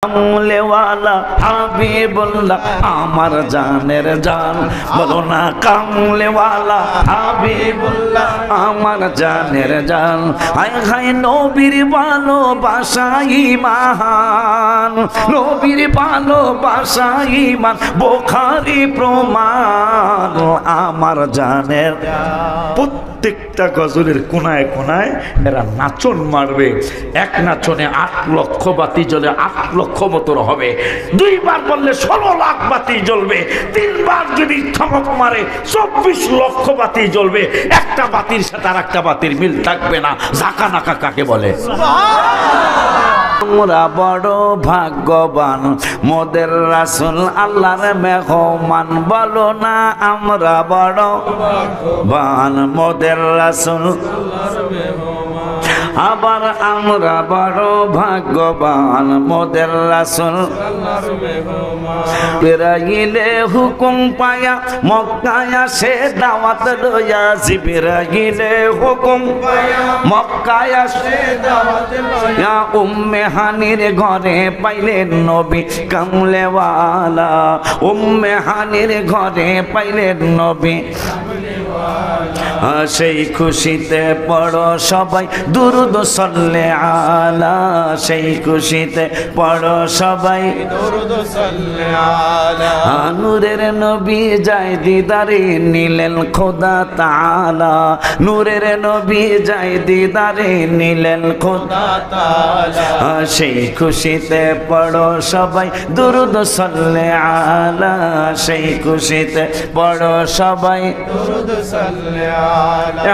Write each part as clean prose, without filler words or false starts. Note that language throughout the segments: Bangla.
কামলেওয়ালা হাবিবুল্লাহ আমার জানের জান, বলো না কামলেওয়ালা হাবিবুল্লাহ আমার জানের জান। হায় হায় নবীর ভালোবাসা ঈমান, নবীর ভালোবাসা ঈমান, বুখারী প্রমাণ আমার জানের। প্রত্যেকটা গজলের কোনায় কোনায় এরা নাচন মারবে। এক নাচনে 8 লক্ষ বাতি জ্বলে 8 লক্ষ মোটর হবে। 2 বার বললে 16 লাখ বাতি জ্বলবে। 3 বার যদি থমক মারে 24 লক্ষ বাতি জ্বলবে। একটা বাতির সাথে আর একটা বাতির মিল থাকবে না। ঝাঁকা নাকা কাকে বলে? আমরা বড় ভাগ্যবান, মোদের রাসূল আল্লাহর মেহমান, বলো না আমরা বড় ভাগ্যবান, মোদের রাসূল আল্লাহর মেহমান। আবার আমরা বড় ভাগ্যবান, মোদের রাসূল আল্লাহর মেহমান। জিবরাইলে হুকুম পায়া মক্কায় আসে দাওয়াত লইয়া, জিবরাইলে হুকুম পায়া মক্কায় আসে দাওয়াত লইয়া। উম্মে হানির ঘরে পাইলেন নবী কামলেওয়ালা, উম্মে হানির ঘরে পাইলেন নবী। সেই খুশিতে পড়ো সবাই দুরূদ সাল্লে আলা, সেই খুশিতে পড়ো সবাই দুরূদ সাল্লে আলা। নূরের নবী যায় দিদারে নিলেন খোদা তাআলা, নূরের নবী যায় দিদারে নিলেন খোদা তাআলা। সেই খুশিতে পড়ো সবাই দুরূদ সাল্লে আলা, সেই খুশিতে পড়ো সবাই দুরূদ সাল্লে আলা।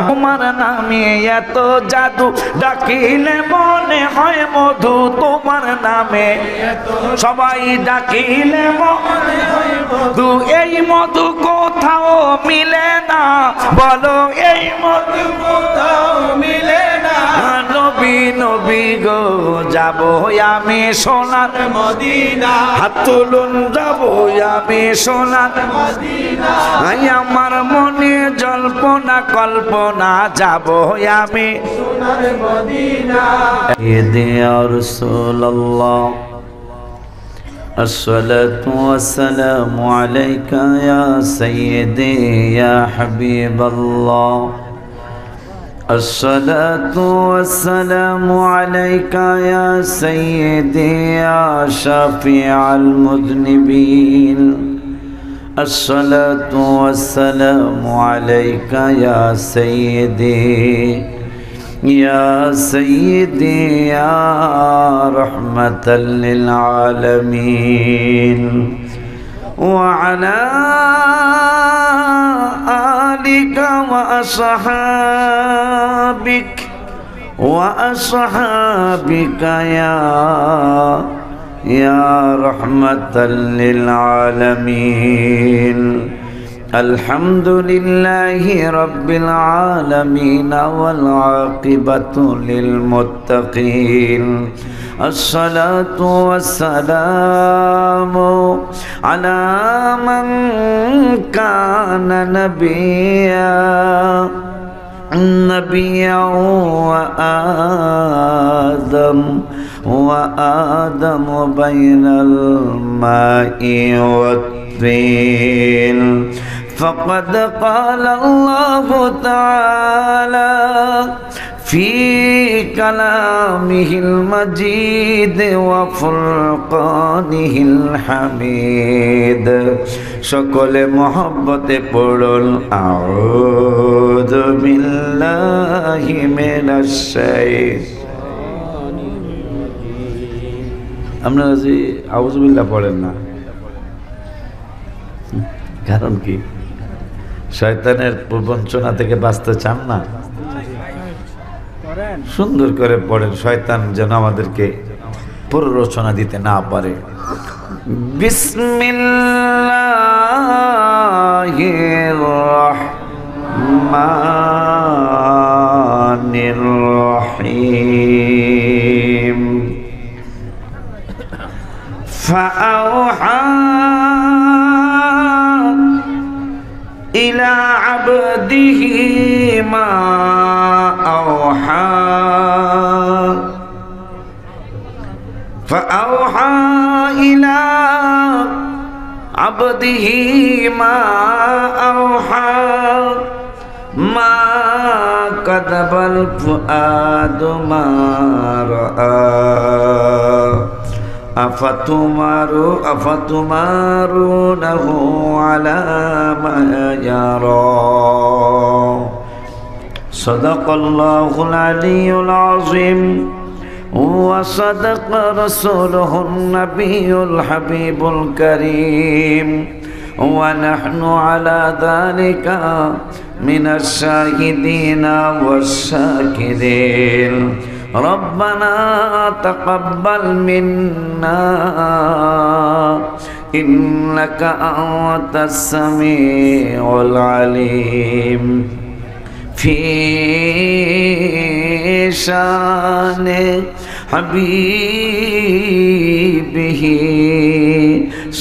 তোমার নামে এত জাদু, ডাকিলে মনে হয় মধু, তোমার নামে সবাই ডাকিলে মনে হয় মধু। এই মধু কোথাও মিলে না, বলো এই মধু কোথাও মিলে না। নবী নবী গো যাবো আমি সোনার মদিনা, হাত তুলুন যাবো আমি সোনার মদিনা। আমার মনে জল্পনা কল্পনা যাবো আমি সোনার মদিনা। ইয়া রাসূলুল্লাহ الصلاة والسلام عليك يا سيدي يا حبيب الله، الصلاة والسلام عليك يا سيدي يا شفيع المذنبين، الصلاة والسلام عليك يا سيدي يا سيدي يا رحمة للعالمين، وعلى آلك وأصحابك وأصحابك يا رحمة للعالمين. الحمد لله رب العالمين والعاقبة للمتقين، الصلاة والسلام على من كان نبيا وآدم بين الماء والطين. فقد قال الله تعالى في كلامه المجيد وفرقانه الحميد. সকলে মহব্বতে পড়ুন আউযু বিল্লাহি মিনাশ শাইতানির রাজীম। আপনারা যে আউযু বিল্লাহ পড়েন না, কারণ কি? শয়তানের প্রবঞ্চনা থেকে বাঁচতে চান না? সুন্দর করে পড়েন, শয়তান যেন আমাদেরকে প্ররোচনা দিতে না পারে। বিসমিল্লাহির রহমানির রহিম। ফাআওহা ইলা আবদিহি মা আওহা فأوحى إلى عبده ما أوحى ما كذب الفؤاد ما رأى أفتمارونه على ما يرى صدق الله العلي العظيم وصدق رسوله النبي الحبيب الكريم ونحن على ذلك من الشاهدين والشاكرين ربنا تقبل منا إنك أنت السميع العليم في شان حبيبه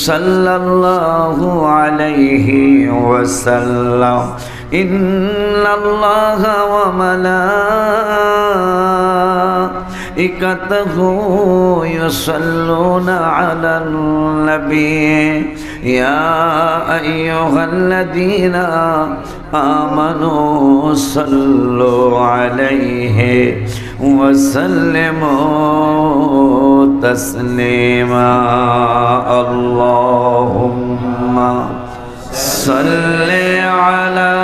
صلى الله عليه وسلم إن الله وملائكته يصلون على النبي يا أيها الذين آمنوا صلوا عليه وسلموا تسليما اللهم صل على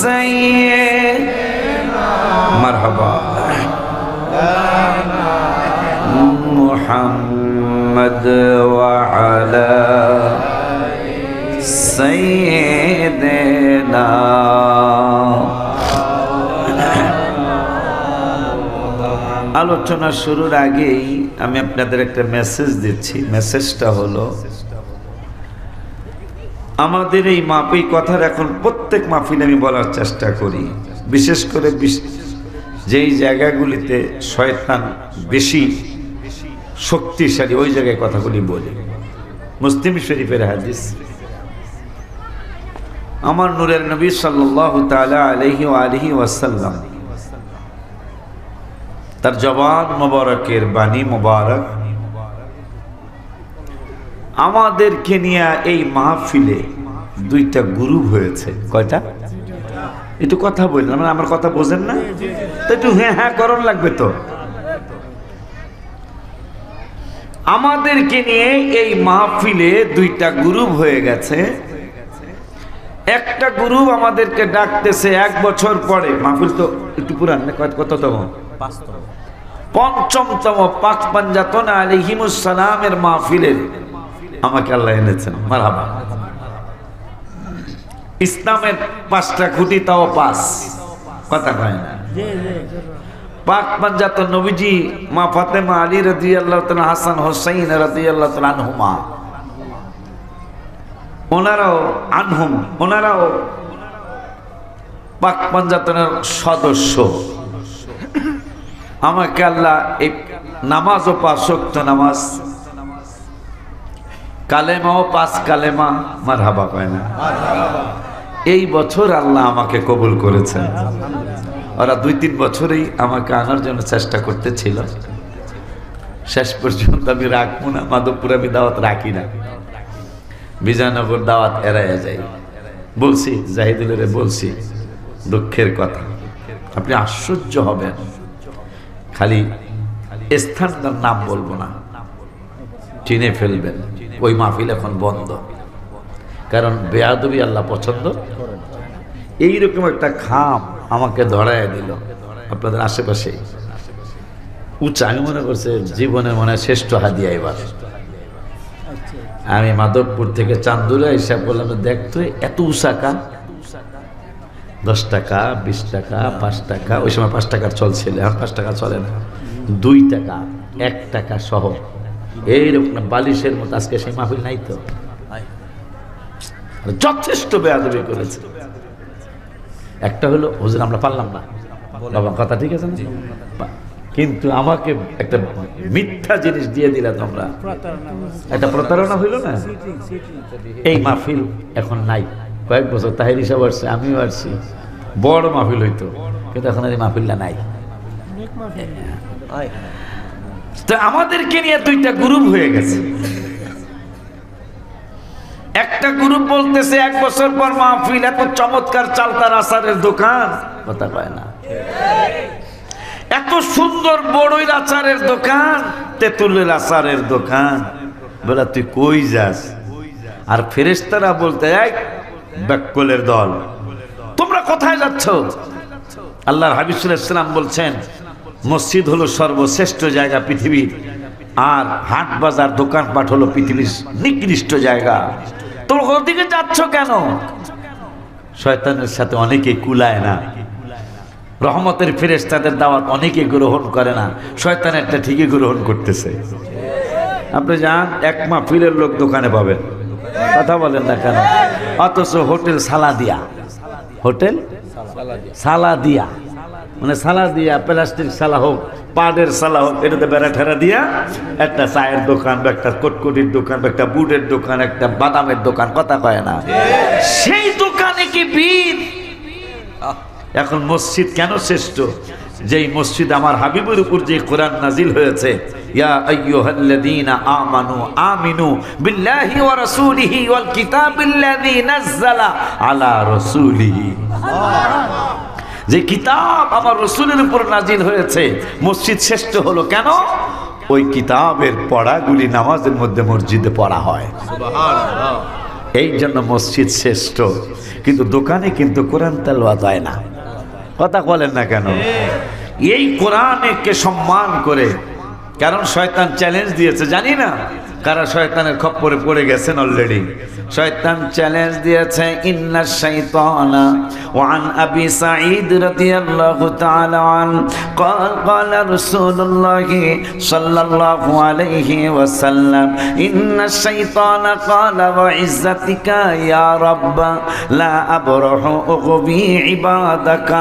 سيدنا مرحبا محمد وعلى سيدنا আলোচনা শুরুর আগেই আমি আপনাদের একটা মেসেজ দিচ্ছি। মেসেজটা হলো আমাদের এই মাহফিল কথার এখন প্রত্যেক মাহফিলে আমি বলার চেষ্টা করি, বিশেষ করে যেই জায়গাগুলিতে শয়তান বেশি শক্তিশালী ওই জায়গায় কথাগুলি বলি। মুসলিম শরীফের হাদিস, আমার নূরের নবী সাল্লাল্লাহু তাআলা আলাইহি ওয়া আলিহি ওয়াসাল্লাম তার জবান মোবারকের বাণী মোবারক আমাদেরকে নিয়ে এই মাহফিলে দুইটা গ্রুপ হয়েছে। কয়টা? একটু কথা বললাম, আমার কথা বোঝেন না তো একটু হ্যাঁ হ্যাঁ করণ লাগবে তো। আমাদেরকে নিয়ে এই মাহফিলে দুইটা গ্রুপ হয়ে গেছে। একটা গ্রুপ আমাদেরকে ডাকতেছে 1 বছর পরে, মাহফিল তো একটু পুরান, কততম? ৫ম পাক পাঞ্জাতন আলাইহিমুস সালামের মাহফিলের আমাকে আল্লাহ এনেছেন। মারহাবা। ইসলামের 5টা খুঁটি, তাও 5 কথা কয় না। পাক পাঞ্জাতন নবীজি মা ফাতেমা আলী রাদিয়াল্লাহু তাআলা, হাসান হোসেন রাদিয়াল্লাহু তাআলা আনহুমা, ওনারাও পাক পাঞ্জাতনের সদস্য। আমাকে আল্লাহ এই নামাজও 5 ওয়াক্ত নামাজ, কালেমাও 5 কালেমা, মারহাবা কয় না, এই বছর আল্লাহ আমাকে কবুল করেছেন। ওরা 2-3 বছরেই আমাকে আনার জন্য চেষ্টা করতেছিল। শেষ পর্যন্ত আমি রাখবো না, মাধবপুর আমি দাওয়াত রাখি না, বিজয়নগর দাওয়াত এড়াইয়া যাই। বলছি জাহিদুলের, বলছি দুঃখের কথা, আপনি আশ্চর্য হবেন। খালি স্থানটার নাম বলবো না, চিনে ফেলবেন। ওই মাহফিল এখন বন্ধ, কারণ বেয়াদবি আল্লাহ পছন্দ। এইরকম একটা খাম আমাকে ধরায় দিল আপনাদের আশেপাশে উঁচা। আমি মনে করছে জীবনে মনে শ্রেষ্ঠ হাদিয়া এবার। আমি মাধবপুর থেকে চান্দুরা হিসাব করলাম, দেখতো এত উঁচাকা, 10 টাকা 20 টাকা 5 টাকা, ওই সময় 5 টাকার চলছিল, এখন 5 টাকা চলে না, 2 টাকা 1 টাকা সহ এইরকম বালিশের মতো। আজকে সেই মাহফিল নাই তো, যথেষ্ট বেয়াদবি করেছে। একটা হলো হুজুর আমরা পারলাম না, বাবা কথা ঠিক আছে না, কিন্তু আমাকে একটা মিথ্যা জিনিস দিয়ে দিলা তোমরা, একটা প্রতারণা হইল না। এই মাহফিল এখন নাই, কয়েক বছর তাহির হিসাব আসছে, আমিও আসছি, বড় মাহফিল হইতো, কিন্তু এখন এই মাহফিলটা নাই। তো আমাদেরকে নিয়ে দুইটা গ্রুপ হয়ে গেছে। একটা গ্রুপ বলতেছে 1 বছর পর মাহফিল, এত চমৎকার চালতার আচারের দোকান, কথা কয় না, এত সুন্দর বড়ইর আচারের দোকান, তেঁতুলের আচারের দোকান, বলে তুই কই যাস? আর ফেরেশতারা বলতে এক ব্যাককলের দল, তোমরা কোথায় যাচ্ছ? আল্লাহর হাবিব সাল্লাল্লাহু আলাইহি ওয়াসাল্লাম বলছেন মসজিদ হলো সর্বশ্রেষ্ঠ জায়গা পৃথিবীর, আর হাট বাজার দোকানপাট হলো পৃথিবীর নিকৃষ্ট জায়গা। তোমরা ওদিকে যাচ্ছ কেন? শয়তানের সাথে অনেকে কুলায় না, রহমতের ফেরেশতাদের দাওয়াত অনেকে গ্রহণ করে না, শয়তানেরটা ঠিকই গ্রহণ করতেছে। আপনি যান, এক মাহফিলের লোক দোকানে পাবেন, কথা বলেন না কেন? অথচ হোটেল সালাদিয়া, হোটেল সালাদিয়া মানে সালাদিয়া, প্লাস্টিক সালা হোক, পাড়ের সালা হোক, এটাতে বেড়া ঠেরা দিয়া একটা চায়ের দোকান বা একটা কটকটির দোকান বা একটা বুটের দোকান, একটা বাদামের দোকান, কথা কয় না? সেই দোকানে কি ভিড়। এখন মসজিদ কেন শ্রেষ্ঠ? যেই মসজিদ আমার হাবিবের উপর যে কোরআন নাজিল হয়েছে, ইয়া আইয়ুহাল্লাযীনা আমানু আমিনু বিল্লাহি ওয়া রাসূলিহি ওয়াল কিতাবিল্লাযী নাযালা আলা রাসূলিহি, যে কিতাব আমার রাসূলের উপর নাজিল হয়েছে। মসজিদ শ্রেষ্ঠ হলো কেন? ওই কিতাবের পড়াগুলি নামাজের মধ্যে মসজিদে পড়া হয়, সুবহানাল্লাহ। এই জন্য মসজিদ শ্রেষ্ঠ। কিন্তু দোকানে কিন্তু কোরআন তেলাওয়াত হয় না, কথা বলেন না কেন? এই কোরআনকে সম্মান করে, কারণ শয়তান চ্যালেঞ্জ দিয়েছে, জানি না কারা শয়তানের খপ্পরে পড়ে গেছেন অলরেডি। শয়তান চ্যালেঞ্জ দিয়েছে, ইন্নাশ শাইতানা ওয়া আন আবি সাঈদ রাদিয়াল্লাহু তাআলা আন ক্বালা রাসূলুল্লাহি সাল্লাল্লাহু আলাইহি ওয়াসাল্লাম ইন্নাশ শাইতানা ক্বালা ওয়া ইজ্জাতিকা ইয়া রাব্ব লা আবরাহু উগবি ইবাদাকা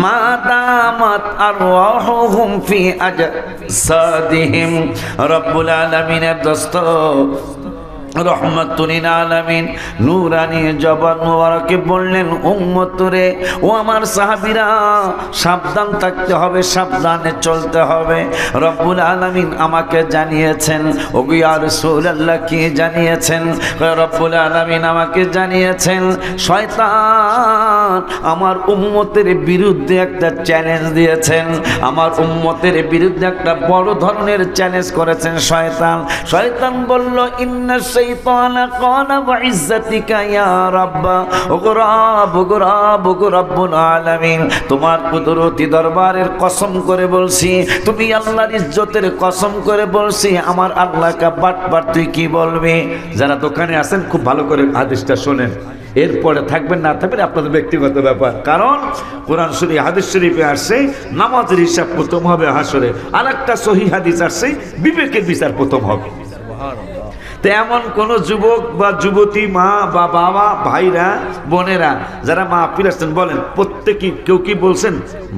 মা দামাত আরওয়াহুহুম ফি আজসাদিহিম। রব্বুল আলামিনের দোস্ত রহমাতুল আলামিন নূরানি জবান মোবারকে বললেন, উম্মত রে, ও আমার সাহাবীরা, সাবধান থাকতে হবে, সাবধানে চলতে হবে। রব্বুল আলামিন আমাকে জানিয়েছেন, ও গো ইয়া রাসূলুল্লাহ, কি জানিয়েছেন? রব্বুল আলামিন আমাকে জানিয়েছেন, শয়তান আমার উম্মতের বিরুদ্ধে একটা চ্যালেঞ্জ দিয়েছেন, আমার উম্মতের বিরুদ্ধে একটা বড় ধরনের চ্যালেঞ্জ করেছেন শয়তান। শয়তান বলল, ইন্নাশ শাইতানা ক্বালা ওয়া ইজ্জাতিকা ইয়া রাব্ব, ওগো রব, ওগো রব, ওগো রব্বুল আলামিন, তোমার কুদরতি দরবারের কসম করে বলছি, তুমি আল্লাহর ইজ্জতের কসম করে বলছি, আমার আল্লাহকে বাটপার তুই কি বলবি? যারা দোকানে আছেন খুব ভালো করে হাদিসটা শোনেন, এরপরে থাকবেন না থাকবেন আপনাদের ব্যক্তিগত ব্যাপার। কারণ কোরআন শরীফ হাদিস শরীফে আসছে নামাজের হিসাব প্রথম হবে হাসরে, আর একটা সহিহ হাদিস আসছে বিবেকের বিচার প্রথম হবে। তো এমন কোন যুবক বা যুবতী, মা বা বাবা, ভাইরা, বোনেরা যারা মাহফিল আসছেন, বলেন প্রত্যেকে কেউ কি বলছেন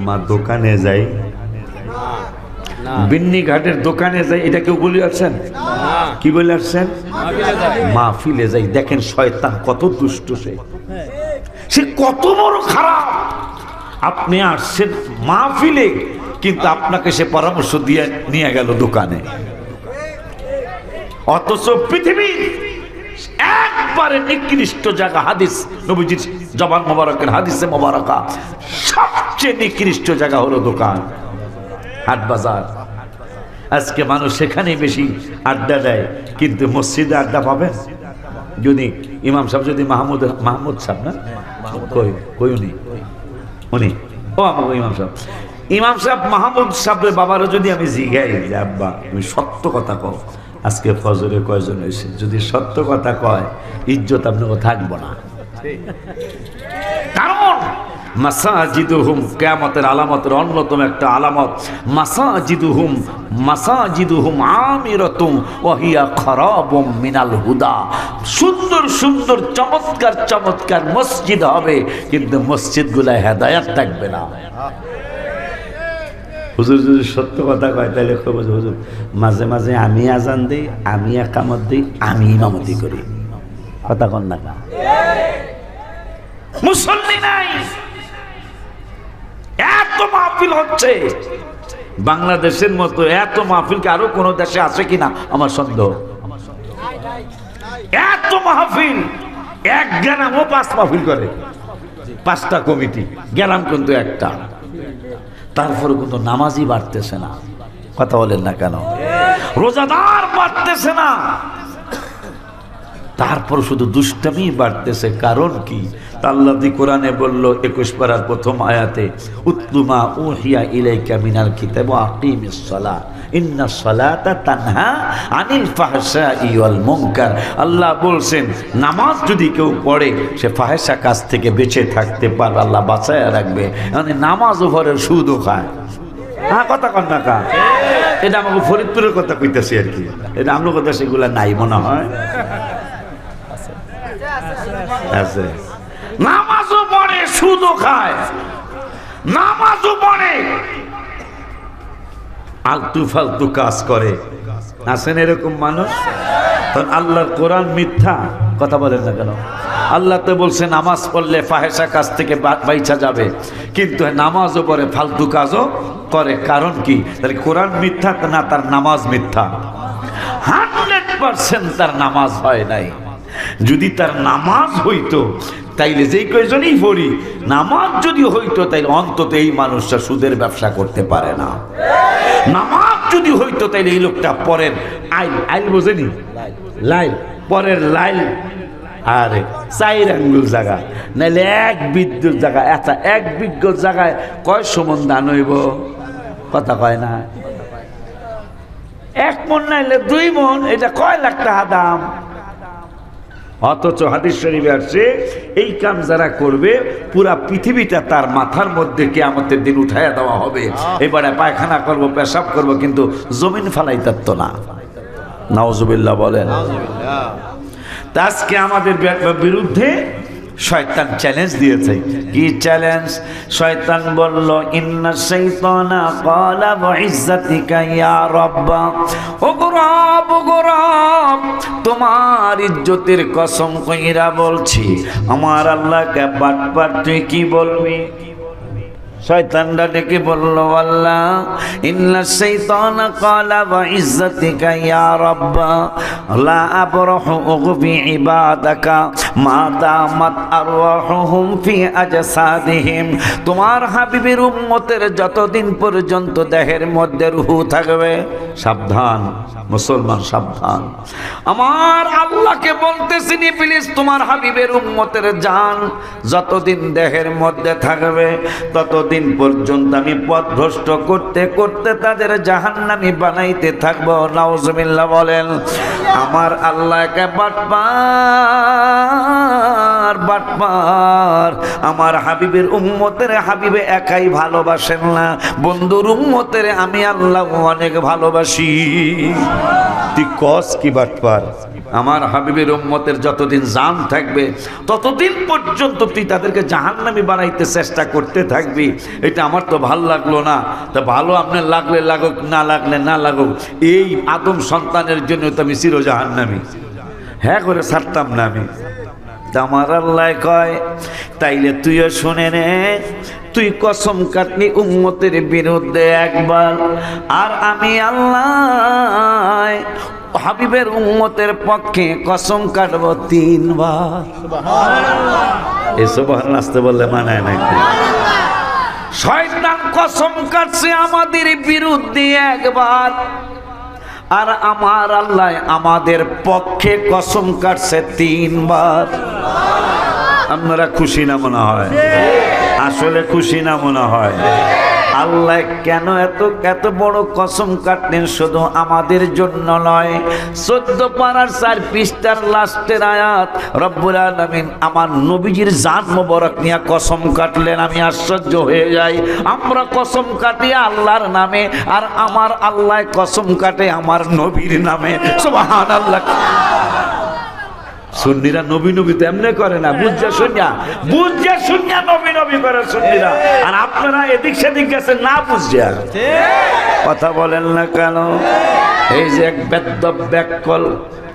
মা দোকানে যাই, বিন্নি ঘাটের দোকানে যাই, এটা কেউ বলে আসছেন? কি বলে আসছেন? মাহফিলে যাই। দেখেন শয়তান কত দুষ্ট, সে কত বড় খারাপ। আপনি আসছেন মাহফিলে, কিন্তু আপনাকে সে পরামর্শ দিয়ে নিয়ে গেল দোকানে। অথচ পৃথিবীর একবারে নিকৃষ্ট জায়গা, হাদিস নবীজির জবান মোবারকের হাদিসে মোবারকা, সবচেয়ে নিকৃষ্ট জায়গা হলো দোকান, হাট বাজার। আজকে মানুষ সেখানেই বেশি আড্ডা দেয়, কিন্তু মসজিদে আড্ডা পাবেন? যদি ইমাম সাহেব, যদি মাহমুদ সাহেব, না কই উনি ও আমাকে ইমাম সাহেব মাহমুদ সাহেবের বাবারও যদি আমি জিজ্ঞাই যে আব্বা তুমি সত্য কথা কও, আজকে ফজরে কয়জন হয়েছে, যদি সত্য কথা কয় ইজ্জত আপনাকে থাকবো না। কারণ মাসাজিদুহুম, কিয়ামতের আলামতের অন্যতম একটা আলামত, মাসাজিদুহুম আমিরাতুম ওয়া হিয়া খারাবুম মিনাল হুদা। সুন্দর সুন্দর চমৎকার চমৎকার মসজিদ হবে, কিন্তু মসজিদগুলায় হেদায়েত থাকবে না। হুজুর যদি সত্য কথা কয় তাহলে হুজুর মাঝে মাঝে আমি আজান দিই, আমি একামত দিই, আমি ইমামতি করি, কথা কন না? মুসল্লি নাই, এত মাহফিল হচ্ছে, বাংলাদেশের মতো এত মাহফিল কি আরো কোনো দেশে আছে কিনা আমার সন্দেহ। এত মাহফিল, এক গ্রামও 5 মাহফিল করে, 5টা কমিটি, গ্রাম কিন্তু একটা। তারপরে কিন্তু নামাজি বাড়তেছে না, কথা বলেন না কেন? রোজাদার বাড়তেছে না, তারপর শুধু দুষ্টামি বাড়তেছে। কারণ কি? আল্লাহ কোরআনে বলল 21 পারার প্রথম আয়াতে, উতলুমা উহিয়া ইলাইকা মিনাল কিতাব ওয়া আকিমিস সালাহ ইন্নাস সালাতা তানহা আনিল ফাহশাই ওয়াল মুনকার। আল্লাহ বলছেন নামাজ যদি কেউ পড়ে সে ফাহেসা কাজ থেকে বেঁচে থাকতে পারে, আল্লাহ বাঁচায় রাখবে। মানে নামাজ ওভারের সুদও খায়। হ্যাঁ, কথা কন না কা? এটা আমাকে ফরিদপুরের কথা কইতেছি আর কি, এটা আমরা কথা সেগুলা নাই মনে হয় আছে। নামাজও পড়ে সুদও খায়, নামাজও পড়ে আলতু ফালতু কাজ করে। আছেন এরকম মানুষ? তখন আল্লাহর কোরআন মিথ্যা, কথা বলেন না কেন? আল্লাহ তো বলছে নামাজ পড়লে ফাহেসা কাজ থেকে বাইচা যাবে, কিন্তু নামাজও পড়ে ফালতু কাজও করে। কারণ কি? তাহলে কোরআন মিথ্যা না তার নামাজ মিথ্যা? 100% তার নামাজ হয় নাই। যদি তার নামাজ হইতো তাইলে যেই কয়জনই পড়ি, নামাজ যদি হইতো তাইলে অন্তত এই মানুষটা সুদের ব্যবসা করতে পারে না। নামাজ যদি হইতো তাইলে এই লোকটা পরের আইল, আইল বোঝেনি, লাইল, পরের লাইল আর 4 আঙ্গুল জায়গা নাইলে 1 বিদ্যুৎ জায়গা, আচ্ছা 1 বিদ্যুৎ জায়গায় কয় সমন দান হইব? কথা কয় না। 1 মন নাইলে 2 মন, এটা কয় লাখ টাকা দাম। অথচ হাদিস শরীফে আসছে এই কাম যারা করবে পুরা পৃথিবীটা তার মাথার মধ্যে কিয়ামতের দিন উঠাইয়া দেওয়া হবে। এবারে পায়খানা করব, পেশাব করব, কিন্তু জমিন ফালাইতাত না। নাউজুবিল্লাহ বলেন। তা আজকে আমাদের বিরুদ্ধে শয়তান চ্যালেঞ্জ দিয়েছে। কি চ্যালেঞ্জ? শয়তান বলল ইন্না শাইতানা ক্বালা বিইজ্জাতিকা ইয়া রাব্বা, ও রব, ও রব, তোমার ইজ্জতের কসম কইরা বলছি আমার আল্লাহকে বাটপার তুই কি বলবি? শয়তানটা ডেকে বলল আল্লাহ ইন্না শাইতানা ক্বালা বিইজ্জাতিকা ইয়া রাব্বা লা আবরাহু উগবি ইবাদাকা মা দামাত আরওয়াহুহুম ফি আজসাদিহিম। তোমার হাবিবের উম্মতের যতদিন পর্যন্ত দেহের মধ্যে রূহ থাকবে, সাবধান মুসলমান সাবধান। আমার আল্লাহকে বলতেছেন ইবলিস তোমার হাবিবের উম্মতের জান যতদিন দেহের মধ্যে থাকবে ততদিন পর্যন্ত আমি পথভ্রষ্ট করতে করতে তাদের জাহান্নামী বানাইতে থাকবো। নাউজুবিল্লাহ বলেন। আমার আল্লাহকে বাটপার, বাটপার। আমার হাবিবের উম্মতের হাবিবে একাই ভালোবাসেন না, বন্ধুর উম্মতের আমি আল্লাহ অনেক ভালোবাসি। তুই কস কি বাটপার? আমার হাবিবের উম্মতের যতদিন জান থাকবে ততদিন পর্যন্ত তুই তাদেরকে জাহান্নামী বানাইতে চেষ্টা করতে থাকবি। এটা আমার তো ভালো লাগলো না। তা ভালো আপনার লাগলে লাগুক, না লাগলে না লাগুক, এই আদম সন্তানের জন্য তো আমি চির জাহান্নামী। হ্যাঁ করে ছাড়তাম না আমি। আমার আল্লাহ কয় তাইলে তুইও শুনে নে, তুই কসম কাটলি উম্মতের বিরুদ্ধে একবার, আর আমি আল্লাহ হাবিবের উম্মতের পক্ষে কসম কাটবো 3 বার। এই সুবহানাল্লাহ আসতে বললে মানায় নাকি? শয়তান কসম কাটছে আমাদের বিরুদ্ধে একবার, আর আমার আল্লাহ আমাদের পক্ষে কসম কাটছে 3 বার। আপনারা খুশি না মনে হয়? আসলে খুশি না মনে হয়? আল্লাহ কেন এত বড় কসম কাটলেন? শুধু আমাদের জন্য নয়, 14 পারার 4 পৃষ্ঠার লাস্টের আয়াত রব্বুল আলামিন আমার নবীজির জান মোবারক নিয়ে কসম কাটলেন। আমি আশ্চর্য হয়ে যাই। আমরা কসম কাটি আল্লাহর নামে, আর আমার আল্লাহ কসম কাটে আমার নবীর নামে। সুবহানাল্লাহ। সুন্নিরা নবী নবী তো এমনি করে না, বুঝা শুনিয়া নবী নবী করে সুন্নিরা, আর আপনারা এদিক সেদিক গেছে না বুঝা। কথা বলেন না কেন? এই যে এক বেদ্য ব্যাককল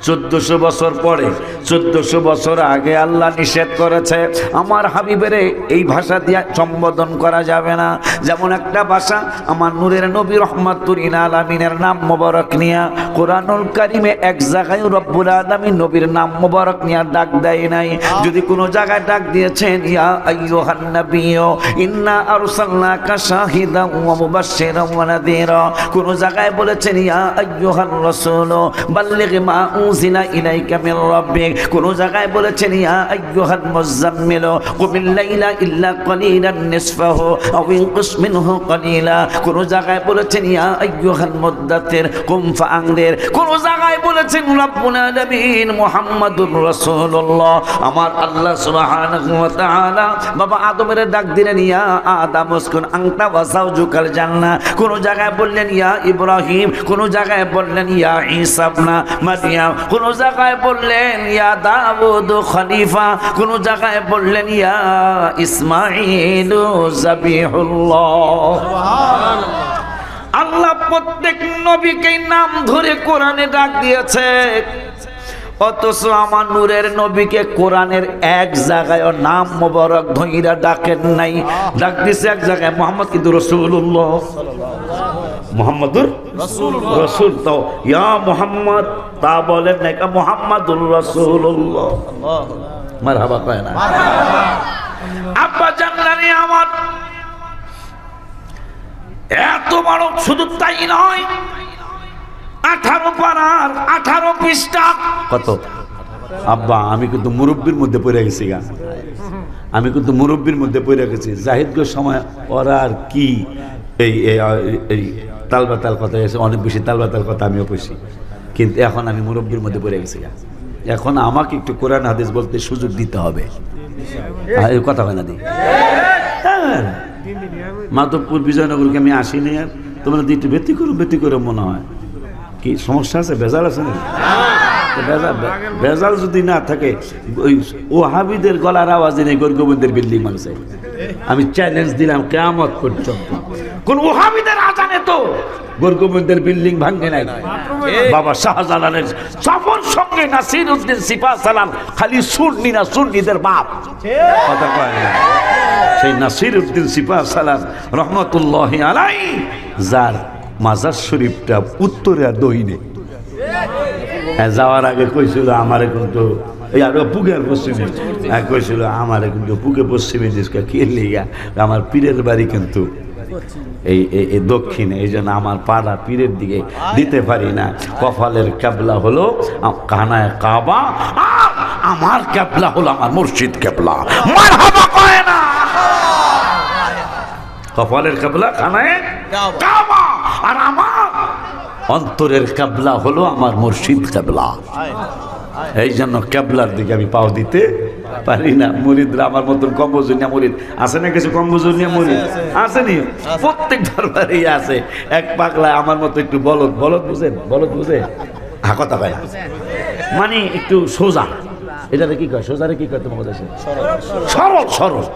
1400 বছর পরে, 1400 বছর আগে আল্লাহ নিষেধ করেছে আমার হাবিবের এই ভাষা দিয়ে সম্বোধন করা যাবে না। যেমন একটা ভাষা আমার নূরের নবী রহমাতুল আলামিনের নাম মোবারক নিয়া কোরআনুল কারিমে এক জায়গায় রব্বুল আলামিন নবীর নাম মোবারক নিয়া ডাক দেয় নাই। যদি কোনো জায়গায় ডাক দিয়েছেন ইয়া আইয়ুহান নাবিয়্যু ইন্না আরসালনাকা শাহিদান ওয়া মুবাশশিরান ওয়া নাযীরা, কোন জায়গায় বলেছেন ইয়া আইয়ুহার রাসূল বাল্লিগ মা উনজিলা ইলাইকা মির রাব্বিক, কোন জায়গায় বলেছেন ইয়া আইয়ুহাল মুযাম্মিল কুমিল লাইলা ইল্লা কালিলান নিসফাহু আও ইনকুস মিনহু কালিলা, কোন জায়গায় বলেছেন ইয়া আইয়ুহাল মুদ্দাথির কুম ফাআনদির, কোন জায়গায় বলেছেন রব্বুল আলামিন মুহাম্মাদুর রাসূলুল্লাহ। আমার আল্লাহ সুবহানাহু ওয়া তাআলা বাবা আদমের ডাক দিলেন ইয়া আদম উসকুন আনতা ওয়া যাওজুকাল জান্নাহ, কোন জায়গায় বললেন ইয়া ইব্রাহিম, কোন জায়গায় বললেন ইয়া ঈসা ইবনে মারইয়াম, কোন জায়গায় বললেন ইয়া দাউদ খলিফা, কোন জায়গায় বললেন ইয়া ইসমাঈল যাবিহুল্লাহ। সুবহানাল্লাহ। আল্লাহ প্রত্যেক নবীকে নাম ধরে কোরআনে ডাক দিয়েছে, অথচ আমার নূরের নবীকে কোরআনের এক জায়গায় নাম মোবারক ধইরা ডাকেন নাই। ডাক দিছে এক জায়গায় মুহাম্মদ, কিন্তু রাসূলুল্লাহ মুহাম্মাদুর রাসূল, তো ইয়া মুহাম্মদ তা বলেন না, মুহাম্মাদুর রাসূলুল্লাহ। মারহাবা কয় না? আব্বা জানলানি আমার এত বড়, শুধু তাই নয় 18 পারার 18 পৃষ্ঠা। কত আব্বা? আমি কিন্তু মুরব্বির মধ্যে পড়ে গেছি গা, আমি কিন্তু মুরব্বির মধ্যে পড়ে গেছি। জাহিদগোর সময় ওরা আর কি এই তালবাতাল কথা এসে অনেক বেশি তালবাতাল কথা আমিও পড়ছি, কিন্তু এখন আমি মুরব্বির মধ্যে পড়ে গেছি গা। এখন আমাকে একটু কোরআন হাদিস বলতে সুযোগ দিতে হবে। এই কথা হয় না দি? মাধবপুর বিজয়নগরকে আমি আসিনি, আর তোমরা একটু ব্যতি করে মনে হয় কি সমস্যা আছে? ভেজাল আছে না? ভেজাল যদি না থাকে ওই ওহাবিদের গলার আওয়াজে নেই গোরগোবিন্দের বিল্ডিং মানছে। আমি চ্যালেঞ্জ দিলাম কিয়ামত পর্যন্ত কোন ওহাবিদের আজানে তো গোরগোবিন্দের বিল্ডিং ভাঙে নাই। বাবা শাহজালালের সফর সঙ্গে নাসিরউদ্দিন সিপাহসালার খালি সুন্নি না, সুন্নিদের বাপ। কথা কয় না? সেই নাসিরউদ্দিন সিপাহসালার রহমতুল্লাহি আলাইহি, যার মাজার শরীফটা উত্তরে আর দক্ষিণে। যাওয়ার আগে কইছিল আমারে কিন্তু এই আর পুকের পশ্চিমে কইছিল আমারে কিন্তু পুকে পশ্চিমে দিসকা খেললি গা, আমার পীরের বাড়ি কিন্তু এই দক্ষিণে, এই জন্য আমার পাড়া পীরের দিকে দিতে পারি না। কপালের কেবলা হলো কানায় কাবা, আর আমার কেবলা হলো আমার মুর্শিদ কেবলা। মারহাবা কয় না? কপালের কেবলা কানায় কাবা, আর আমার অন্তরের কেবলা হলো আমার মুর্শিদ কেবলা। এই জন্য কেবলার দিকে আমি পাও দিতে পারি না। মুরিদরা আমার মতন কম বুঝুনিয়া মুরিদ আছে না? কিছু কম বুঝুনিয়া মুরিদ আসেনি? প্রত্যেক দরবারেই আছে। এক পাগলায় আমার মতো একটু বলদ বুঝেন? বলদ বুঝে? হ্যাঁ, কথা কয় মানে একটু সোজা। এটারে কি কয়? সোজারে কি কয় তোমার দেশে? সরল।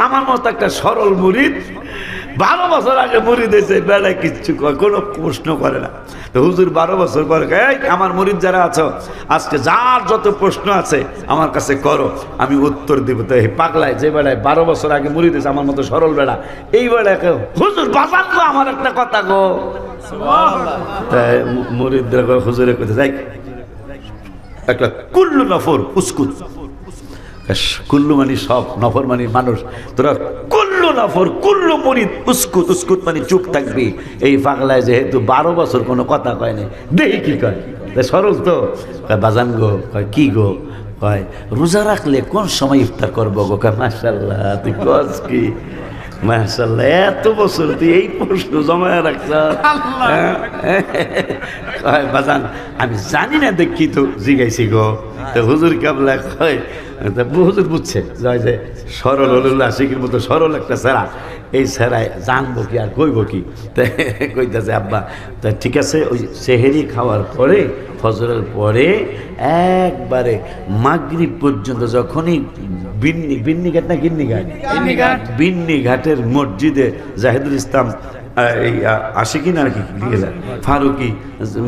আমার মতো একটা সরল মুরিদ 12 বছর আগে মুরিদ হয়েছে, বেড়ায় কিচ্ছু কয়, কোনো প্রশ্ন করে না। তো হুজুর 12 বছর পরে এই আমার মুরিদ যারা আছো, আজকে যার যত প্রশ্ন আছে আমার কাছে করো, আমি উত্তর দেবো। তো এই পাগলায় যে বেড়ায় 12 বছর আগে মুরিদ হয়েছে আমার মতো সরল বেড়া, এই বেড়ায় কেউ হুজুর বাজান গো আমার একটা কথা গো। তাই মুরিদরা হুজুরে কোথায় যাই একটা কুল্লু নফর উস্কুত, কুল্লু মানে সব, নফর মানে মানুষ। তোরা কুল্লু নফর কুল্লু মুরিদ উস্কুত, উস্কুত মানে চুপ থাকবি। এই পাগলায় যেহেতু 12 বছর কোনো কথা কয় নাই, দেখি কি কয়। সরল তো কয় বাজান গো, কয় কি গো, কয় রোজা রাখলে কোন সময় ইফতার করবো গো। কয় মাশাআল্লাহ, তুই কস কি? মাশাআল্লাহ, এত বছর তুই এই প্রশ্ন জমায় রাখছ। কয় বাজান আমি জানি না, দেখি তো জিগাইছি গো। তো হুজুর কেবলা কয়, হুজুর বুঝছে যে সরল হল আশিকের মতো সরল একটা ছেড়া, এই ছেড়ায় জানবো কি আর কইব কি? কইতেছে আব্বা তা ঠিক আছে, ওই সেহেরি খাওয়ার পরে ফজরের পরে একবারে মাগরিব পর্যন্ত যখনই বিন্নি ঘাট না গিন্নি ঘাট, বিন্নি ঘাটের মসজিদে জাহিদুল ইসলাম এই আশিকি না কি ফারুকি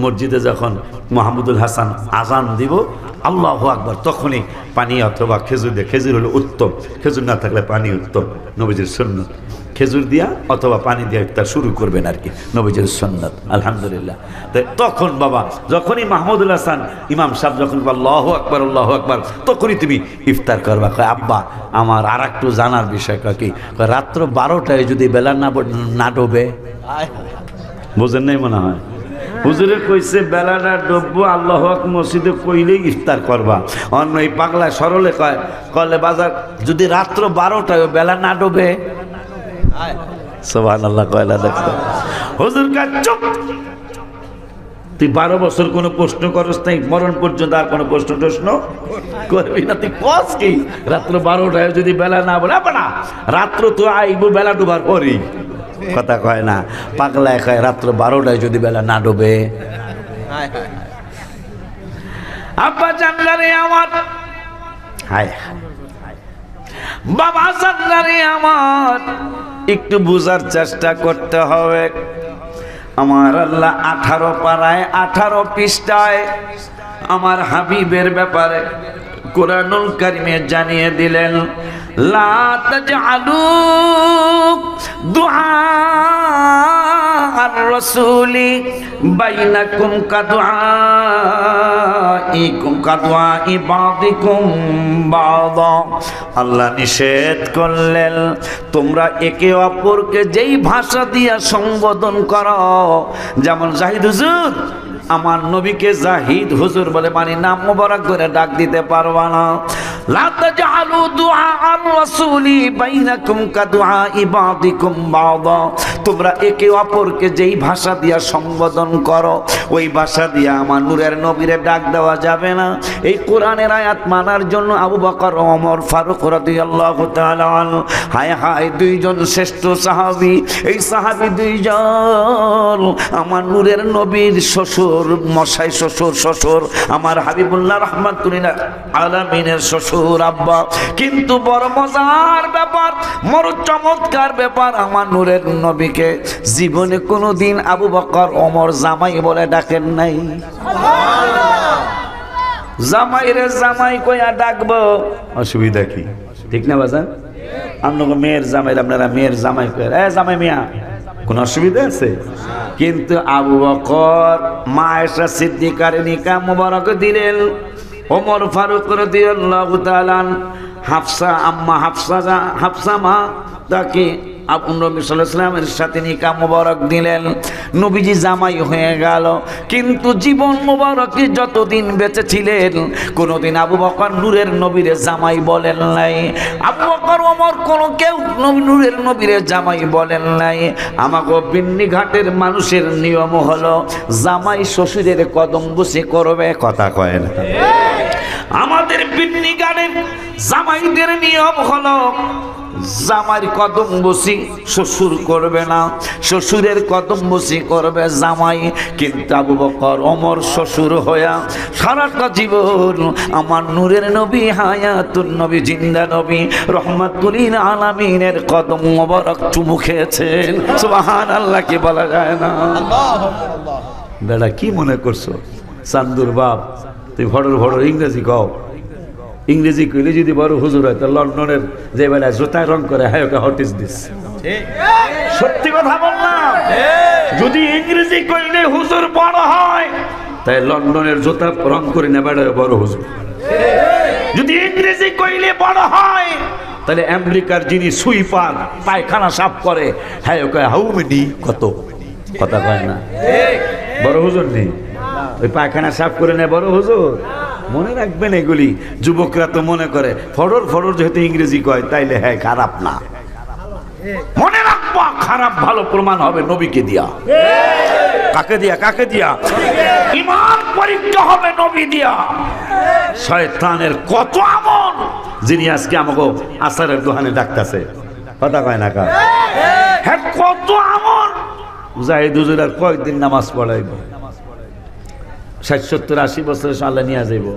মসজিদে যখন মাহমুদুল হাসান আজান দিব আল্লাহু আকবার, তখনই পানি অথবা খেজুর দিয়ে, খেজুর হলো উত্তম, খেজুর না থাকলে পানি উত্তম, নবীজির সুন্নত, খেজুর দিয়া অথবা পানি দিয়ে ইফতার শুরু করবেন আর কি, নবীজির সুন্নাত। আলহামদুলিল্লাহ। তাই তখন বাবা যখনই মাহমুদুল হাসান ইমাম সাহেব যখন আল্লাহু আকবার আল্লাহু আকবার, তখনই তুমি ইফতার করবা। কয় আব্বা আমার আর একটু জানার বিষয় কি, রাত্র 12টায় যদি বেলা না ডোবে, বোঝেন নাই মনে হয়, হুজুরে কইছে বেলাটা ডুববো আল্লাহু আকবার মসজিদে কইলেই ইফতার করবা। অন্য এই পাগলা সরলে কয় কলে বাজার যদি রাত্র 12টায় বেলা না ডোবে, সুবহানাল্লাহ কয়লা দেখো হুজুর কা চুপ, তুই 12 বছর কোনো প্রশ্ন করস নাই, মরণ পর্যন্ত আর কোনো প্রশ্ন করবি না। তুই কস কি রাত্র 12টায় যদি বেলা না বলে না, রাত্র তো আইব বেলা ডুবার পরই, কথা কয় না, পাগলায় কয় রাত্র 12টায় যদি বেলা না ডুবে। আব্বা জানলারে আমার, হায় বাবা জানলারে আমার, একটু বুঝার চেষ্টা করতে হবে। আমার আল্লাহ 18 পারায় 18 পৃষ্ঠায় আমার হাবিবের ব্যাপারে কুরআনুল কারীমে জানিয়ে দিলেন, লা তাজআলু দুআ আর রাসূলি বাইনাকুম কাদুআইকুম কাদুআই বাদিকুম বাদা। আল্লাহ নিষেধ করলেন তোমরা একে অপরকে যেই ভাষা দিয়া সম্বোধন করো, যেমন জাহিদ হুজুর আমার নবীকে জাহিদ হুজুর বলে মানে নাম মোবারক করে ডাক দিতে পারবা না। লা তাজআলু দুআ আর রাসূলি বাইনাকুম কাদুআই বাদিকুম বাদা, তোমরা একে অপরকে যেই ভাষা দিয়া সম্বোধন করো ওই ভাষা দিয়া আমার নূরের নবীরে ডাক দেওয়া যাবে না। এই কোরআনের আয়াত মানার জন্য আবু বকর ওমর ফারুক রাদিয়াল্লাহু তাআলা আনহু, হায় হায় দুইজন শ্রেষ্ঠ সাহাবী, এই সাহাবী দুইজন আমার নূরের নবীর শ্বশুর মশাই, শ্বশুর আমার হাবিবুল্লাহ রাহমাতুল্লিল আলামিনের শ্বশুর আব্বা। কিন্তু বড় মজার ব্যাপার, বড় চমৎকার ব্যাপার, আমার নূরের নবীকে জীবনে কোনোদিন আবু বকর ওমর জামাই বলে ডাকেন নাই। জামাই রে জামাই কইয়া ডাকবো, অসুবিধা কি? ঠিক না বাজান? আপনাকে মেয়ের জামাই, আপনারা মেয়ের জামাই কইয়া এ জামাই মিয়া, কোন অসুবিধা আছে? কিন্তু আবু বকর মা আয়েশা সিদ্দিকার নিকাহ মুবারক দিলেন, ওমর ফারুক রাদিয়াল্লাহু তাআলা হাফসা আম্মা হাফসা মা তাকে নবী সাল্লাল্লাহু আলাইহি ওয়াসাল্লামের সাথে নিকাহ মুবারক দিলেন, নবীজি জামাই হয়ে গেল। কিন্তু জীবন মুবারকে যতদিন বেঁচে ছিলেন কোনোদিন আবু বকর নূরের নবীরে জামাই বলেন নাই, আবু বকর ওমর কেউ নূরের নবীরে জামাই বলেন নাই। আমাকে বিন্নি ঘাটের মানুষের নিয়ম হলো জামাই শ্বশুরের কদম বুসি করবে, কথা কয় না? আমাদের বিন্নি ঘাটের জামাইদের নিয়ম হলো জামাইর কদম বসি শ্বশুর করবে না, শ্বশুরের কদম বসি করবে জামাই। কিন্তু আবু বকর ওমর শ্বশুর হইয়া সারাটা জীবন আমার নূরের নবী হায়াতুন নবী জিন্দা নবী রহমাতুল আলামিনের কদম মোবারক চুমু খেয়েছেন। সুবহানাল্লাহ কি বলা যায় না? বেটা কি মনে করছো চান্দুর বাপ, তুই ভড়র ইংরেজি কও, ইংরেজি কইলে যদি বড় হুজুর হয় তো লন্ডনের যে বেলা জুতায় রং করে hi okay what is this, সত্যি কথা বললাম। যদি ইংরেজি কইলে হুজুর বড় হয় তাই লন্ডনের জুতা রং করে না বেড়া বড় হুজুর। যদি ইংরেজি কইলে বড় হয় তাহলে আমেরিকার যিনি সুইপার পায়খানা সাফ করে হাই ওকে হাউ মেনি কত, কথা কয় না? বড় হুজুর নেই, ওই পায়খানা সাফ করে নেয় বড় হুজুর। মনে রাখবেন এগুলি, যুবকরা তো মনে করে ফড়র যেহেতু ইংরেজি কয় তাইলে হ্যাঁ খারাপ না। মনে রাখবা খারাপ ভালো প্রমাণ হবে নবীকে দিয়া। কাকে দিয়া? ঈমান পরীক্ষা হবে নবী দিয়া। শয়তানের কত আমল যিনি আজকে আমাকে আসারের দোকানে ডাকতেছে, কথা কয় না? হ্যাঁ কত আমল। জাহিদ হুজুর আর কয়েকদিন নামাজ পড়াইব, 60-70-80 বছরের আল্লাহ নিয়ে যাইব।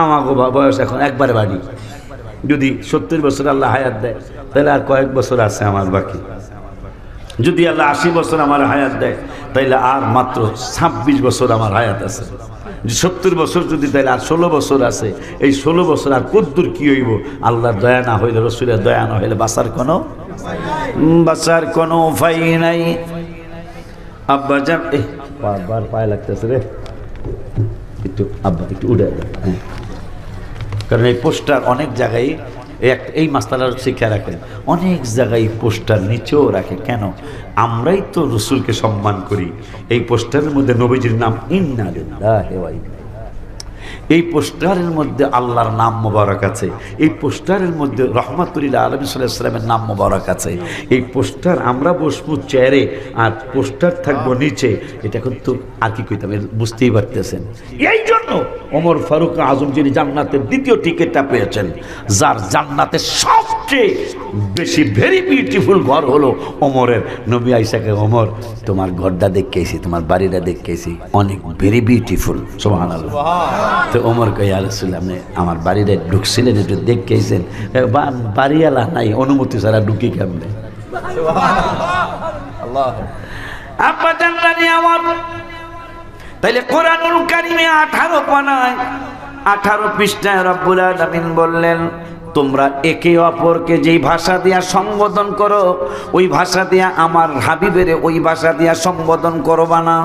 আমাকে বয়স এখন একবারে বাড়ি, যদি 70 বছর আল্লাহ হায়াত দেয় তাহলে আর কয়েক বছর আছে আমার বাকি। যদি আল্লাহ 80 বছর আমার হায়াত দেয় তাইলে আর মাত্র 26 বছর আমার হায়াত আছে। 70 বছর যদি তাইলে আর 16 বছর আছে। এই 16 বছর আর কদ্দুর কি হইব? আল্লাহর দয়া না হইলে, রসুলের দয়া না হইলে বাঁচার কোনো উপায় নাই। আব্বা যান বারবার পায়ে লাগতেছে রে, একটু আব্বা একটু উঠে দেন। কারণ এই পোস্টার অনেক জায়গায় এই মাসলার শিক্ষা রাখেন, অনেক জায়গায় পোস্টার নিচেও রাখে। কেন? আমরাই তো রসুলকে সম্মান করি। এই পোস্টারের মধ্যে নবীজির নাম ইন্না লিল্লাহি ওয়া ইন্না, এই পোস্টারের মধ্যে আল্লাহর নাম মোবারক আছে। এই পোস্টারের মধ্যে রহমাতুল্লাহ আলামিন সাল্লাল্লাহু আলাইহি ওয়াসাল্লামের নাম মোবারক আছে। এই পোস্টার আমরা বসবো চেয়ারে আর পোস্টার থাকবো নিচে, এটা কিন্তু আর কি কইতে হবে বুঝতেই পারতেছেন। এই জন্য ওমর ফারুক আজম যিনি জান্নাতের দ্বিতীয় টিকিটটা পেয়েছেন, যার জান্নাতের সবচেয়ে বেশি ভেরি বিউটিফুল ঘর হলো ওমরের। নবী আয়েশাকে, ওমর তোমার ঘরটা দেখেছি, তোমার বাড়িটা দেখেছি, অনেক ভেরি বিউটিফুল, সুবহানাল্লাহ। তো ওমর কই, ইয়া রাসূলুল্লাহ আপনি আমার বাড়িতে ঢুকছিলেন, একটু দেখেছেন? বাড়িওয়ালা নাই, অনুমতি ছাড়া ঢুকি কেমনে? আব্বা জানলানি আমার। তাইলে কোরআনুল কারীমে 18 পানায় 18 পৃষ্ঠায় রব্বুল আলামিন বললেন, তোমরা একে অপরকে যেই ভাষা দিয়া সম্বোধন করো, ওই ভাষা দিয়া আমার হাবিবের ওই ভাষা দিয়া সম্বোধন করবা না।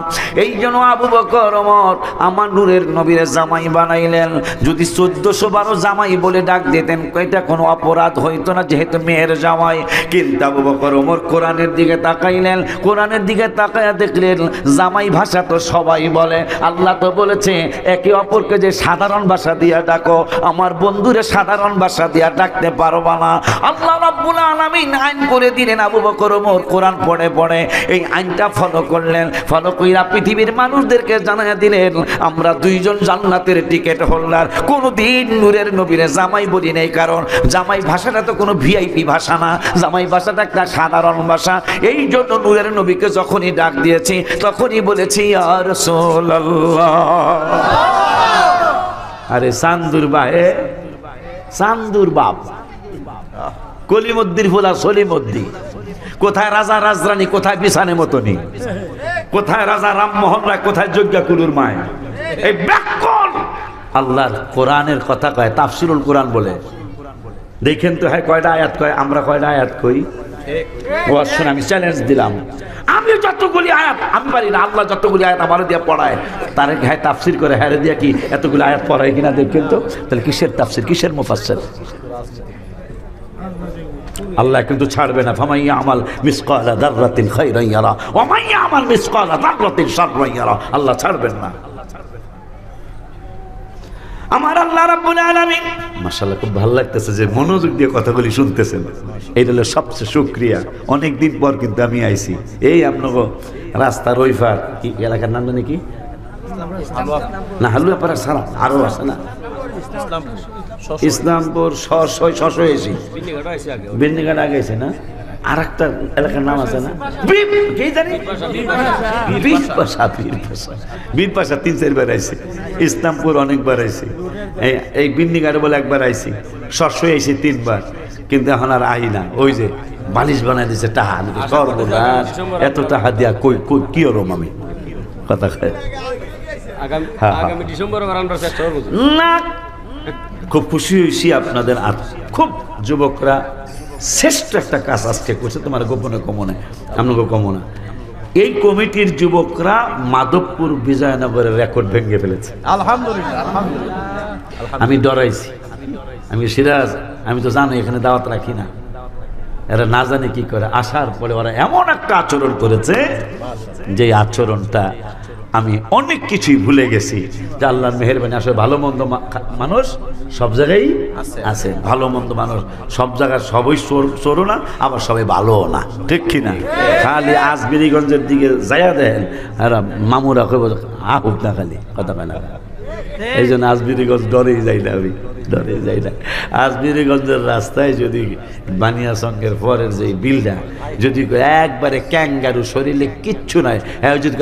এই জন্য আবু বকর ওমর আমার নূরের নবীর জামাই বানাইলেন। যদি 1412 জামাই বলে ডাক দিতেন এটা কোনো অপরাধ হইতো না, যেহেতু মেয়ের জামাই। কিন্তু আবু বকর ওমর কোরআনের দিকে তাকাইলেন, কোরআনের দিকে তাকাইয়া দেখলেন জামাই ভাষা তো সবাই বলে, আল্লাহ তো বলেছে একে অপরকে যে সাধারণ ভাষা দিয়া ডাকো, আমার বন্ধুরে সাধারণ ভাষা দিয়া ডাকতে পারবা না। আল্লাহ রাব্বুল আলামিন আইন করে দিলেন। আবু বকর ওমর কোরআন পড়ে পড়ে এই আইনটা ফলো করলেন। ফলো কইরা পৃথিবীর মানুষদেরকে জানাইয়া দিলেন, আমরা দুইজন জান্নাতের টিকিট হোল্ডার। কোনোদিন নূরের নবীরে জামাই বলি নাই, কারণ জামাই ভাষাটা তো কোনো ভিআইপি ভাষা না, জামাই ভাষাটা একটা সাধারণ ভাষা। এই জন্য নূরের নবীকে যখনই ডাক দিয়েছি তখনই বলেছি ইয়া রাসূলুল্লাহ। আরে চান্দুর বাহে, চান্দুর বাপ কলিমুদ্দির ফুলা সলিমুদ্দি, কোথায় রাজা রাজরানী, কোথায় বিছানে মতনি, কোথায় রাজা রামমোহন রায়, কোথায় যজ্ঞাকুলুর মায়। এই ব্যাকরণ আল্লাহর কোরআনের কথা কয়, তাফসিরুল কোরআন বলে। দেখেন তো হ্যাঁ কয়টা আয়াত কয়, আমরা কয়টা আয়াত কই? ও শুন, আমি চ্যালেঞ্জ দিলাম, আমি যতগুলি আয়াত আমি পারি না, আল্লাহ যতগুলি আয়াত আমার দিয়ে পড়ায় তার হ্যাঁ তাফসির করে, হ্যাঁ দিয়া কি এতগুলি আয়াত পড়ায় কিনা দেখেন তো। তাহলে কিসের তাফসির, কিসের মুফাসসির? আল্লাহ কিন্তু ছাড়বে না। ফামাইয়া আমাল মিসকালা যাররাতিন খায়রান ইয়ারা ওয়া মাইয়া আমাল মিসকালা যাররাতিন শাররান ইয়ারা। আল্লাহ ছাড়বেন না। আমার আল্লাহ রাব্বুল আলামিন, মাশাআল্লাহ খুব ভালো লাগতেছে যে মনোযোগ দিয়ে কথাগুলি শুনতেছেন। এইটা হলো সবচেয়ে শুকরিয়া। অনেকদিন পর কিন্তু আমি আইছি। এই আপনাকে রাস্তার ওইফার কি এলাকার নাম জানি কি না, হালুয়াপাড়া ছাড়া আরো আছে না, ইসলামপুর এসি বিন্দিঘাট আগে আছে না, আর একটা এলাকার নাম আছে না বীর পাশা 3-4 বার আইছি, ইসলামপুর অনেকবার আইছি, এই বিন্দিঘাট বলে একবার আইছি, সরসই আইছি 3 বার, কিন্তু এখন আর আই না। ওই যে বালিশ বানাই দিছে টাহা, সর্বনাশ এত টাহা দিয়া কই কই কি হরম আমি কথা খাই না। খুব খুশি হয়েছি আপনাদের, আর খুব যুবকরা শ্রেষ্ঠ একটা কাজ আজকে করছে, তোমার গোপনে কমনে আপনাকে কমনা। এই কমিটির যুবকরা মাধবপুর বিজয়নগরের রেকর্ড ভেঙে ফেলেছে, আলহামদুলিল্লাহ। আমি ডরাইছি, আমি সিরাজ, আমি তো জানি এখানে দাওয়াত রাখি না, এরা না জানে কি করে। আসার পরে ওরা এমন একটা আচরণ করেছে যে আচরণটা আমি অনেক কিছুই ভুলে গেছি। যে আল্লাহর মেহেরবানি, আসলে ভালো মন্দ মানুষ সব জায়গায় আছে, ভালো মন্দ মানুষ সব জায়গায়, সবই চোরও না আবার সবাই ভালোও না, ঠিক কিনা? খালি আজমিরিগঞ্জের দিকে যাইয়া দেন আর মামুরা কইব আহুক না, খালি কথা কয় না। এই জন্য আজমিরিগঞ্জ ডরেই যাই না, আমি ডরে যাই না। আজমিরিগঞ্জের রাস্তায় যদি বানিয়া সঙ্গের পরের যে বিলটা যদি একবারে ক্যাঙ্গারু, শরীরে কিচ্ছু নাই, হ্যাঁ যদি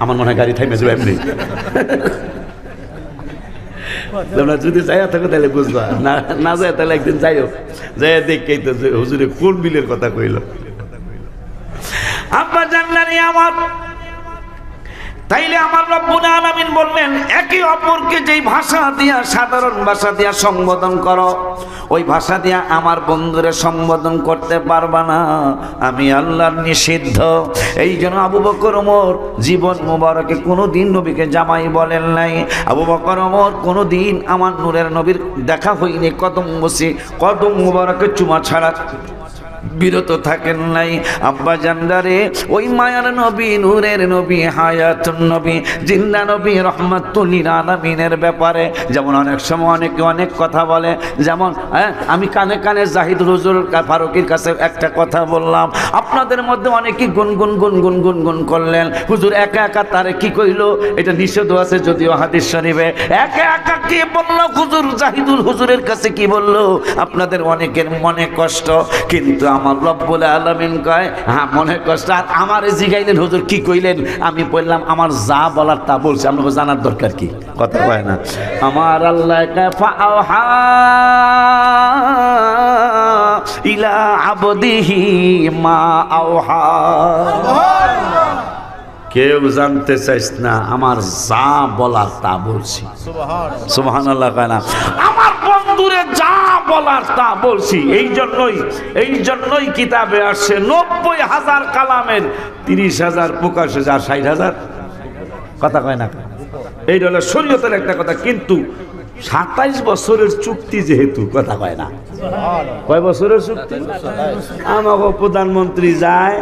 আমার মনে হয় গাড়ি থাইমে যাবে এমনি। তোমরা যদি যাইয়া থাকো তাহলে বুঝবা, না যায় তাহলে একদিন যাইও, যাইয়া দেখেই তো হুজুরে কোন বিলের কথা কইল। আব্বা জান্নারি আমার, তাইলে আমার রব্বুল আলামিন বললেন একে অপরকে যেই ভাষা দিয়া, সাধারণ ভাষা দিয়া সম্বোধন করো, ওই ভাষা দিয়া আমার বন্ধুরে সম্বোধন করতে পারবা না, আমি আল্লাহর নিষিদ্ধ। এই জন্য আবু বকর ওমর জীবন মুবারকে কোনোদিন নবীকে জামাই বলেন নাই। আবু বকর ওমর কোনোদিন আমার নূরের নবীর দেখা হয়নি, কদম মুবারকে চুমা ছাড়া বিরত থাকেন নাই। আব্বা জানদারে ওই মায়ার নবী, নূরের নবী, হায়াতুন নবী, জিন্দা নবী, রহমাতুল লিল আলামিনের ব্যাপারে যেমন অনেক সময় অনেকে অনেক কথা বলে, যেমন আমি কানে কানে জাহিদ হুজুর ফারুকের কাছে একটা কথা বললাম, আপনাদের মধ্যে অনেকে গুনগুন গুনগুন গুনগুন করলেন, হুজুর একা একা তারে কি কইলো, এটা নিষেধ আছে যদিও হাদিস শরীফে। একা একা কে বললো, হুজুর জাহিদুল হুজুরের কাছে কি বললো, আপনাদের অনেকের মনে কষ্ট, কিন্তু আমার রব্বুল আলামিন কয় হ্যাঁ মনে কষ্ট। আর আমার জিগাইলেন হুজুর কি কইলেন, আমি বললাম আমার যা বলার তা বলছি, আপনাকে জানার দরকার কি, কথা কয় না। আমার আল্লাহ কয় ফাআহা ইলা আবদিহি মা আওহা। কেউ জানতে চাইস না, আমার যা বলার তা বলছি, সুবহানাল্লাহ কয় না, আমার বন্ধুরে যা বলার তা বলছি। এই জন্যই কিতাবে আসছে 90,000 কালামের 30,000 প্রকাশ হয়েছে, আর 60,000 কথা কয় না। এইটা হলো শরীয়তের একটা কথা, কিন্তু 27 বছরের চুক্তি যেহেতু, কথা কয় না। কয় বছরের চুক্তি? আমাকে প্রধানমন্ত্রী যায়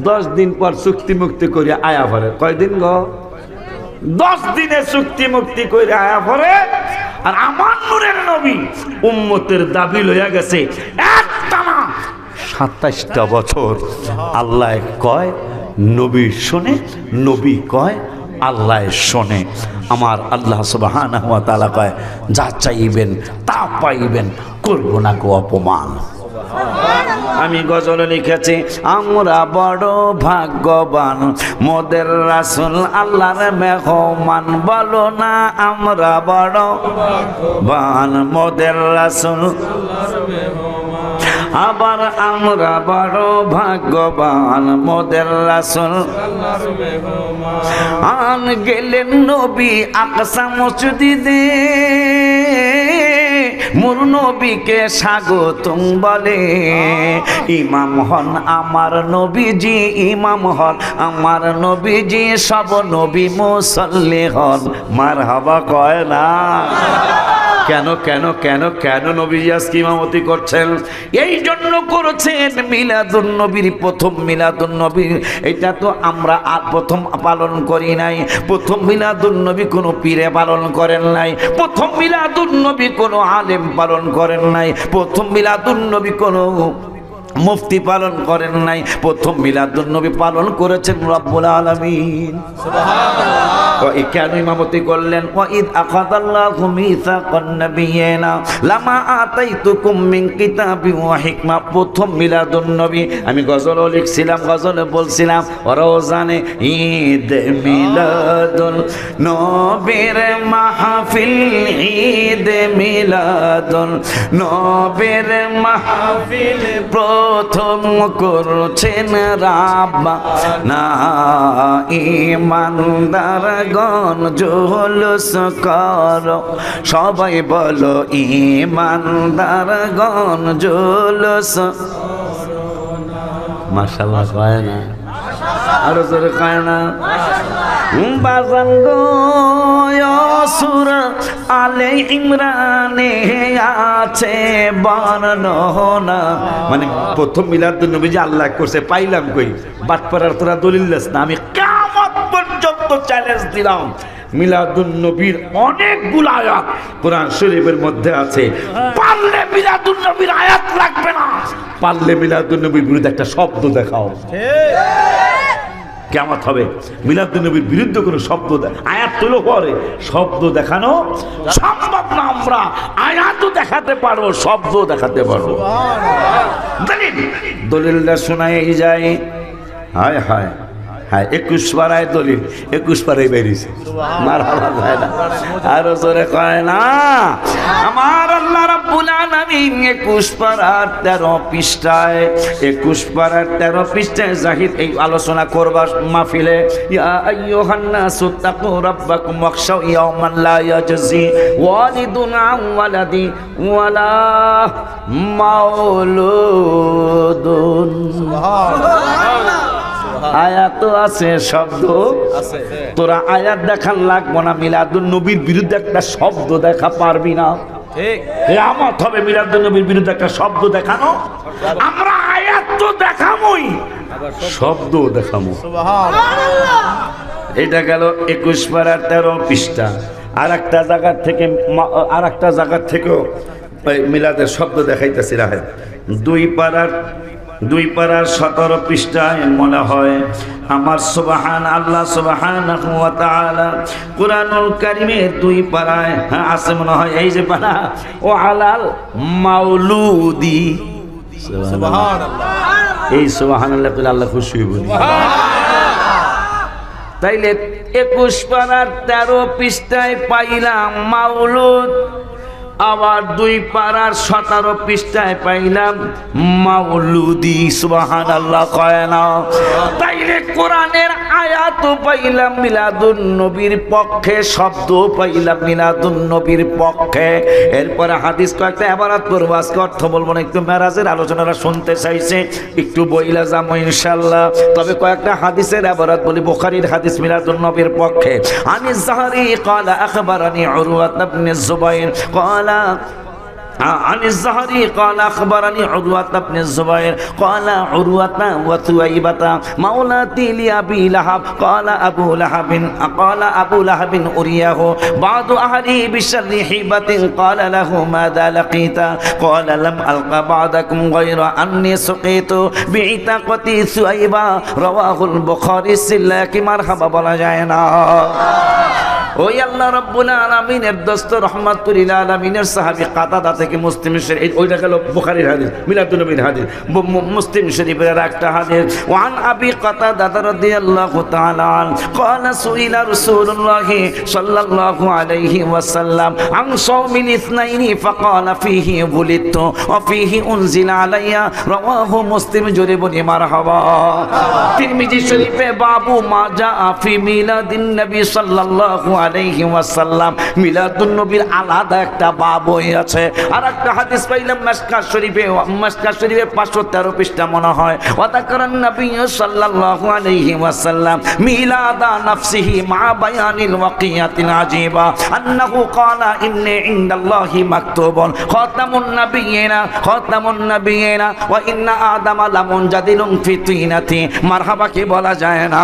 10 দিন পর চুক্তি মুক্তি করে আয়া পড়ে। কয়দিন গো? 10 দিনে চুক্তি মুক্তি করে আয়া পড়ে। আর আমার নূরের নবী উম্মতের দাবি লইয়া গেছে একটানা 27টা বছর। আল্লাহ কয় নবী শোনে, নবী কয় আল্লাহ শোনে। আমার আল্লাহ সুবহানাহু ওয়া তাআলা কয় যা চাইবেন তা পাইবেন, করব না কো অপমান। আমি গজল লিখেছি, আমরা বড় ভাগ্যবান, মোদের রাসূল আল্লাহর মেহমান, বলো না আমরা বড় ভাগ্যবান, মোদের রাসূল আল্লাহর মেহমান। আবার আমরা বড় ভাগ্যবান, মোদের রাসূল আল্লাহর মেহমান। গেলেন নবী আকসা মসজিদে, মোর নবীকে স্বাগতম বলে, ইমাম হন আমার নবীজি, ইমাম হন আমার নবীজি, সব নবী মুসল্লি হন মারহাবা কয় না। কেন কেন কেন কেন নবীজি আজকে ইমামতি করছেন? এই জন্য করেছেন মিলাদুন নবীর, প্রথম মিলাদুন নবীর এটা তো আমরা আর প্রথম পালন করি নাই। প্রথম মিলাদুন নবী কোনো পীরে পালন করেন নাই, প্রথম মিলাদুন নবী কোনো আলেম পালন করেন নাই, প্রথম মিলাদুন নবী কোনো মুফতি পালন করেন নাই, প্রথম মিলাদুন নবী পালন করেছেন রব্বুল আলামিন। সুবহানাল্লাহ। কেন ইমামতি করলেন? ওয়াইদ আখাযাল্লাহু মিসাকান নাবিয়িনা লামা আতাইতুকুম মিন কিতাবি ওয়া হিকমা, প্রথম মিলাদুন নবী। আমি গজল লিখছিলাম, গজলে বলছিলাম রওজানে ঈদ মিলাদুন নবীর মাহফিল, ঈদ মিলাদুন নবীর মাহফিল প্রথম করছেন রাব্বানা, ঈমানদারগণ জুলুস করো, সবাই বলো ঈমানদারগণ জুলুস। মাশাআল্লাহ কয় না? আরো জোরে কয় না? বাজান গো সূরা আলে ইমরানে আছে বর্ণনা, মানে প্রথম মিলাদুন নবী যে আল্লাহ করছে পাইলাম কই? বাটপাড়ার তোরা দলিল দিস না। আমি কিয়ামত পর্যন্ত চ্যালেঞ্জ দিলাম, মিলাদুন নবীর অনেকগুলো আয়াত কোরআন শরীফের মধ্যে আছে, পারলে মিলাদুন নবীর আয়াত লাগবে না, পারলে মিলাদুন নবীর বিরুদ্ধে একটা শব্দ দেখাও। কিয়ামত হবে, মিলাদুন নবীর বিরুদ্ধে কোনো শব্দ, আয়াত তুলো পরে শব্দ দেখানো সম্ভব না। আমরা আয়াতও দেখাতে পারবো, শব্দ দেখাতে পারবো। দলিলটা শোনাই যায়। হায় হায়, হ্যাঁ 21 পারায় দলিল 21 পারায় বেরিয়েছে মারহাবা হয় না আরো জোরে কয় না আমার আল্লাহ রাব্বুল আলামিন 21 পারার 13 পৃষ্ঠায় 21 পারার 13 পৃষ্ঠায় জাহিদ এই আলোচনা করবার মাহফিলে ইয়া আইয়ুহান নাসু তাকু রাব্বাকুম ওয়াখশাউ ইয়াওমান লা ইয়াজজি ওয়ালিদুন আন ওয়ালাদি ওয়ালা মাউলুদুন সুবহানাল্লাহ আয়াত আছে শব্দ আছে তোরা আয়াত দেখান লাগবো না মিলাদুন নবীর বিরুদ্ধে একটা শব্দ দেখা পারবি না ঠিক কিয়ামত হবে মিলাদুন নবীর বিরুদ্ধে একটা শব্দ দেখানো আমরা আয়াত তো দেখামই শব্দ দেখামো সুবহানাল্লাহ এটা গেল 21 পারার 13 পৃষ্ঠা আরেকটা জায়গা থেকেও মিলাদের শব্দ দেখাইতেছি রাহে 2 পারার 17 পৃষ্ঠায় মনে হয় আমার সুবহান আল্লাহ সুবহানাহু ওয়া তাআলা কুরআনুল কারীমের 2 পারায় আছে মনে হয় এই যে পারা ও আলাল মাউলুদি সুবহানাল্লাহ এই সুবহানাল্লাহ বলে আল্লাহ খুশি হইব তাইলে 21 পারার 13 পৃষ্ঠায় পাইলাম মাউলুদ আবার 2 পারার 17 পৃষ্ঠায় পাইলাম মাউলুদি সুবহানাল্লাহ কয় না তাইলে কোরআনের আয়াত পাইলাম মিলাদুন নবীর পক্ষে শব্দ পাইলাম মিলাদুন নবীর পক্ষে এরপরে হাদিস কয়েকটা ইবারত করব আজকে অর্থ বলবো না একটু মেরাজের আলোচনাটা শুনতে চাইছে একটু বইলা যাবো ইনশাআল্লাহ তবে কয়েকটা হাদিসের ইবারত বলি বুখারীর হাদিস মিলাদুন নবীর পক্ষে আনিস যাহরি قال اخبرني عروة بن الزبير قال عن الزهري قال أخبرني عروة بن الزبير قال عروة وثويبة مولاتي لأبي لهب قال أبو لهب أريه بعض أهله بشر حيبة قال له ماذا لقيت قال لم ألق بعضكم غير أني سقيت بعتاقة ثويبة رواه البخاري السلاك مرحبا بلا جاينا ওই আল্লাহ রাব্বুল আলামিনের দোস্ত রাহমাতুল লিল আলামিনের সাহাবী কাতাদা থেকে মুসলিম শরীফ ওইটা গেল বুখারীর হাদিস মিলাদুন নবীর হাদিস মুসলিম শরীফের একটা হাদিস ওয়ান আবি কাতাদা রাদিয়াল্লাহু তাআলা আন قال سئل رسول الله صلى الله عليه وسلم عن صوم الاثنين فقال فيه ولدت وفيه انزل علي رواه مسلم جربني مرحبا তিরমিজি শরীফে বাবু মা জা ফি মিলাদিন নবী সাল্লাল্লাহু আলাইহি ওয়াসাল্লাম মিলাদুন নবীর আলাদা একটা বাবই আছে আর একটা হাদিস পাইলাম মিশকাত শরীফে 513 পৃষ্ঠা মনে হয় ওয়াদাকারান নবী সাল্লাল্লাহু আলাইহি ওয়াসাল্লাম মিলাদা নাফসিহি মা বায়ানিল ওয়াকিয়াতিল আজিবা আন্নাহু ক্বালা ইন্নী ইনদাল্লাহি মাকতুবুন খাতামুন নাবিয়িনা ওয়া ইন্না আদামা লামুনজাদিলুন ফি তিনাতি মারহাবা কি বলা যায় না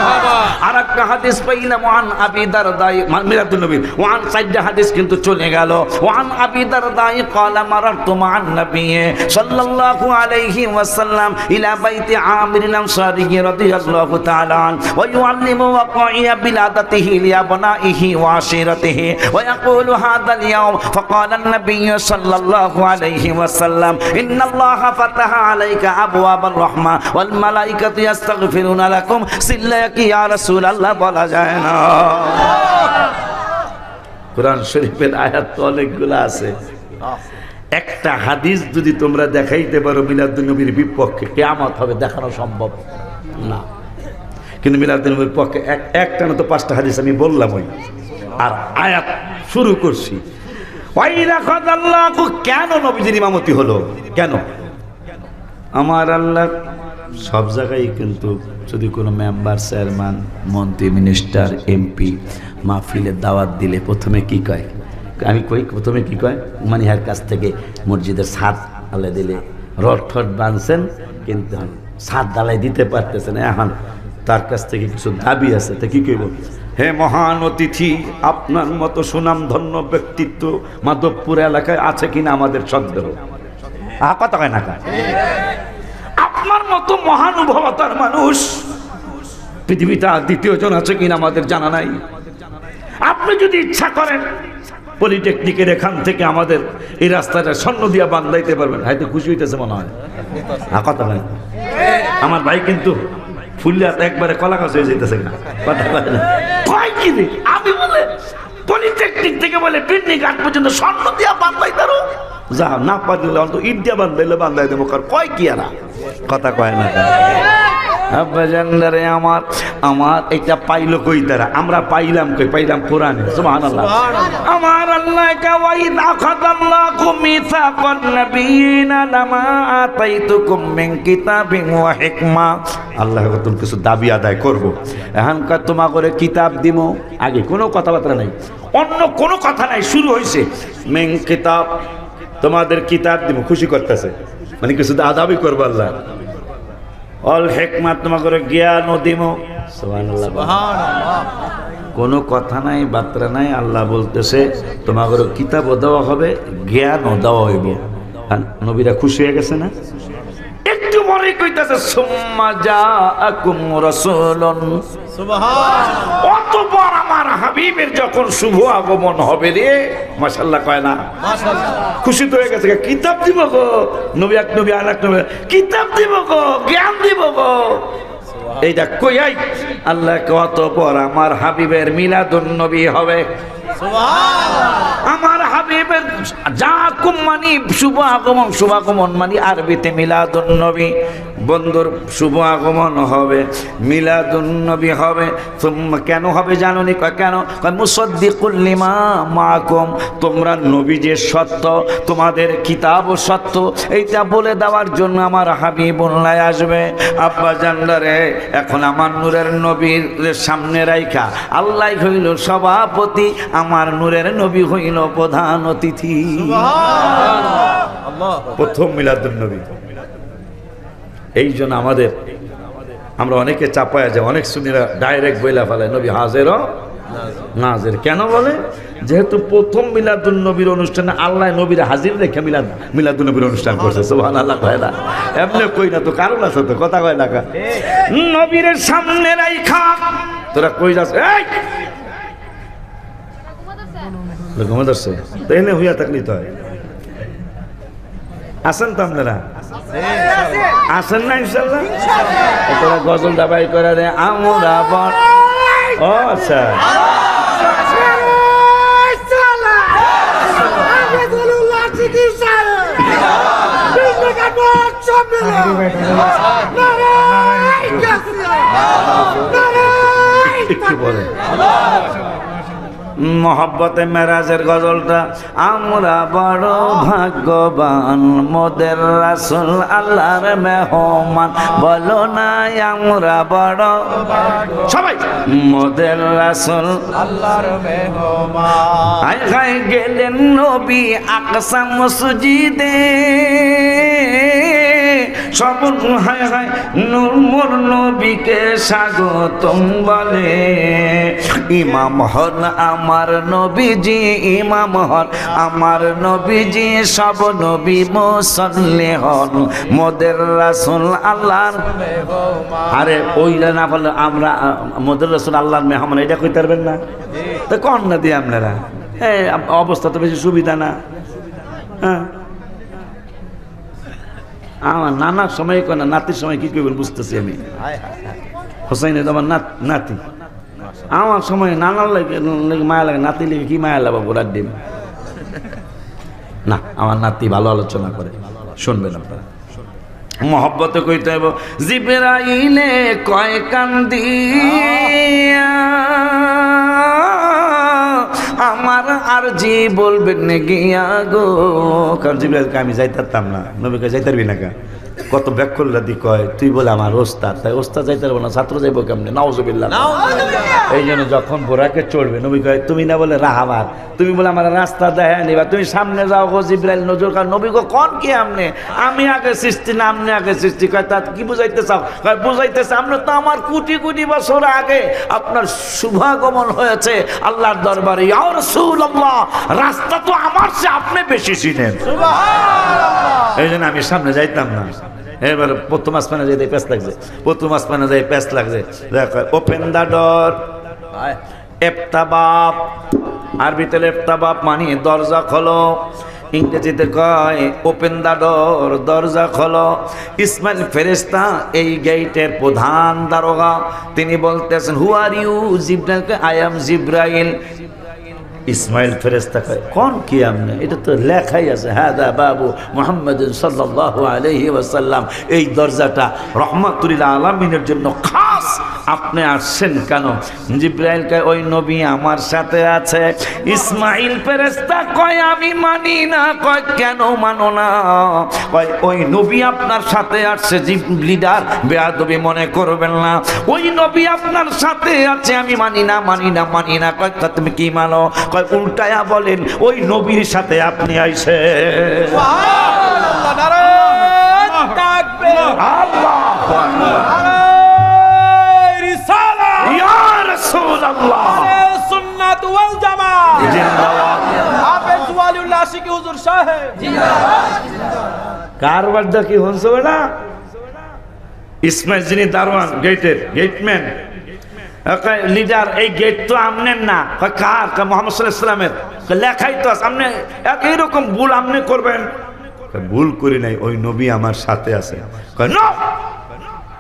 মারহাবা আর একটা হাদিস পাইলাম ওয়ান আবি দারদাই মিলাদুন নবী ওয়ান সাইড হাদিস কিন্তু চলে গেল ওয়ান আবি দারদাই قال مررت مع النبي صلى الله عليه وسلم الى بيت عامر الانصاري رضي الله تعالى عنه ويعلم وقائع بلادته لابنائه وعشيرته ويقول هذا اليوم فقال النبي صلى الله عليه وسلم ان الله فتح عليك ابواب الرحمه والملائكه يستغفرون لكم سلك يا رسول الله বলা যায় না কোরআন শরীফের আয়াত তো অনেকগুলো আছে একটা হাদিস যদি তোমরা দেখাইতে পারো মিলাদুন নবীর বিপক্ষে কিয়ামত হবে দেখানো সম্ভব না কিন্তু মিলাদুন নবীর পক্ষে একটা না তো 5টা হাদিস আমি বললাম ওই আর আয়াত শুরু করছি ওয়াইদা খাদাল্লাহু কেন নবীজির ইমামতি হলো কেন আমার আল্লাহ সব জায়গায় কিন্তু যদি কোনো মেম্বার চেয়ারম্যান মন্ত্রী মিনিস্টার এমপি মাহফিলের দাওয়াত দিলে প্রথমে কি কয় আমি কই প্রথমে কি কয় মানিহার কাছ থেকে মসজিদের ছাদ ঢালাই দিলে রড ঠট বাঁধছেন কিন্তু ছাদ ঢালাই দিতে পারতেছেন এখন তার কাছ থেকে কিছু দাবি আছে তা কি কইব হে মহান অতিথি আপনার মতো সুনামধন্য ব্যক্তিত্ব মাধবপুর এলাকায় আছে কিনা আমাদের সন্দেহ কথা কয় না আপনার মতো মহানুভবতার মানুষ পৃথিবীতে দ্বিতীয় জন আছে কিনা আমাদের জানা নাই আপনি যদি ইচ্ছা করেন পলিটেকনিকের এখান থেকে আমাদের এই রাস্তাটা স্বর্ণ দিয়া বান্ধাইতে পারবেন হয়তো খুশি হইতেছে মনে হয় কথা নাই আমার ভাই কিন্তু ফুললে একবারে কলা গাছ হয়ে যেতেছে না, কথা কয় না। কয় কি রে আমি বলে পলিটেকনিক থেকে বলে পিন্নি ঘাট পর্যন্ত স্বর্ণ দিয়া বান্ধাই তারো, যা না পারলে অন্ত ইট দিয়া বান্ধাইলে বান্ধাই দেবো, কয় কি আর কথা কয় না। আব্বাজানদারে আমার আমার এটা পাইলো কই তারা, আমরা পাইলাম কই, পাইলাম কোরআনে। সুবহানাল্লাহ। আমার আল্লাহ কাওয়াইদ আখাদাল্লাহু মিসাকান নাবিয়িনা লামা আতাইতুকুম মিন কিতাবিন ওয়া হিকমা, আল্লাহ তুমি কিছু দাবি আদায় করব, এখানকার তোমাকে কিতাব দিব, আগে কোনো কথাবার্তা নাই, অন্য কোনো কথা নাই, শুরু হয়েছে মিন কিতাব, তোমাদের কিতাব দিব, খুশি করতেছে, মানে কিছু দাবি করবো আল্লাহ। অল হেকমাত তোমাকে জ্ঞানও দিব। সুবহানাল্লাহ। কোনো কথা নাই, বার্তা নাই, আল্লাহ বলতেছে তোমাকে কিতাবও দেওয়া হবে, জ্ঞানও দেওয়া হইব। নবীরা খুশি হয়ে গেছে না? একটু পরে কইতাছে সুম্মা জাআকুম রাসূলুন, সুবহানাল্লাহ, অতঃপর আমার হাবিবের যখন শুভ আগমন হবে রে, মাশাআল্লাহ কয় না, মাশাআল্লাহ, খুশি তো হয়ে গেছে, কিতাব দিব গো, নবী এক নবী আরেক নবী, কিতাব দিব গো, জ্ঞান দিব গো। এইটা কইয়াই আল্লাহ অতঃপর আমার হাবিবের মিলাদুন নবী হবে। আমার হাবিবের জাকুম মানে শুভ আগমন, শুভ আগমন মানে আরবিতে মিলাদুন নবী, বন্ধুর শুভ আগমন হবে, মিলাদুন নবী হবে। কেন হবে জানো নি? কেন? মুসাদ্দিকুল লিমা মাকুম, তোমরা নবী যে সত্য, তোমাদের কিতাব সত্য, এইটা বলে দেওয়ার জন্য আমার হাবিবুল্লাহ আসবে। আব্বা জানদারে এখন আমার নূরের নবীর সামনে রাইখা আল্লাহ হইল সভাপতি, আমার নূরের নবী হইল প্রধান অতিথি। প্রথম মিলাদুন নবী। এই জন্য আমাদের আমরা অনেকে চাপায়া যায়, অনেক সুন্নিরা ডাইরেক্ট বইলা ফেলে নবী হাজির নাজির। কেন বলে? যেহেতু প্রথম মিলাদুন নবীর অনুষ্ঠানে আল্লাহ নবীর হাজির রেখে মিলাদুন নবীর অনুষ্ঠান করছে। সুবহানাল্লাহ কয় না? এমনি কই না তো, কারণ আছে তো, কথা কয় না। নবীর সামনে রাইখা তোরা কই যাস? এই ঘুমে ধরছে তো, এনে হইয়া থাকলি তো আসেন তো আপনারা, আসেন না ইনশাল্লাহ? তোরা গজল দাবাই করে রে আমরা বড়। ও আচ্ছা, একটু বলে মোহাব্বতে মেরাজের গজলটা, আমরা বড় ভাগ্যবান, মোদের রাসূল আল্লাহর মেহমান, বলো না আমরা বড়, সবাই মোদের রাসূল আল্লাহর মেহমান। আয় গায় গেলেন নবী আকসা মসজিদে, সব হায় হায় নূর মোর নবীকে স্বাগতম বলে, ইমাম হন আমার নবীজি, ইমাম হন আমার নবীজি, সব নবী মুসল্লি হন, মোদের রাসূল আল্লাহর মেহমান। আরে ওইটা না বললে আমরা মোদের রাসূল আল্লাহর মেহমান, এটা কইতে পারবেন না তো কোন না দিয়ে আপনারা? হ্যাঁ, অবস্থা তো বেশি সুবিধা না। হ্যাঁ, আমার নানার সময় কয় না, নাতির সময় কি করবেন বুঝতেছি আমি। হোসাইন আমার নাতি, আমার সময় নানার লাগে মায়া লাগে, নাতি লেগে কি মায়া লাগবে গোড়ার ডিম না। আমার নাতি ভালো আলোচনা করে, শুনবেন আপনারা। মহব্বতে কইতে হইব, জিবরাইলে কয় কান্দিয়া আমার আর জি বলবেন গিয়া গো, কারণ জিবরাইলকে আমি যাইতাম না, নবীকে যাইতারবি না কা, কত ব্যাকুল্লা দি কয়, তুই বলে আমার ওস্তাদ, তাই ওস্তাদ যাইতে পারবো না, ছাত্র যাইবো কেমনে? নাউজুবিল্লাহ। এই জন্য যখন বোরাকে চড়বে নবী কয়, তুমি না বলে রাহাবার, তুমি বলে আমার রাস্তা দেখা নিবা, তুমি সামনে যাও গো জিবরাইল নজর। কারণ নবী গো কোন কি আমনে, আমি আগে সৃষ্টি না আপনি আগে সৃষ্টি? কয় তা কি বুঝাইতে চাও? কয় বুঝাইতেছে আমরা তো আমার কোটি কোটি বছর আগে আপনার শুভাগমন হয়েছে আল্লাহর দরবারে। ইয়া রাসূলুল্লাহ, রাস্তা তো আমার চেয়ে আপনি বেশি চিনেন। সুবহানাল্লাহ। এই জন্য আমি সামনে যাইতাম না। এবার প্রথম আসমানে যাই প্যাঁচ লাগছে, প্রথম আসমানে যাই প্যাঁচ লাগছে, ওপেন দা ডোর, এফতাবাব, আরবিতে এফতাবাব মানে দরজা খোলো। ইংরেজিতে কয় ওপেন দ্য ডোর, দরজা খোলো। ইসমাইল ফেরেশতা এই গেটের প্রধান দারোগা, তিনি বলতেছেন হু আর ইউ? জিব্রাইলকে আই এম জিব্রাইল। ইসমাইল ফেরেশতা কয় কোন কি আমনে? এটা তো লেখাই আছে হাদা বাবু মুহাম্মদ সাল্লাল্লাহু আলাইহি ওয়াসাল্লাম। এই দরজাটা রহমাতুল আলামিনের জন্য খাস, আপনি আসছেন কেন? জিব্রাইল কয় ওই নবী আমার সাথে আছে। ইসমাইল ফেরেশতা কয় আমি মানি না। কয় কেন মানো না? কয় ওই নবী আপনার সাথে আসছে। লিডার বেয়াদবি মনে করবেন না, ওই নবী আপনার সাথে আছে, আমি মানি না মানি না মানি না। কয় তুমি কি মানো? কয় উল্টায়া বলেন ওই নবীর সাথে আপনি আইছে। সুবহানাল্লাহ, নারায়ে তাকবীর, আল্লাহু আকবার, নারায়ে রিসালাত, ইয়া রাসূলুল্লাহ, নারায়ে সুন্নাত ওয়াল জামাত, জিন্দাবাদ। হাফেজ ওয়ালিউল্লাহ আশিকি হুজুর সাহেব জিন্দাবাদ। কারবার দা কি হনছো না? ইসমাইল যিনি দারওয়ান, গেটের গেটম্যান, লিডার এই গেট তো আমনেন না। কার? মুহাম্মদ সাল্লাল্লাহু আলাইহি ওয়াসাল্লামের। লেখাই তো আছে, আপনি এইরকম ভুল আপনি করবেন? ভুল করি নাই, ওই নবী আমার সাথে আছে।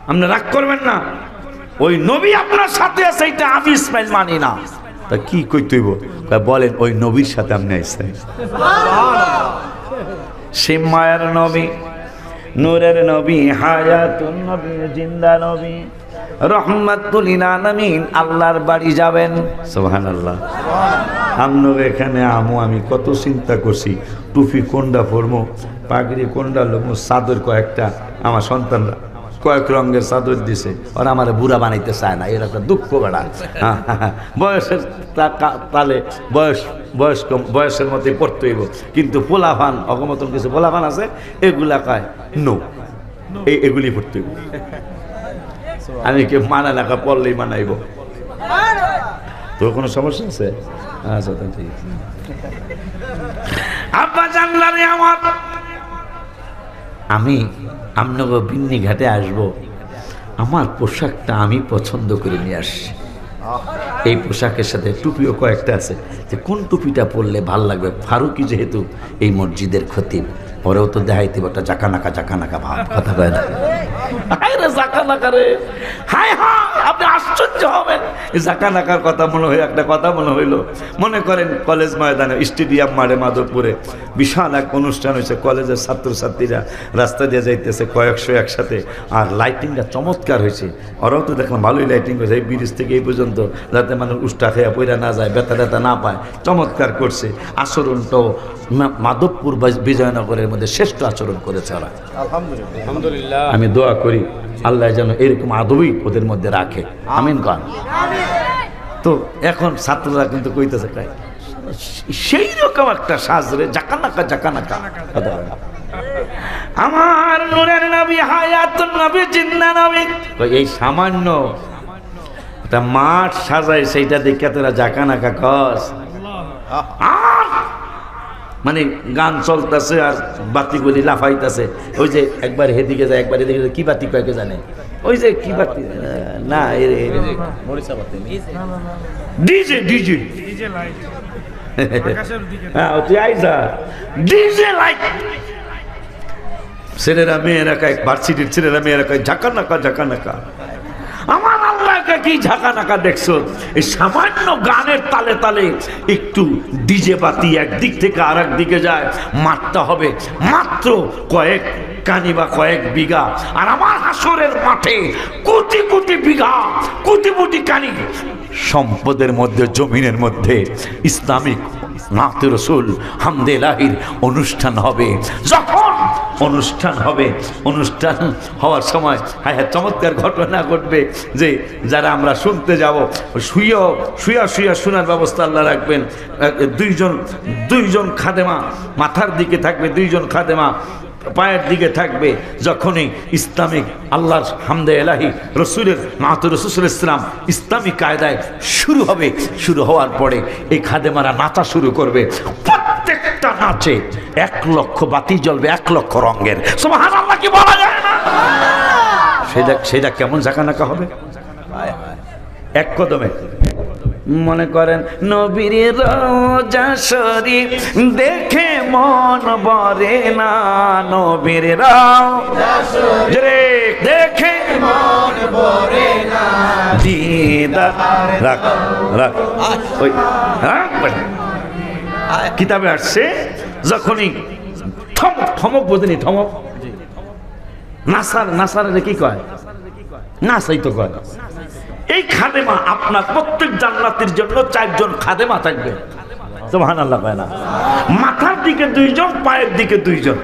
আপনি রাগ করবেন না, ওই নবী আপনার সাথে আছে, এটা আমি ইসমাইল মানি না। তা কি কইতে হইব? বলেন ওই নবীর সাথে আপনি আইছেন। সে মায়ের নবী, নূরের নবী, হায়াতুন নবী, জিন্দা নবী, রহমাতুল আলামিন। আল্লাহর বাড়ি যাবেন, সুবহানাল্লাহ। আমনও এখানে আমু, আমি কত চিন্তা করছি, টুপি কোনটা পরবো, পাগড়ি কোনটা লমু, চাদর কয়েকটা, আমার সন্তানরা কয়েক রঙের চাদর দিছে, ওরা আমার বুড়া বানাইতে চায় না, এর একটা দুঃখ বেড়া। বয়সের তালে বয়সের মধ্যে পড়তে হইব, কিন্তু পোলাভান অগমতন কিছু পোলাভান আছে, এগুলা কয় নো, এগুলি পড়তে হইব। আমি কে মানা লেখা পড়লেই মানাইব, তোর কোনো সমস্যা আছে? আচ্ছা ঠিক আছে। আব্বা জানলারে আমার, আমি আমনগো বিন্নি ঘাটে আসব, আমার পোশাকটা আমি পছন্দ করে নিয়ে আসছি। এই পোশাকের সাথে টুপিও কয়েকটা আছে, যে কোন টুপিটা পরলে ভাল লাগবে। ফারুকি যেহেতু এই মসজিদের খতিব, পরেও তো দেখাইতে একটা জাকানাকা জাকানাকা ভাব, কথা কয় না? জাকানাকা রে, হায় হায়, আপনি আশ্চর্য হবেন। জাকানাকার কথা মনে হয় একটা কথা মনে হইল, মনে করেন কলেজ ময়দানে, স্টেডিয়াম মাঠে মাধবপুরে বিশাল এক অনুষ্ঠান হয়েছে, কলেজের ছাত্রছাত্রীরা রাস্তা দিয়ে যাইতেছে কয়েকশো একসাথে, আর লাইটিংটা চমৎকার হয়েছে। ওরাও তো দেখলাম ভালোই লাইটিং করেছে, এই ব্রিজ থেকে এই পর্যন্ত, যাতে মানুষ উষ্টা খেয়া পইরা না যায়, ব্যথা ট্যাথা না পায়, চমৎকার করছে। আচরণটাও মাধবপুর বিজয়নগরের মধ্যে শ্রেষ্ঠ আচরণ করেছে ওরা, আলহামদুলিল্লাহ। আমি দোয়া করি আল্লাহ যেন এরকম আদবই ওদের মধ্যে রাখে, আমিন কন। তো এখন ছাত্ররা কিন্তু কইতেছে সেই রকম একটা সাজরে, জাকানাকা জাকানাকা। আমার নূরের নবী, হায়াতুন নবী, জিন্দা নবী, এই সামান্য একটা মাঠ সাজায়, সেইটা দেখে তোরা জাকানাকা কস। আর মানে গান চলতেছে আর বাতিগুলি লাফাইতেছে, ওই যে একবার হেদিকে যায় একবার এদিকে যায়, কি বাতি কয়েকে জানে, ওই যে কি বাতি না, ডিজে ডিজে হ্যাঁ, তুই আইসা ডিজে লাইট। ছেলেরা মেয়েরা কয়, ভার্সিটির ছেলেরা মেয়েরা কয় ঝাঁকানাকা ঝাঁকানাকা। আমার আল্লাহকে কি ঝাঁকানাকা দেখছো? এই সামান্য গানের তালে তালে একটু ডিজে বাতি একদিক থেকে আর এক দিকে যায়, মারতে হবে মাত্র কয়েক কানি বা কয়েক বিঘা, আর আমার হাসরের মাঠে কোটি কোটি বিঘা, কোটি কোটি কানি সম্পদের মধ্যে, জমিনের মধ্যে ইসলামিক নাতে রসুল হামদে ইলাহির অনুষ্ঠান হবে। যখন অনুষ্ঠান হবে, অনুষ্ঠান হওয়ার সময় হ্যাঁ হ্যাঁ চমৎকার ঘটনা ঘটবে, যে যারা আমরা শুনতে যাব, শুয়া শুয়া শুয়া শোনার ব্যবস্থা আল্লাহ রাখবেন। দুইজন খাদেমা মাথার দিকে থাকবে, দুইজন খাদেমা পায়ের দিকে থাকবে। যখনই ইসলামিক আল্লাহর হামদে ইলাহি রসুলের নাতে রসুল ইসলাম ইসলামী কায়দায় শুরু হবে, শুরু হওয়ার পরে এই খাদেমারা নাচা শুরু করবে। প্রত্যেকটা নাচে 1 লক্ষ বাতি জ্বলবে, 1 লক্ষ রঙের। সুবহানাল্লাহ, কি বলা যায় না? সেটা কেমন জাকানাকা হবে? এক কদমে মনে করেন নবীর রওজা শরীফ দেখে মন ভরে না, নবীর রওজা শরীফ দেখে মন ভরে না, দিদার রাখ রাখ ওই রাখ কিতাবে আসছে যখনই থমক বোঝেনি থমক নাসার কি কয় নাসাই তো কয় এই খাদেমা আপনার প্রত্যেক জান্নাতের জন্য 4 জন খাদেমা থাকবে সুবহানাল্লাহ কয় না মাথার দিকে 2 জন পায়ের দিকে 2 জন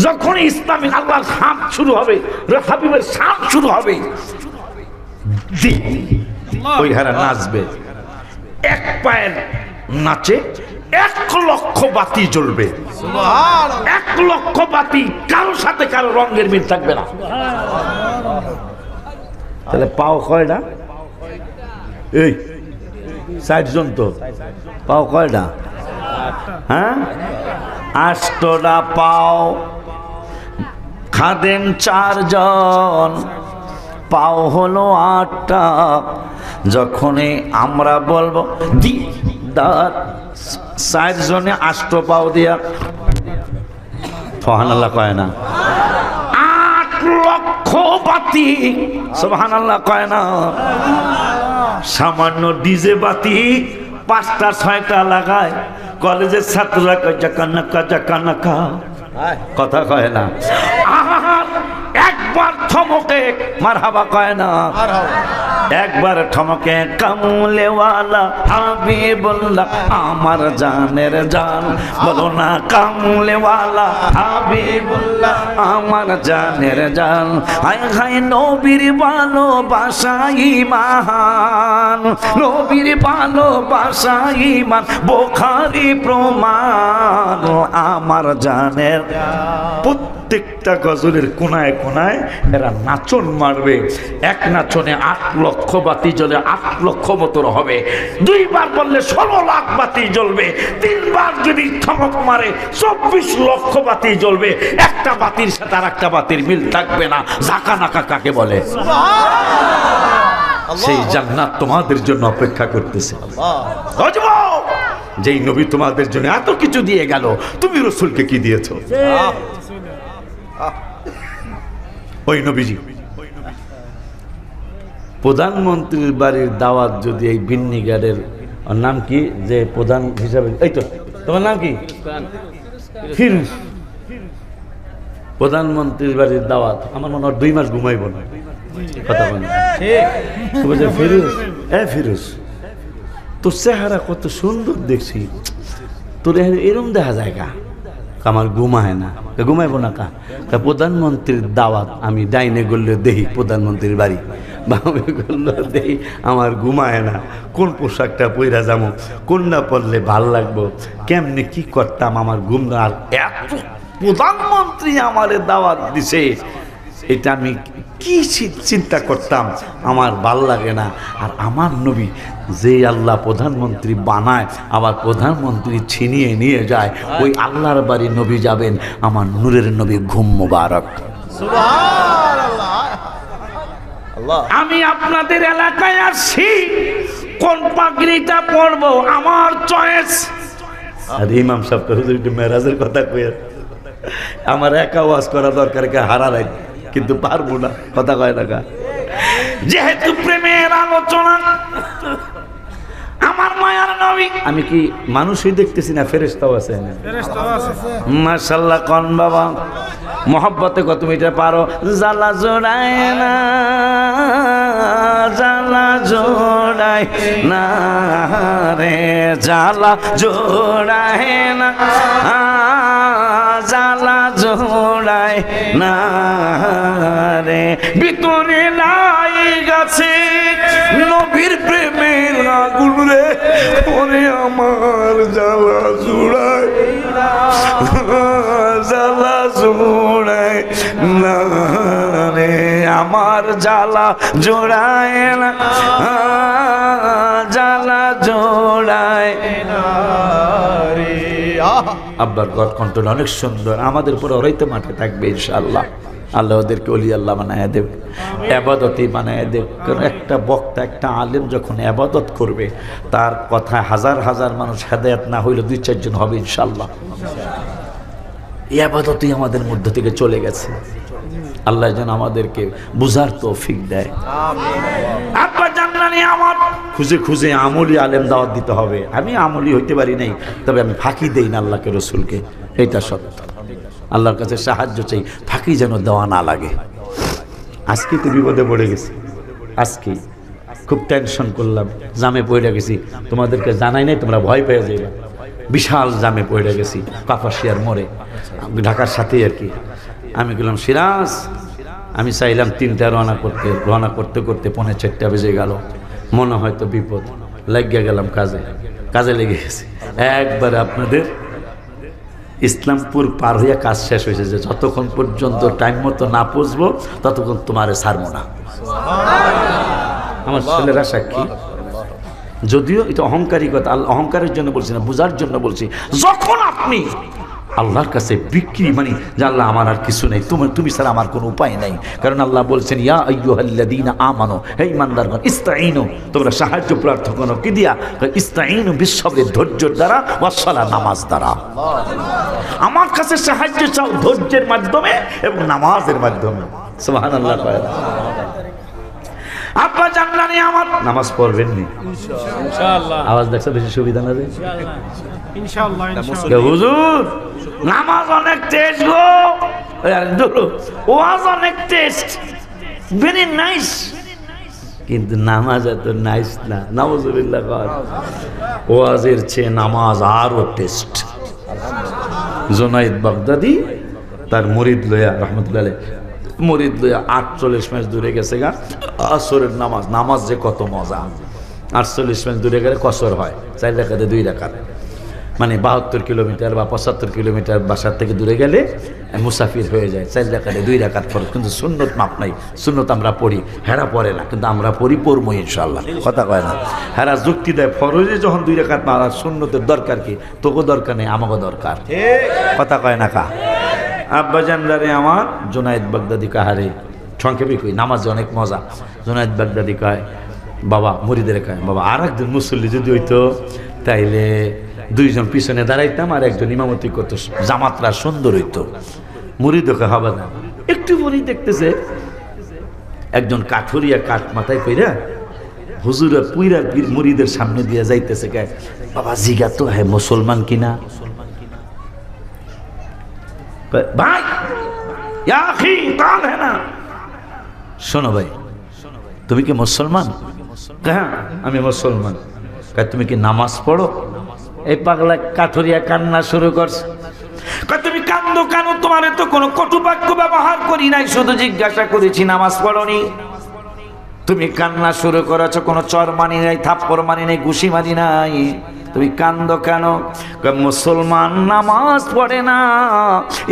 যখন ইসলামী আল্লাহর শান শুরু হবে হাবিবের শান শুরু হবে ওই হারা নাচবে এক পায়ের নাচে 1 লক্ষ বাতি জ্বলবে সুবহানাল্লাহ 1 লক্ষ বাতি কারোর সাথে কারো রঙের মিল থাকবে না তাহলে পাও কয়টা এই 60 জন তো পাও কয়টা হ্যাঁ 8টা পাও খাদেম 4 জন পাও হলো 8টা যখনই আমরা বলবো দিদার 4 জনে 8 পাও দিয়া সুবহানাল্লাহ কয় না 8 লক্ষ বাতি সুবহানাল্লাহ কয় না সামান্য ডিজে বাতি 5টা 6টা লাগায় কলেজের ছাত্ররা কয় জাকানাকা কথা কয় না একবার থমকে মারহাবা কয় না একবার থমকে কামলেওয়ালা হাবিবুল্লাহ আমার জানের জান বলো না কামলেওয়ালা হাবিবুল্লাহ আমার জানের জান হায় হায় নবীর ভালোবাসা ঈমান নবীর ভালোবাসা ঈমান বুখারী প্রমাণ আমার জানের প্রত্যেকটা গজলের কোনায় কোনায় এরা নাচন মারবে এক নাচনে 8 লক্ষ বাতি জ্বলে 8 লক্ষ মতর হবে 2 বার বললে 16 লাখ বাতি জ্বলবে 3 বার যদি থমক মারে 24 লক্ষ বাতি জ্বলবে একটা বাতির সাথে আর একটা বাতির মিল থাকবে না জাকানাকা কাকে বলে সেই জান্নাত তোমাদের জন্য অপেক্ষা করতেছে যেই নবী তোমাদের জন্য এত কিছু দিয়ে গেল তুমি রাসূলকে কি দিয়েছো ওই নবীজি প্রধানমন্ত্রীর বাড়ির দাওয়াত যদি এই বিন্নিগারের নাম কি যে প্রধান হিসাবে এই তো তোমার নাম কি ফিরোজ প্রধানমন্ত্রীর বাড়ির দাওয়াত আমার মনে হয় 2 মাস ঘুমাইব না কথা বলে ঠিক ফিরোজ ফিরোজ তোর চেহারা কত সুন্দর দেখছি তোর এরম দেখা যায় কা আমার ঘুমায় না ঘুমাইব না কা প্রধানমন্ত্রীর দাওয়াত আমি ডাইনে গড়লে দেখি প্রধানমন্ত্রীর বাড়ি বামে গড়লে দেখি আমার ঘুমায় না কোন পোশাকটা পইরা যাবো কোনটা পরলে ভাল লাগবো কেমনে কি করতাম আমার ঘুম না আর এত প্রধানমন্ত্রী আমারে দাওয়াত দিছে এটা আমি কি চিন্তা করতাম আমার ভাল লাগে না আর আমার নবী যে আল্লাহ প্রধানমন্ত্রী বানায় আবার প্রধানমন্ত্রী ছিনিয়ে নিয়ে যায় ওই আল্লাহর বাড়ি নবী যাবেন আমার নূরের নবী ঘুম মুবারক সুবহানাল্লাহ আল্লাহ আমি আপনাদের এলাকায় আসছি কোন পাগড়িটা পরবো আমার চয়েস আর ইমাম সাহেব তো হুজুর একটু মেরাজের কথা কইয়া আমার একা ওয়াজ করা দরকার কে হারালাই কিন্তু পারবো না কথা কয় না যেহেতু প্রেমের আলোচনা আমার মায়ার নবী আমি কি মানুষই দেখতেছি না ফেরেশতাও আছে মাশাআল্লাহ কোন বাবা মোহাব্বতে কত মিটার পারো জালা জোড়ায় না জালা জোড়ায় না রে জালা জোড়ায় না জালা জোড়ায় না রে ভিতরে লাই গেছে নবীর প্রেমের আগুন রে ওরে আমার জালা জোড়ায় জালা জোড়ায় না রে আমার জালা জোড়ায় না জালা জোড়ায় না রে আব্বার ঘর কণ্ঠটা অনেক সুন্দর আমাদের পরে ওরাই তো মাঠে থাকবে ইনশাআল্লাহ আল্লাহ ওদেরকে ওলি আল্লাহ বানায় দেবে, আবাদতই বানায় দেবে। কারণ একটা বক্তা, একটা আলেম যখন আবাদত করবে, তার কথায় হাজার হাজার মানুষ হেদায়েত না হইলে 2-4 জন হবে ইনশাআল্লাহ। এই আবাদতই আমাদের মধ্য থেকে চলে গেছে। আল্লাহ যেন আমাদেরকে বুঝার তৌফিক দেয়। আব্বা জান্নানি আমার খুঁজে খুঁজে আমলি আলেম দাওয়াত দিতে হবে। আমি আমলি হইতে পারি নাই, তবে আমি ফাঁকি দেই না আল্লাহকে, রসুলকে, এইটা সত্য। আল্লাহর কাছে সাহায্য চাই, ফাঁকি যেন দেওয়া না লাগে। আজকে তো বিপদে পড়ে গেছি, আজকে খুব টেনশন করলাম, জামে পড়ে গেছি, তোমাদেরকে জানাই নাই, তোমরা ভয় পেয়ে যাবে। বিশাল জামে পড়ে গেছি কাপাসিয়ার মোড়ে, ঢাকার সাথেই আর কি। আমি গেলাম সিরাজ, আমি চাইলাম 3টা রওনা করতে করতে 3:45 বেজে গেল। মনে হয়তো বিপদ, লাগিয়ে গেলাম কাজে লেগে গেছি একবারে। আপনাদের ইসলামপুর পার হইয়া কাজ শেষ হয়েছে, যে যতক্ষণ পর্যন্ত টাইম মতো না পৌঁছবো ততক্ষণ তোমারে ছাড়বো না। আমার ছেলেরা সাক্ষী। যদিও এটা অহংকারিকতা, অহংকারের জন্য বলছি না, বুঝার জন্য বলছি। যখন আপনি আল্লাহর কাছে বিক্রি, মানে যে আল্লাহ আমার আর কিছু নেই, তুমি ছাড়া আমার কোনো উপায় নাই। কারণ আল্লাহ বলছেন, ইয়া আইয়ুহাল্লাযীনা আমানু, হে ঈমানদারগণ, ইস্তাঈনু, তোমরা সাহায্য প্রার্থনা করো কি দিয়া? ইস্তাঈনু বিসসবরি, ধৈর্যের দ্বারা, ওয়াসসালাহ, নামাজ দ্বারা। আমার কাছে সাহায্য চাও ধৈর্যের মাধ্যমে এবং নামাজের মাধ্যমে। সুবহানাল্লাহ। আব্বা জান্নানি আমার নামাজ পড়বেন নি ইনশাআল্লাহ। আওয়াজ দেখছো বেশি সুবিধা না রে ইনশাআল্লাহ। ইনশাআল্লাহ হুজুর, নামাজ অনেক টেস্ট গো, ওয়াজ অনেক টেস্ট, ভেরি নাইস, কিন্তু নামাজ এত নাইস না। নাউজুবিল্লাহ। ওয়াজের চেয়ে নামাজ আরো টেস্ট। জুনাইদ বাগদাদি তার মুরিদ লইয়া, রহমতুল্লাহ আলাইহি, মুরিদ লইয়া 48 মাইল দূরে গেছে গা। আসরের নামাজ যে কত মজা। 48 মাইল দূরে গেলে কসর হয়, 4 রাকাতে 2 রাকাত, মানে 72 কিলোমিটার বা 75 কিলোমিটার বাসার থেকে দূরে গেলে মুসাফির হয়ে যায়। 4 রাকাতে 2 রাকাত ফরজ, কিন্তু সুন্নত মাপ নাই। সুন্নত আমরা পড়ি, হেরা পড়ে না, কিন্তু আমরা পড়বো ইনশাআল্লাহ। কথা কয় না, হেরা যুক্তি দেয় ফরজে যখন 2 রাকাত মারা, সুন্নতের দরকার কি? তোকে দরকার নেই, আমাকে দরকার। কথা কয় না কা? আব্বা জানদারে আমার জুনাইদ বাগদাদি কাহারে, সংক্ষেপে কই, নামাজ অনেক মজা। জুনাইদ বাগদাদি কয়, বাবা মুরিদের কয়, বাবা আর একজন মুসল্লি যদি হইতো তাইলে 2 জন পিছনে দাঁড়াইতাম আর একজন ইমামতি করতো, জামাতরা সুন্দর হইতো। মুরিদ হবে না, একটু পরেই দেখতেছে একজন কাঠুরিয়া কাঠ মাথায় কইরা হুজুরা পুইরা মুরিদের সামনে দিয়ে যাইতেছে। কয়, বাবা জিগা তো হ্যাঁ মুসলমান কিনা? ভাই শোনো ভাই, তুমি কি মুসলমান? হ্যাঁ আমি মুসলমান। তুমি কি নামাজ পড়ো? এই পাগলা কাঠুরিয়া কান্না শুরু করছে। তুমি কান্দো কেন? তোমার তো কোনো কটু বাক্য ব্যবহার করি নাই, শুধু জিজ্ঞাসা করেছি নামাজ পড়নি। তুমি কান্না শুরু করেছো, কোনো চর মানি নাই, থাপ্পড় মানি নাই, ঘুষি মারি নাই, তুমি কান্দো কেন? মুসলমান নামাজ পড়ে না,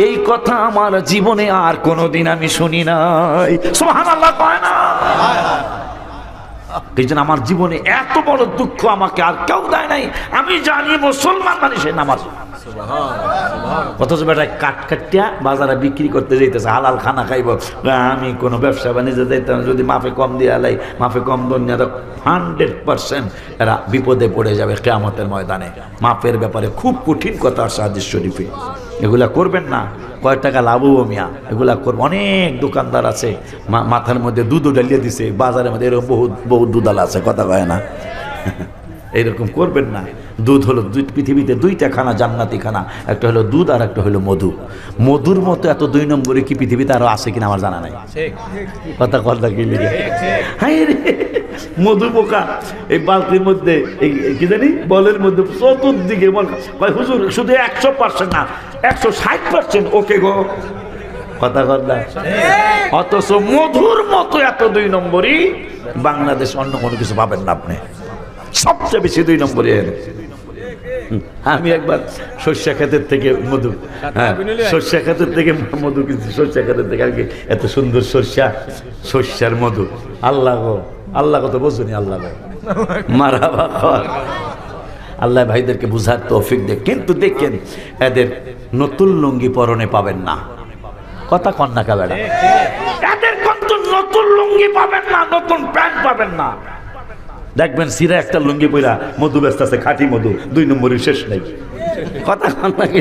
এই কথা আমার জীবনে আর কোনোদিন আমি শুনি নাই। সুবহানাল্লাহ কয় না? এই জন্য আমার জীবনে এত বড় দুঃখ আমাকে আর কেউ দেয় নাই। আমি জানি মুসলমান মানুষের নামাজ, অথচ বেটা কাঠ কাটিয়া বাজারে বিক্রি করতে যাইতেছে, হালাল খানা খাইব। আমি কোনো ব্যবসা বাণিজ্য যাইতাম, যদি মাফে কম দিয়ে আলাই, মাফে কম দুনিয়া 100% এরা বিপদে পড়ে যাবে কিয়ামতের ময়দানে। মাপের ব্যাপারে খুব কঠিন কথা আছে হাদিস শরীফে। এগুলা করবেন না, কয় টাকা লাভও মিয়া, এগুলা করবো। অনেক দোকানদার আছে মাথার মধ্যে দুধও ডালিয়ে দিছে, বাজারের মধ্যে এরকম বহু দুধালা আছে। কথা কয় না? এইরকম করবেন না। দুধ হলো পৃথিবীতে 2টা খানা, জান্নাতি খানা, একটা হলো দুধ আর একটা হলো মধু। মধুর মতো এত 2 নম্বরে কি পৃথিবীতে আরো আছে কিনা আমার জানা নাই। কথা কি লিখে? হ্যাঁ রে, মধু পোকা এই বালতির মধ্যে, কি জানি বলের মধ্যে চতুর্দিকে হুজুর শুধু 100% না, 160% ওকে গো। কথা কথা। অথচ মধুর মতো এত 2 নম্বরই বাংলাদেশ অন্য কোনো কিছু পাবেন না আপনি। সবচেয়ে বেশি 2 নম্বরে। আমি একবার সর্ষা ক্ষেতের থেকে মধু, হ্যাঁ সর্ষা ক্ষেতের থেকে মধু কিনছি, সর্ষা ক্ষেতের থেকে আর কি। এত সুন্দর সর্ষার মধু। আল্লাহ গো, আল্লাহ কত বোঝুনি, আল্লাহ গো মারাবা। আল্লাহ ভাইদেরকে বুঝার তৌফিক দেখ। কিন্তু দেখেন এদের নতুন লুঙ্গি পরনে পাবেন না। কথা কন না কাবেড়া, এদের কিন্তু নতুন লুঙ্গি পাবেন না, নতুন প্যান্ট পাবেন না। দেখবেন সিরা একটা লুঙ্গি পইরা মধু ব্যস্ত আছে, খাঁটি মধু, 2 নম্বরের শেষ নেই। কথা কন না কি?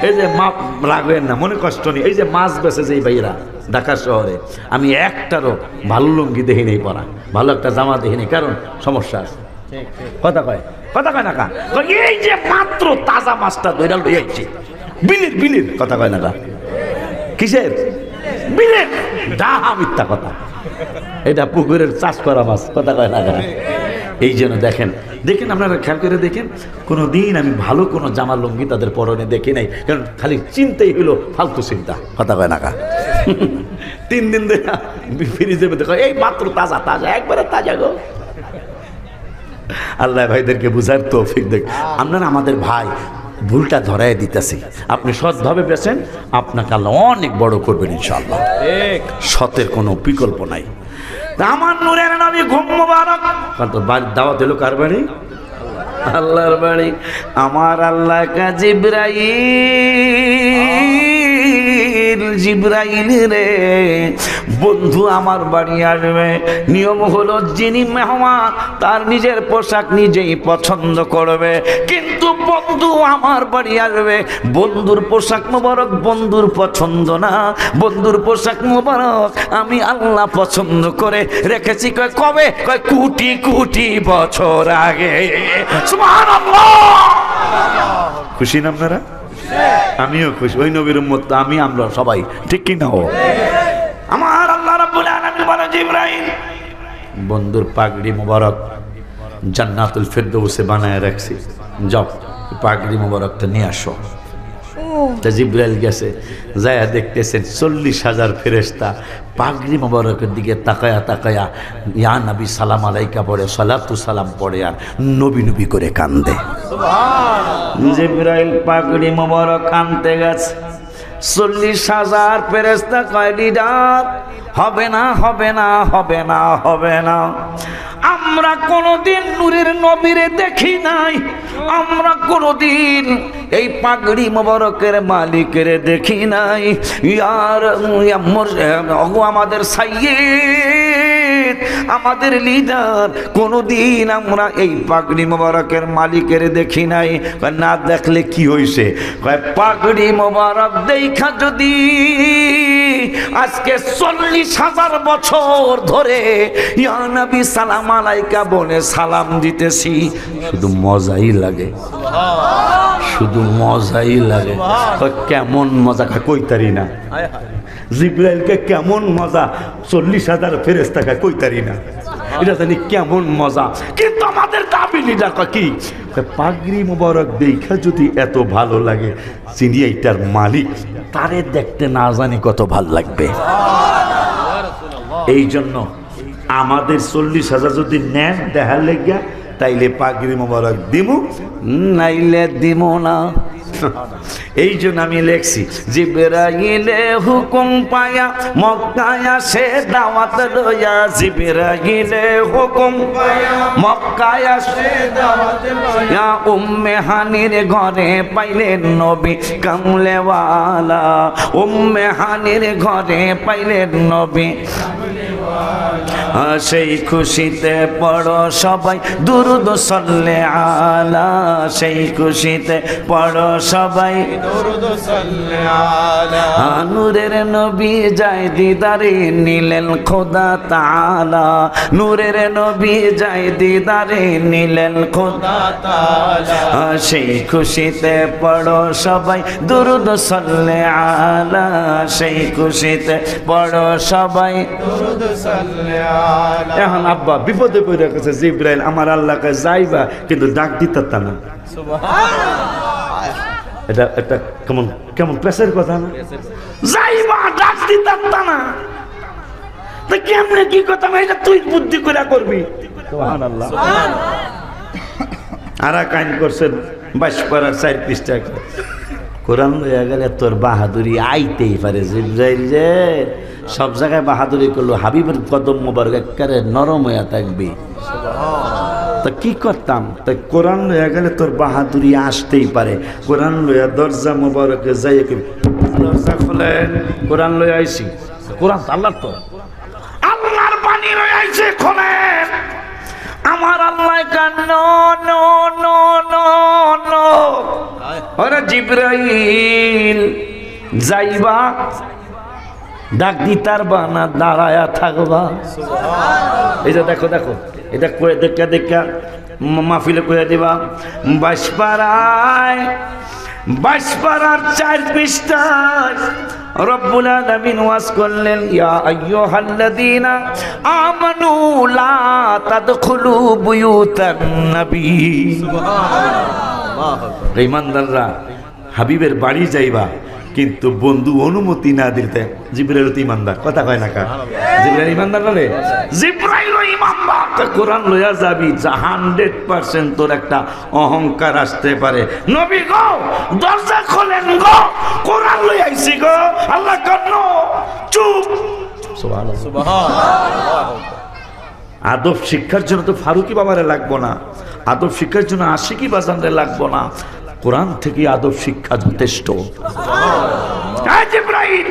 এই যে মা রাখবেন না, মনে কষ্ট নেই। এই যে মাছ বেছে যে ভাইরা ঢাকা শহরে, আমি একটারও ভালো লুঙ্গি দেখি নেই পরা, ভালো একটা জামা দেখি নেই, কারণ সমস্যা আছে। কথা কয় না কা? এই যে মাত্র তাজা মাছটা ধরে লই আইছে, বিলির কথা কয় না কা? কিসের বিলির? ডাহা মিথ্যা কথা, এটা পুকুরের চাষ করা মাছ। কথা কয় না কা? এই জন্য দেখেন আপনারা খেয়াল করে দেখেন, কোনো দিন আমি ভালো কোনো জামা লুঙ্গি তাদের পরনে দেখি নাই, কারণ খালি চিন্তাই হলো ফালতু চিন্তা। কথা কয় না কা? 3 দিন ধরে ফ্রিজের মধ্যে এই মাত্র তাজা একবারে তাজা গো। আল্লাহ ভাইদেরকে বুঝার তৌফিক দেখ। আপনারা আমাদের ভাই, ভুলটা ধরাই দিতেছি, আপনি সৎভাবে বেছেন, আপনাকে আল্লাহ অনেক বড় করবেন ইনশাআল্লাহ। সতের কোনো বিকল্প নাই। আমার নূরের নবী ঘুম মুবারক, কারণ তো বাড়ির দাওয়াত এলো কার বাড়ি? আল্লাহর বাড়ি। আমার আল্লাহ কা জিবরাইল রে, বন্ধু আমার বাড়ি আসবে। নিয়ম হলো যিনি মেহমান তার নিজের পোশাক নিজেই পছন্দ করবে, কিন্তু বন্ধু আমার বাড়ি আসবে, বন্ধুর পোশাক মোবারক বন্ধুর পছন্দ না, বন্ধুর পোশাক মোবারক আমি আল্লাহ পছন্দ করে রেখেছি। কবে? কোটি কোটি বছর আগে। সুবহানাল্লাহ। খুশি না আপনারা? আমিও খুশি, ওই নবীর উম্মত আমরা সবাই, ঠিক কি না? আমার আল্লাহ রাব্বুল আলামিন বলে, জিবরাইল বন্ধুর পাগড়ি মোবারক জান্নাতুল ফেরদৌসে বানায় রাখছি, যাও পাগড়ি মোবারকটা নিয়ে আসো। তা জিবরাইল গেছে, যায়া দেখতেছেন 40,000 ফেরেশতা পাগড়ি মোবারকের দিকে তাকায়া ইয়া নবী সালাম আলাইকা পড়ে, সালাতু সালাম পড়ে, আর নবী করে কান্দে। জিবরাইল পাগড়ি মোবারক আনতে গেছে, 40,000 ফেরেশতা কয়, লিডার হবে না। আমরা কোনদিন নূরের নবীরে দেখি নাই, আমরা কোনদিন এই পাগড়ি মোবারকের মালিকের দেখি নাই। আমাদের সাইয়্যিদ, আমাদের লিডার, কোনদিন আমরা এই পাগড়ি মোবারকের মালিকের দেখি নাই। না দেখলে কি হইছে? পাগড়ি মোবারক দেখা যদি আজকে 40,000 বছর ধরে ইয়া নবী সালাম আলাইকা বলে সালাম দিতেছি, শুধু মজাই লাগে, কেমন মজা কইতারি না। জিবরাইলকে কেমন মজা, 40,000 ফেরেশতাকে কইতারি না, এটা জানি কেমন মজা। কিন্তু আমাদের দাবি লিডার কি? পাগড়ি মোবারক দেখা যদি এত ভালো লাগে, চিনি এইটার মালিক, তারে দেখতে না জানি কত ভাল লাগবে। এই জন্য আমাদের 40,000 যদি নেন দেখার লেগিয়া, তাইলে পাগড়ি মোবারক দিমু, নাইলে দিমু না। এই জন্য আমি লেখছি, জিবরাইলে হুকুম পায়া মক্কায় আসে দাওয়াত লইয়া, জিবরাইলে হুকুম পায়া মক্কায় আসে দাওয়াত লইয়া, উম্মে হানির ঘরে পাইলেন নবী কামলেওয়ালা, উম্মে হানির ঘরে পাইলেন নবী। সেই খুশিতে পড়ো সবাই দুরুদ সাল্লে আলা, সেই খুশিতে পড়ো সবাই দুরুদ সাল্লে আলা। নূরের নবী যায় দিদারে নিলেন খোদা তাআলা, নূরের নবী যায় দিদারে নিলেন খোদা তাআলা, সেই খুশিতে পড়ো সবাই দুরুদ সাল্লে আলা, সেই খুশিতে পড়ো সবাই দুরুদ সাল্লে আলা। এখন আব্বা বিপদে পড়ে গেছে, জিবরাইল আমার আল্লাহকে যাইবা কিন্তু ডাক দিতে না। এটা একটা কেমন প্রেসের কথা না? যাইবা ডাক দিতে না, তো কেমনে কি কথা? এটা তুই বুদ্ধি করে করবি। সুবহানাল্লাহ। আরা কাইন করছেন 22 পারার 4 পৃষ্ঠা কোরআন লইয়া গেলে তোর বাহাদুরি আইতেই পারে। জিবরাইল যে সব জায়গায় বাহাদুরি করলো, হাবিবের কদম মোবারক একেবারে নরম হইয়া থাকবি। তা কি করতাম? তাই কোরআন লইয়া গেলে তোর বাহাদুরি আসতেই পারে। কোরআন লইয়া দরজা মোবারকে যাই দরজা খুলেন, কোরআন লই আইছি। কোরআন তো আল্লাহর, তো আল্লাহর বাণী লই আইছে, খোলেন। আমার আল্লাহ কান no no no no no, ওরে জিবরাইল যাইবা, ডাক দিতার বানা দাঁড়ায়া থাকবা। এই যে দেখো দেখো, এটা করে দেখা দেখা মাহফিলে করে দিবা। বাঁশপাড়ায়, বাঁশপাড়ার 4 পৃষ্ঠায় রব্বুল আলামিন ওয়াজ করলেন, ইয়া আইয়ুহাল্লাযীনা আমানু লা তাদখুলু বুয়ুতান নবী। সুবহানাল্লাহ। ইমানদাররা হাবিবের বাড়ি যাইবা, কিন্তু বন্ধু অনুমতি না দিতে। জিবরাইল তো ইমানদার, কথা কয় না কা? জিবরাইল ইমানদার না রে? জিবরাইল ইমানদার। তো কোরআন লইয়া যাবি, 100% তোর একটা অহংকার আসতে পারে। নবী গো দরজা খোলেন গো, কোরআন লই আইছি গো। আল্লাহ কন্ন চুপ। সুবহানাল্লাহ, সুবহানাল্লাহ। আদব শিক্ষার জন্য তো ফারুকি বাবারে লাগবো না, আদব শিক্ষার জন্য আশিকি বাজানরে লাগবো না, কোরআন থেকে আদব শিক্ষা যথেষ্ট। জিবরাইল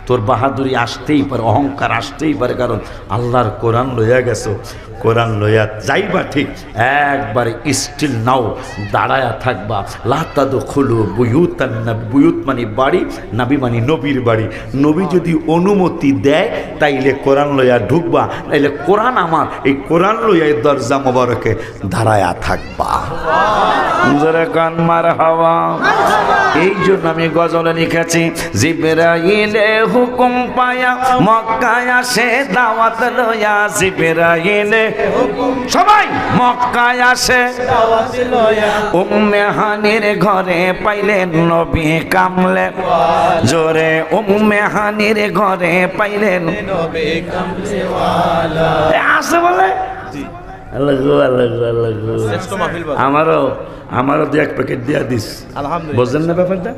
তোর বাহাদুরি আসতেই পারে, অহংকার আসতেই পারে, কারণ আল্লাহর কোরআন লইয়া গেছো। কোরআন লইয়া যাইবা ঠিক, একবারে স্টিল নাও, দাঁড়ায়া থাকবা। লা তাদখুলু বুয়ুতান নবী, বুয়ুত মানে বাড়ি, নবী মানে নবীর বাড়ি। নবী যদি অনুমতি দেয় তাইলে কোরআন লইয়া ঢুকবা, তাইলে কোরআন আমার, এই কোরআন লইয়া এই দরজা মোবারকে দাঁড়ায়া থাকবা। জোরে কান মারহাবা। এই জন্য আমি গজলে লিখেছি, জিবরাইলে হুকুম পায়া মক্কায় আসে দাওয়াত লইয়া। জিবরাইলে সবাই মক্কায় আসে দাওয়াত লইয়া। উম্মে হানির ঘরে পাইলেন নবী কামলে, জোরে উম্মে হানির ঘরে পাইলেন নবী কামলে ওয়ালা। আসে বলে আল্লাহ গো, আল্লাহ গো, আল্লাহ গো। আমারও 2 প্যাকেট দিয়া দিস। আলহামদুলিল্লাহ। বুঝলেন না ব্যাপারটা?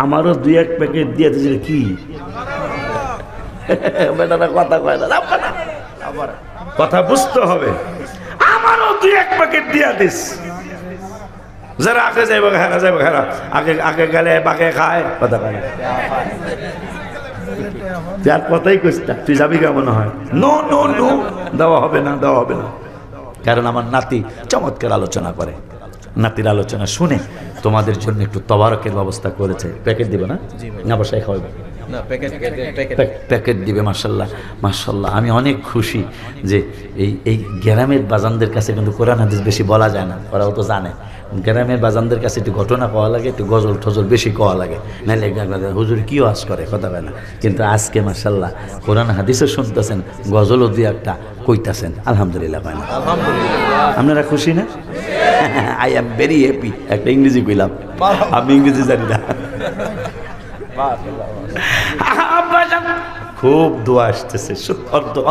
আমারও 2-1 প্যাকেট দিয়া দিস। কি বেটারা কথা কয় না, কথা বুঝতে হবে। আমারও 2-1 প্যাকেট দিয়া দিস। যারা আগে যাইব ঘেরা, যাইব ঘেরা, আগে আগে গেলে বাকে খায়, কথা কয়। যার কথাই কইস না, তুই যাবি কেমন হয়? নো নো নো, দেওয়া হবে না, দেওয়া হবে না। কারণ আমার নাতি চমৎকার আলোচনা করে, নাতির আলোচনা শুনে তোমাদের জন্য একটু তবারকের ব্যবস্থা করেছে। প্যাকেট দিবে না? না বসায় খাওয়াবে না, প্যাকেট দিবে। মাশাল্লাহ মাশাল্লাহ, আমি অনেক খুশি যে এই গ্রামের বাজানদের কাছে কিন্তু কোরআন হাদিস বেশি বলা যায় না, ওরাও তো জানে। গ্রামের বাজানদের কাছে একটু ঘটনা কওয়া লাগে, একটু গজল টজল বেশি কওয়া লাগে, নাহলে হুজুর কি ওয়াজ করে, কথা বলে না। কিন্তু আজকে মাশাল্লাহ কোরআন হাদিসও শুনতেছেন, গজলও 2-1টা কইতাছেন। আলহামদুলিল্লাহ। পায় না? আপনারা খুশি না? I am very happy. একটা ইংরেজি কইলাম, আমি ইংরেজি জানি না। খুব দোয়া আসতেছে,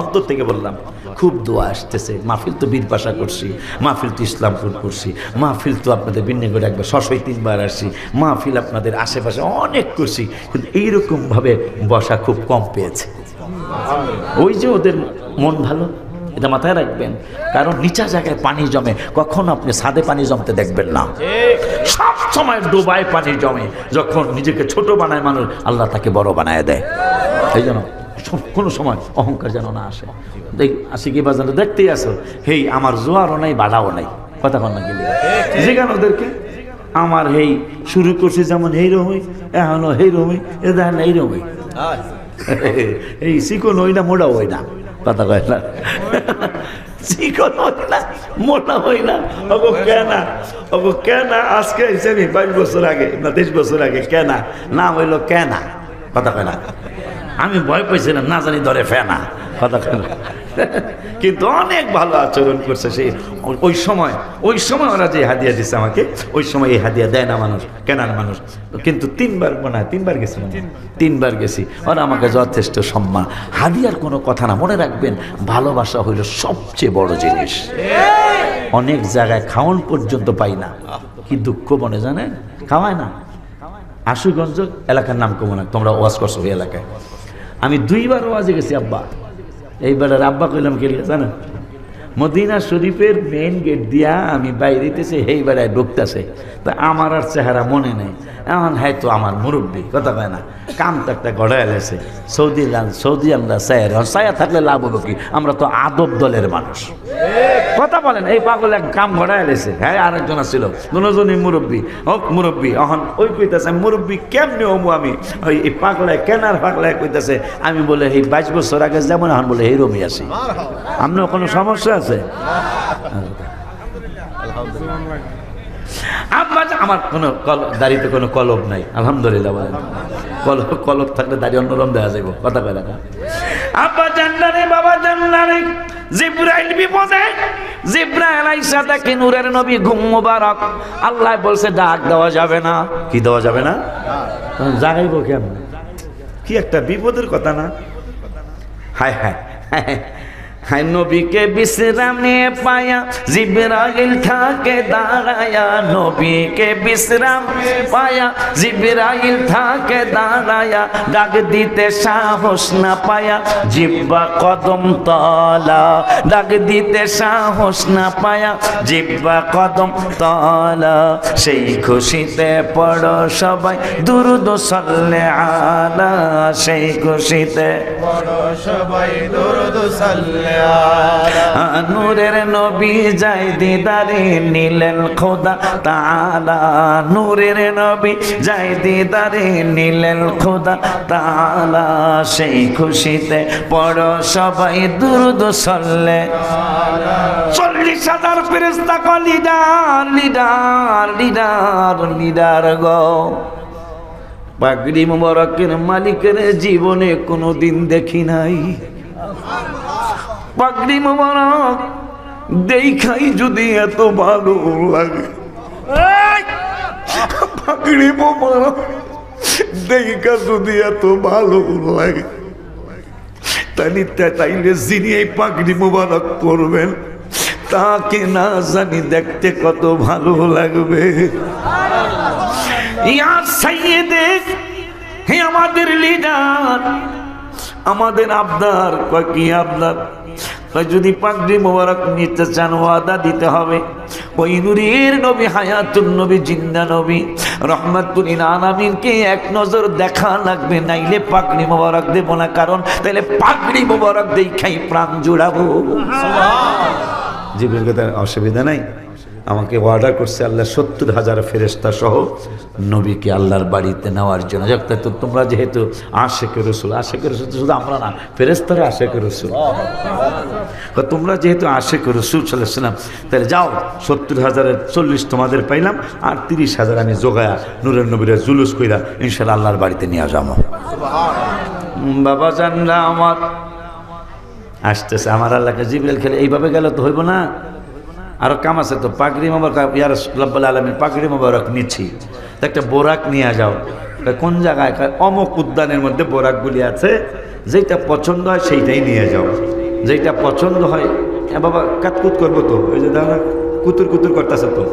অন্তর থেকে বললাম, খুব দোয়া আসতেছে। মাহফিল তো বীর পাশা করছি, মাহফিল তো ইসলামপুর করছি, মাহফিল তো আপনাদের বিন্নেগড়ে একবার 6-3 আসছি, মাহফিল আপনাদের আশেপাশে অনেক করছি, কিন্তু এইরকমভাবে বসা খুব কম পেয়েছে। ওই যে ওদের মন ভালো, এটা মাথায় রাখবেন। কারণ নিচা জায়গায় পানি জমে, কখনো আপনি ছাদে পানি জমতে দেখবেন না। সব সময় ডোবায় পানি জমে। যখন নিজেকে ছোট বানায় মানুষ, আল্লাহ তাকে বড় বানায় দেয়। এই জন্য কোনো সময় অহংকার যেন না আসে। আশিকি বাজারে দেখতেই আসো, হেই আমার জোয়ারও নাই, বাড়াও নাই, কথা কন না গেলে যেখানে ওদেরকে আমার হেই শুরু করছি যেমন হেইরমই, এখনো হেইরমই, এ দেখেন এইরমই। এই চিকন হই না, মোড়া হই না, কথা কয় না। চিকন হই না, মোটা হই না। ওগো কেনা, ওগো কেনা। আজকে হিসেবে 22 বছর আগে না 23 বছর আগে কেনা নাম হইলো কেনা, কথা কয় না। আমি ভয় পাইছিলাম, না জানি ধরে ফেনা, কথা কয় না। কিন্তু অনেক ভালো আচরণ করছে সেই। ওই সময় ওরা যে হাদিয়া দিচ্ছে আমাকে, ওই সময় এই হাদিয়া দেয় না মানুষ, কেনার মানুষ। কিন্তু 3বার মনে হয় 3বার গেছি, 3বার গেছি। ওরা আমাকে যথেষ্ট সম্মান। হাদিয়ার কোনো কথা না, মনে রাখবেন ভালোবাসা হইল সবচেয়ে বড় জিনিস। অনেক জায়গায় খাওয়ান পর্যন্ত পাই না, কি দুঃখ মনে জানেন, খাওয়ায় না। আশুগঞ্জ এলাকার নাম কমো না, তোমরা ওয়াজ করছো ওই এলাকায়। আমি 2বার ওয়াজে গেছি আব্বা। এইবার আব্বা কইলাম কে জানেন, মদিনা শরীফের মেইন গেট দিয়া আমি বাইরেতেছি, হেই বেড়ায় ঢুকতেছে। তা আমার আর চেহারা মনে নেই, এখন হয়তো আমার মুরব্বী, কথা কয় না, কাম তো একটা গড়ায় এলেছে। সৌদি আমরা ছায়া থাকলে লাভ হলো কি, আমরা তো আদব দলের মানুষ, কথা বলেন। এই পাগল এক কাম ঘড়ায় এলেছে, হ্যাঁ আরেকজন ছিল, দুজনই মুরব্বী, হোক মুরব্বী। এখন ওই কইতেছে মুরব্বী কেমনি হমু আমি, ওই এই পাগলায় কেনার পাগলায় কইতেছে আমি বলে এই 22 বছর আগে যেমন, এখন বলে এই রমি আসি। আপনার কোনো সমস্যা আছে? আমার কোনো দাড়িতে কোনো কলব নাই, আলহামদুলিল্লাহ বলেন। কলব থাকলে দাড়ি অন্যরকম দেওয়া যাইব, কথা কয় না। আব্বা জান্নারে, বাবা জান্নারে, জিব্রাইল বিপদে, জিব্রাইল আইসা দেখে নূরের নবী ঘুম মুবারক। আল্লাহ বলছে ডাক দেওয়া যাবে না। কি দেওয়া যাবে না? জাগাইব কেমন? কি একটা বিপদের কথা না? হায় হায় হায়, নবীকে বিশ্রামে পায়া জিবরাইল থাকে দাঁড়ায়া, নবীকে বিশ্রাম পায়া জিবরাইল থাকে দাঁড়ায়া, ডাক দিতে সাহস না পায়া জিব্বা কদম তলা, ডাক দিতে সাহস না পায়া জিব্বা কদম তলা। সেই খুশিতে পড়ো সবাই দুরূদ সাল্লে আলা, সেই খুশিতে পড়ো সবাই দুরূদ সাল্লে। নূরের নবী যাই দিদারে নিলেন খোদা তাআলা, নূরের নবী যাই দিদারে নিলেন খোদা তাআলা। সেই খুশিতে পড়ো সবাই দুরূদ সাল্লে। 40,000 ফেরেশতা কো লিডার লিডার লিডার লিডার গো। পাগড়ি মুবারকের মালিকের জীবনে কোনোদিন দেখি নাই। পাগড়ি মুবারক দেখাই যদি এত ভালো লাগে, পাগড়ি মুবারক দেখা যদি এত ভালো লাগে, তাইলে যিনি এই পাগড়ি মুবারক পরবেন তাকে না জানি দেখতে কত ভালো লাগবে। ইয়া সাইয়েদে, হে আমাদের লিডার, আমাদের আবদার। কয় কি আবদার? যদি পাগড়ি মোবারক নিতে চান ওয়াদা দিতে হবে। ওই নূরের নবী, হায়াতুন নবী, জিন্দা নবী, রহমাতুল লিল আলামিনকে এক নজর দেখা লাগবে, নাইলে পাগড়ি মোবারক দেব না। কারণ তাইলে পাগড়ি মোবারক দেখাই প্রাণ জুড়াবো। জিবরিল কে অসুবিধা নাই, আমাকে অর্ডার করছে আল্লাহ 70,000 ফেরেশতা সহ নবীকে আল্লাহর বাড়িতে নেওয়ার জন্য। তো তোমরা যেহেতু আশেকে রসুল, আশেকে রসুল শুধু আমরা না, ফেরেশতারা আশেকে রসুল, তোমরা যেহেতু আশেকে রসুল সাল্লাল্লাহু আলাইহি ওয়াসাল্লাম, তাহলে যাও 70,000-এর 40 তোমাদের পাইলাম, আর 30,000 আমি জোগায়া নূরের নবীরা জুলুস কইরা ইনশাআল্লাহ আল্লাহর বাড়িতে নিয়ে যাবো। বাবা জানরা আমার আসতেছে, আমার আল্লাহকে জিবরিল খেলে এইভাবে গেলে তো হইব না, আরো কাম আছে তো। পাগড়ি মোবারক, ইয়া রাব্বুল আলামিন পাগড়ি মোবারক নিচ্ছি, একটা বোরাক নিয়ে যাও। কোন জায়গায়? অমুক উদ্যানের মধ্যে বোরাকগুলি আছে, যেটা পছন্দ হয় সেইটাই নিয়ে যাও। যেটা পছন্দ হয়, বাবা কাতকুত করবো তো, ওই যে দাদা কুতুর কুতুর করতেছে তো,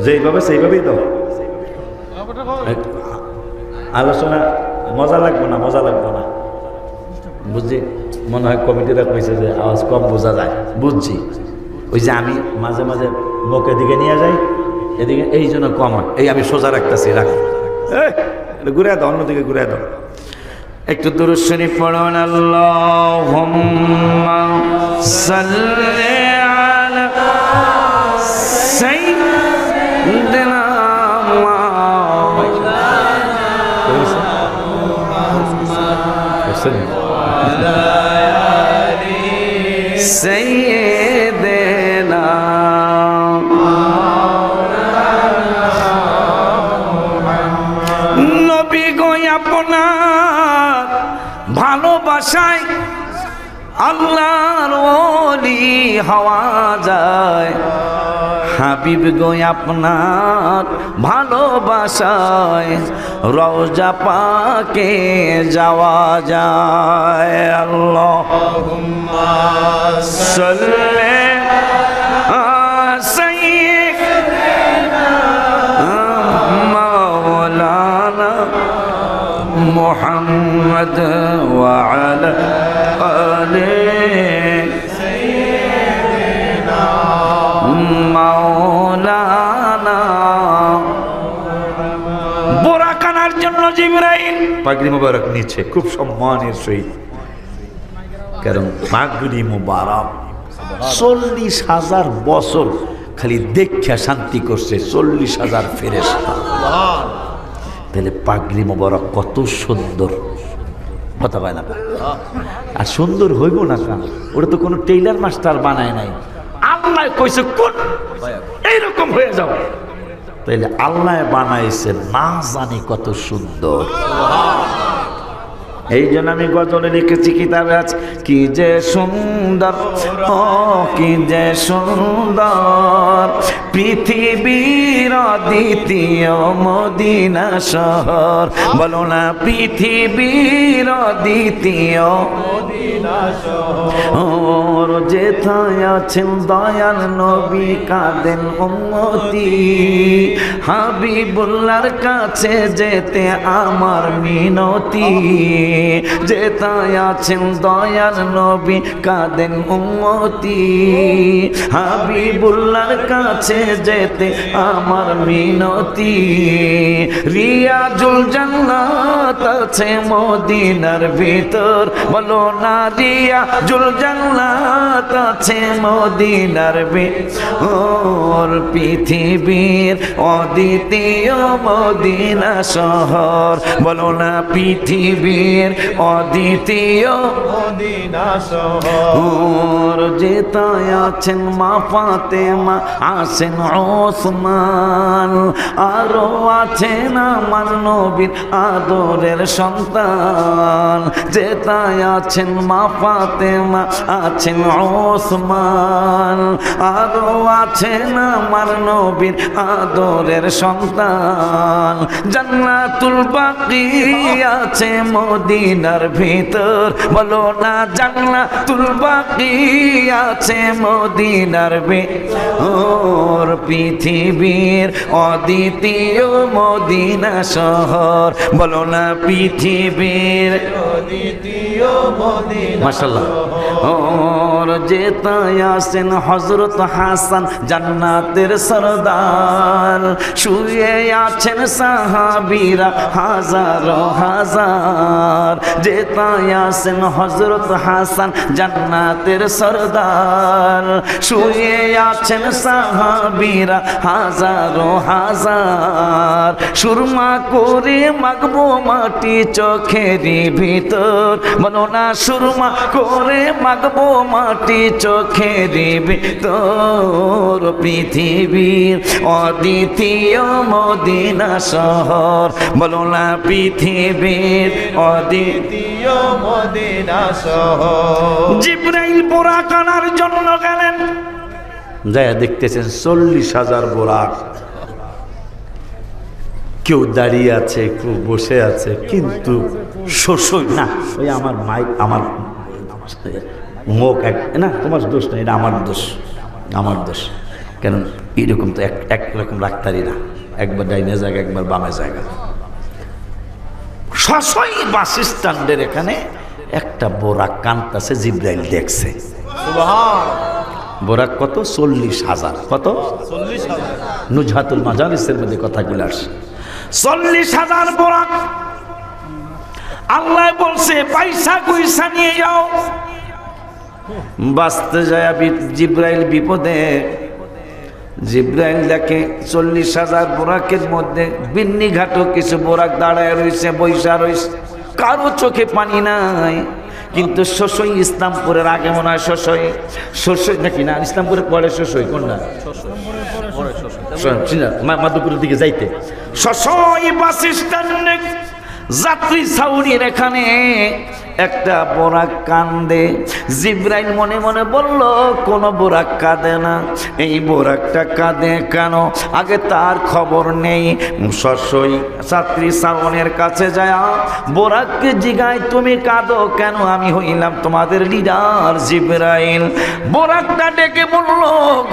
যেইভাবে সেইভাবেই দাও। আলোচনা মজা লাগবো না, মজা লাগবো না, বুঝছি। মনে হয় কমিটিরা কইছে যে আওয়াজ কম বোঝা যায়, বুঝছি। ওই যে আমি মাঝে মাঝে মুখের দিকে নিয়ে যাই, এদিকে এই জন্য কম হয়। এই আমি সোজা রাখতেছি, রাখ, ঘুরে দাও, অন্যদিকে ঘুরে দাও। একটু দুরূদ শরীফ পড়ুন। আল্লাহুম্মা সাল্লি আলা সাইয়্যিদিনা সাইয়্যিদিনা নবী গো, আপনার ভালোবাসায় আল্লাহর ওলি হওয়া যায়। হাবিব গো, আপনার ভালোবাসায় রওজা পাকে যাওয়া যায়। আল্লাহুম্মা সাল্লি আলা সাইয়্যিদিনা মাওলানা মুহাম্মদ ওয়া আলা আলিহি জিবরাইল পাগড়ি মোবারক নিচ্ছে খুব সম্মানের সহিত, কারণ পাগড়ি মোবারক 40,000 বছর খালি দেখা শান্তি করছে 40,000 ফেরেশতা। তাহলে পাগড়ি মোবারক কত সুন্দর, কথা পায় না? আর সুন্দর হইব না কেন? ওটা তো কোনো টেইলার মাস্টার বানায় নাই, আল্লাহ কইছে কোন এইরকম হয়ে যাও, তাইলে আল্লাহ বানাইছে না জানি কত সুন্দর। এই জন্য আমি গজলে লিখেছি কিতাবে আছে, কি যে সুন্দর, ও কি যে সুন্দর পৃথিবীর দ্বিতীয় মদিনা শহর। বলো না পৃথিবীর দ্বিতীয় মদিনা শহর, যেথায় আছেন দয়াল নবী কাঁদেন উম্মতি, হাবিবুল্লাহর কাছে যেতে আমার মিনতি, যেথায় আছেন দয়াল নবী কাঁদেন উম্মতি, হাবিবুল্লাহর কাছে যেতে আমার মিনতি। রিয়াজুল জান্নাত আছে মদিনার ভিতর, বলো না রিয়াজুল জান্নাত আছে মদিনার ভিতর, পৃথিবীর অদ্বিতীয় মদিনা শহর। বলো না পৃথিবীর অদ্বিতীয় মদিনা শহর, যেথায় আছেন মা ফাতেমা আছেন ওসমান, আরো আছেন আমার নবীর আদরের সন্তান, যেথায় আছেন মা ফাতেমা আছেন ওসমান, আরো আছেন আমার নবীর আদরের সন্তান। জান্নাতুল বাকি আছে মদিনার ভিতর, বলো না জান্নাতুল বাকি আছে মদিনার ভিতর, পৃথিবীর অদ্বিতীয় মদিনা শহর। বলো না পৃথিবীর অদ্বিতীয় মদিনা, মাশাআল্লাহ। ওর যেথায় আছেন হযরত হাসান জান্নাতের সরদার, শুয়ে আছেন সাহাবীরা হাজার হাজার, যেথায় আছেন হযরত হাসান জান্নাতের সরদার, শুয়ে আছেন সাহাবীরা হাজার হাজার, সুরমা করে মাগবো মাটি চোখেরই ভিতর। বলো না সুরমা করে মাগবো মাটি চোখেরই ভিতর, পৃথিবীর অদ্বিতীয় মদিনা শহর। বলো না পৃথিবীর অদ্বিতীয় মদিনা শহর। জিবরাইল বোরাক আনার জন্য গেলেন, যায় দেখতেছেন 40,000 বোরাক, কেউ দাঁড়িয়ে আছে কেউ বসে আছে, কিন্তু শোষই না। ওই আমার মাইক আমার মুখ এক না, তোমার দোষ না, এটা আমার দোষ, আমার দোষ। কেন এরকম তো একরকম রাখতারি না, একবার ডাইনে জায়গা একবার বামে জায়গা। শশই বাস স্ট্যান্ডের এখানে একটা বোরাক কান্তাছে, জিবরাইল দেখছে। বোরাক কত? 40,000। কত? 40,000। নুজহাতুল মাজালিসের মধ্যে কথাগুলো আসে। 40,000 বোরাক। আল্লাহ বলছে পয়সা কুইসা নিয়ে যাও। বাঁচতে যায় জিবরাইল বিপদে। জিবরাইল দেখে 40,000 বোরাকের মধ্যে বিন্নি ঘাটও কিছু বোরাক দাঁড়ায় রয়েছে, বৈশা রয়েছে, কারো চোখে পানি নাই। কিন্তু শশই ইসলামপুরের আগে মনে হয় শশই নাকি না, ইসলামপুরের পরে শশই কোনটা? মাধবপুরের দিকে যাইতে শশই বাস স্ট্যান্ডে যাত্রী ছাউনির এখানে একটা বোরাক কান্দে। জিবরাইল মনে মনে বলল কোন বোরাক কাঁদে না, এই বোরাকটা কাঁদে কেন? আগে তার খবর নেই। শশই যাত্রী ছাউনির কাছে যায় বোরাককে জিগায় তুমি কাঁদো কেন? আমি হইলাম তোমাদের লিডার জিবরাইল। বোরাকটা ডেকে বলল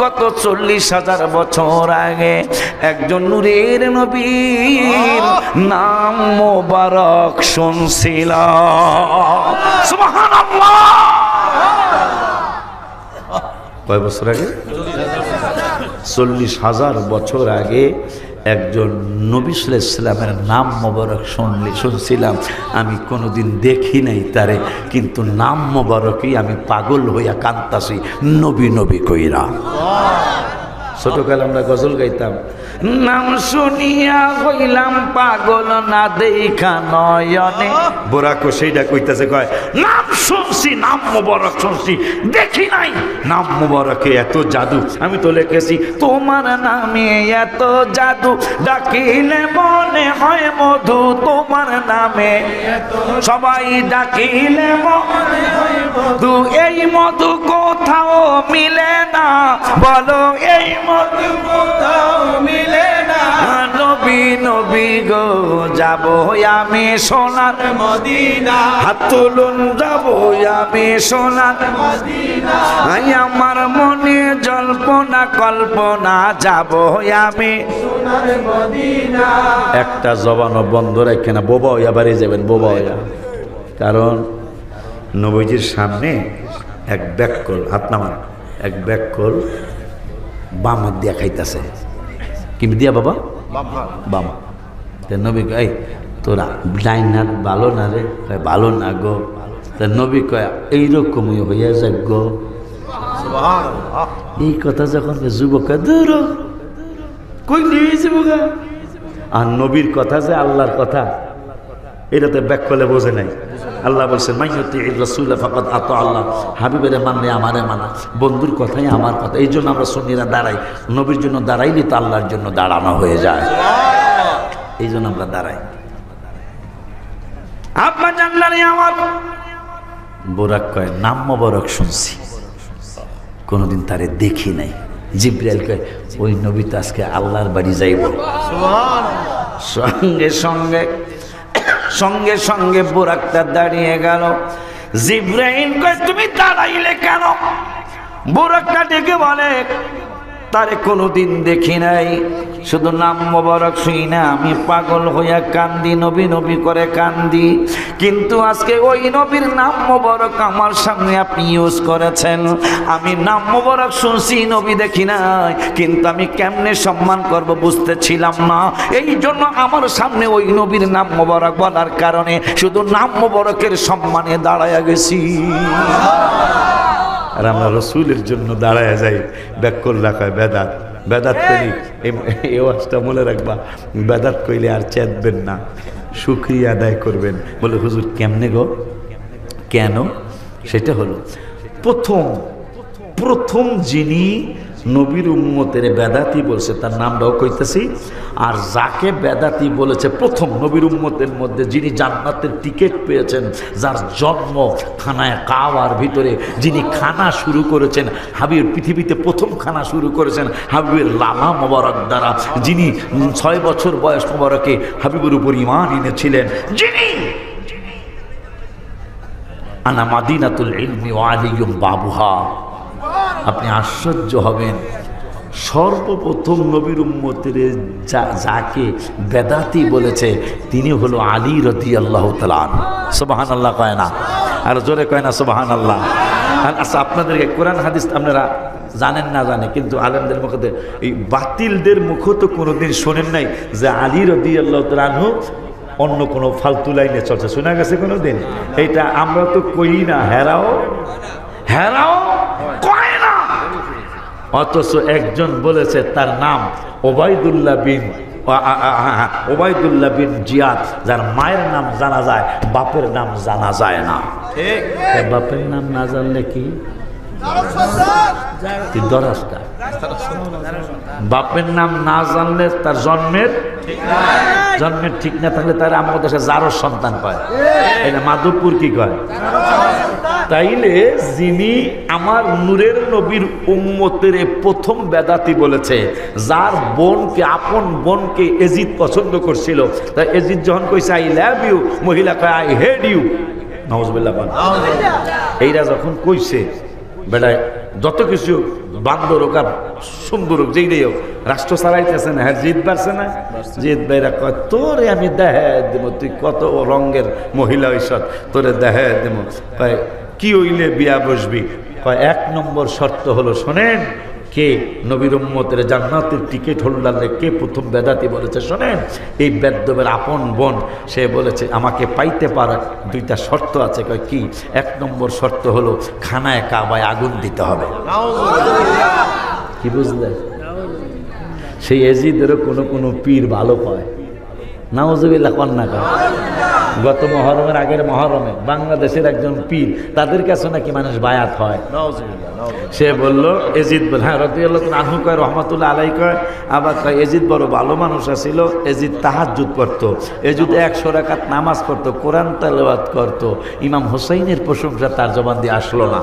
গত 40,000 বছর আগে একজন নূরের নবীর নাম মোবারক শুনছিলাম। সুবহানাল্লাহ। কয় বছর আগে? 40,000 বছর আগে একজন নবী সাল্লাল্লাহু আলাইহি ওয়াসাল্লামের নাম মোবারক শুনছিলাম, আমি কোনোদিন দেখি নাই তারে, কিন্তু নাম মোবারকই আমি পাগল হইয়া কান্তাছি নবী নবী কইরা। ছোটকালে আমরা গজল গাইতাম, নাম শুনিয়া হইলাম পাগল না দেখা নয়নে। বোরাকো সেইটা কইতাছে, কয় নাম শুনছি, নাম মোবারক শুনছি, দেখি নাই নাম মোবারকে এত জাদু। আমি তো লিখেছি, তোমার নামে এত জাদু, ডাকিলে মনে হয় মধু, তোমার নামে সবাই ডাকিলে মনে হয় মধু, এই মধু কোথাও মিলে না, বলো এই মধু কোথাও মিলে না। নবী নবী গো যাব আমি সোনার মদিনা, হাত তুলুন যাব আমি সোনার মদিনা, আমার মনে জল্পনা কল্পনা যাব আমি সোনার মদিনা। একটা জবানও বন্ধ রাখে না, বোবা হইয়া বাড়ি যাবেন, বোবা হইয়া। কারণ নবীজির সামনে এক ব্যাককল, হাত নামান, এক ব্যাককল বাম হাত দিয়া খাইতেছে। কি দিয়া বাবা? বাবা। নবী কয়, তোরা ডাইন হাত ভালো না রে? ভালো না গো। নবী কয়, এইরকমই হইয়া যাক গো। এই কথা যখন যুবক দূর কই নিয়ে যুবক, আর নবীর কথা যে আল্লাহর কথা, এটা তো ব্যাক করলে বোঝে নাই। আল্লাহ বলছেন, মাইয়ুতি রাসূল ফাকাদ আতা আল্লাহ, হাবিবের মানলে আমারে মানা, বন্ধুর কথাই আমার কথা। এই জন্য আমরা সুন্নিরা দাঁড়াই, নবীর জন্য দাঁড়াইলে তো আল্লাহর জন্য দাঁড়ানো হয়ে যায়, এই জন্য আমরা দাঁড়াই। আব্বা জানলানি আমার বোরাক কয়, নাম মোবারক শুনছি, কোনোদিন তারে দেখি নাই। জিবরাইল কয়, ওই নবী তো আজকে আল্লাহর বাড়ি যাইব। সঙ্গে সঙ্গে সঙ্গে সঙ্গে বোরাকটা দাঁড়িয়ে গেল। জিবরাইল কয়, তুমি দাঁড়াইলে কেন? বোরাকটা ডেকে বলে, তারে কোনোদিন দেখি নাই, শুধু নাম মোবারক শুই না আমি পাগল হইয়া কান্দি, নবী নবী করে কান্দি, কিন্তু আজকে ওই নবীর নাম মোবারক আমার সামনে আপনি ইউজ করেছেন। আমি নাম মোবারক শুনছি, নবী দেখি নাই, কিন্তু আমি কেমনে সম্মান করব বুঝতেছিলাম না, এই জন্য আমার সামনে ওই নবীর নাম মোবারক বলার কারণে শুধু নাম মোবারকের সম্মানে দাঁড়ায়া গেছি। আর আমরা রসুলের জন্য দাঁড়ায় যাই, ব্যাকল রাখায় বেদাত। বেদাত করি, এই ওয়াজটা মনে রাখবা, বেদাত কইলে আর চেতবেন না, শুকরিয়া আদায় করবেন। বলে হুজুর কেমনে গো? কেন? সেটা হলো, প্রথম যিনি নবীর উম্মতের বেদাতি বলছে তার নামটাও কইতেছি, আর যাকে বেদাতি বলেছে প্রথম নবীর উম্মতের মধ্যে যিনি জান্নাতের টিকিট পেয়েছেন, যার জন্ম খানায় কাওয়ার ভিতরে, যিনি খানা শুরু করেছেন, হাবিব পৃথিবীতে প্রথম খানা শুরু করেছেন হাবিবের লালা মোবারক দ্বারা, যিনি 6 বছর বয়স মোবারকে হাবিবের উপর ঈমান এনেছিলেন, যিনি আনা মাদিনাতুল ইলমি ওয়া আলিয়ুম বাবুহা। আপনি আশ্চর্য হবেন, সর্বপ্রথম নবীর উম্মতের যাকে বেদাতি বলেছে তিনি হলো আলী রাদিয়াল্লাহু তাআলা। সুবহানাল্লাহ কয় না? আর জোরে কয় না সুবহানাল্লাহ? আচ্ছা, আপনাদেরকে কোরআন হাদিস আপনারা জানেন না জানে, কিন্তু আলেমদের মুখে, এই বাতিলদের মুখে তো কোনোদিন শোনেন নাই যে আলী রাদিয়াল্লাহু তাআলা আনহু অন্য কোনো ফালতু লাইনে চর্চা শোনা গেছে কোনোদিন? এইটা আমরা তো কই না, হেরাও কয় না। অথচ একজন বলেছে তার নাম ওবায়দুল্লাহ বিন জিয়াদ, যার মায়ের নাম জানা যায়, বাপের নাম জানা যায় না। বাপের নাম না জানলে কি দরাজটা, বাপের নাম না জানলে তার জন্মের ঠিক না থাকলে তার আমাদের দেশে যারও সন্তান কয়, এটা মাধবপুর কি কয়? তাইলে যিনি আমার নূরের নবীর উম্মতের প্রথম বেদাতি বলেছে, যার বোনকে, আপন বোনকে এজিদ পছন্দ করছিল, তাই এজিদ যখন কইছে আই লাভ ইউ, মহিলা কয় আই হেট ইউ, নাউজুবিল্লাহ। এইটা যখন কইছে, বেটায় যত কিছু বান্দর হোক আর সুন্দর হোক, যেই হোক, রাষ্ট্র চালাইতেছে না, হ্যাঁ জিদ বাড়ছে না, জিদ বাইরা কয় তোরে আমি দেহে দেব, তুই কত রঙের মহিলা হইস, তোরে দেহে দেব। কয় কি হইলে বিয়া বসবি? কয় 1 নম্বর শর্ত হলো, শোনেন, কে নবীর উম্মতের জান্নাতের টিকিট হোল্ডারে কে প্রথম বেদাতি বলেছে শোনেন, এই বেদ্যবের আপন বোন সে বলেছে আমাকে পাইতে পারা দুইটা শর্ত আছে। কয় কি? 1 নম্বর শর্ত হলো খানায় কাবায় আগুন দিতে হবে। কি বুঝলেন? সেই এজিদেরও কোনো পীর ভালো পায়, নাউজুবিল্লাহ কন্যা। গত মহরমের আগের মহরমে বাংলাদেশের একজন পীর, তাদের কাছে নাকি মানুষ বায়াত হয়। সে বলল এজিদ বল, হ্যাঁ রাদিয়াল্লাহু আনহু কয় রহমাতুল্লাহ আলাইহি কয়, আবার কয় এজিদ বড় ভালো মানুষ আছিল। এজিদ তাহাজ্জুদ পড়তো, এজিদ 100 রাকাত নামাজ পড়তো, কোরআন তেলাওয়াত করতো। ইমাম হুসাইনের প্রশংসা তার জবান দিয়ে আসলো না।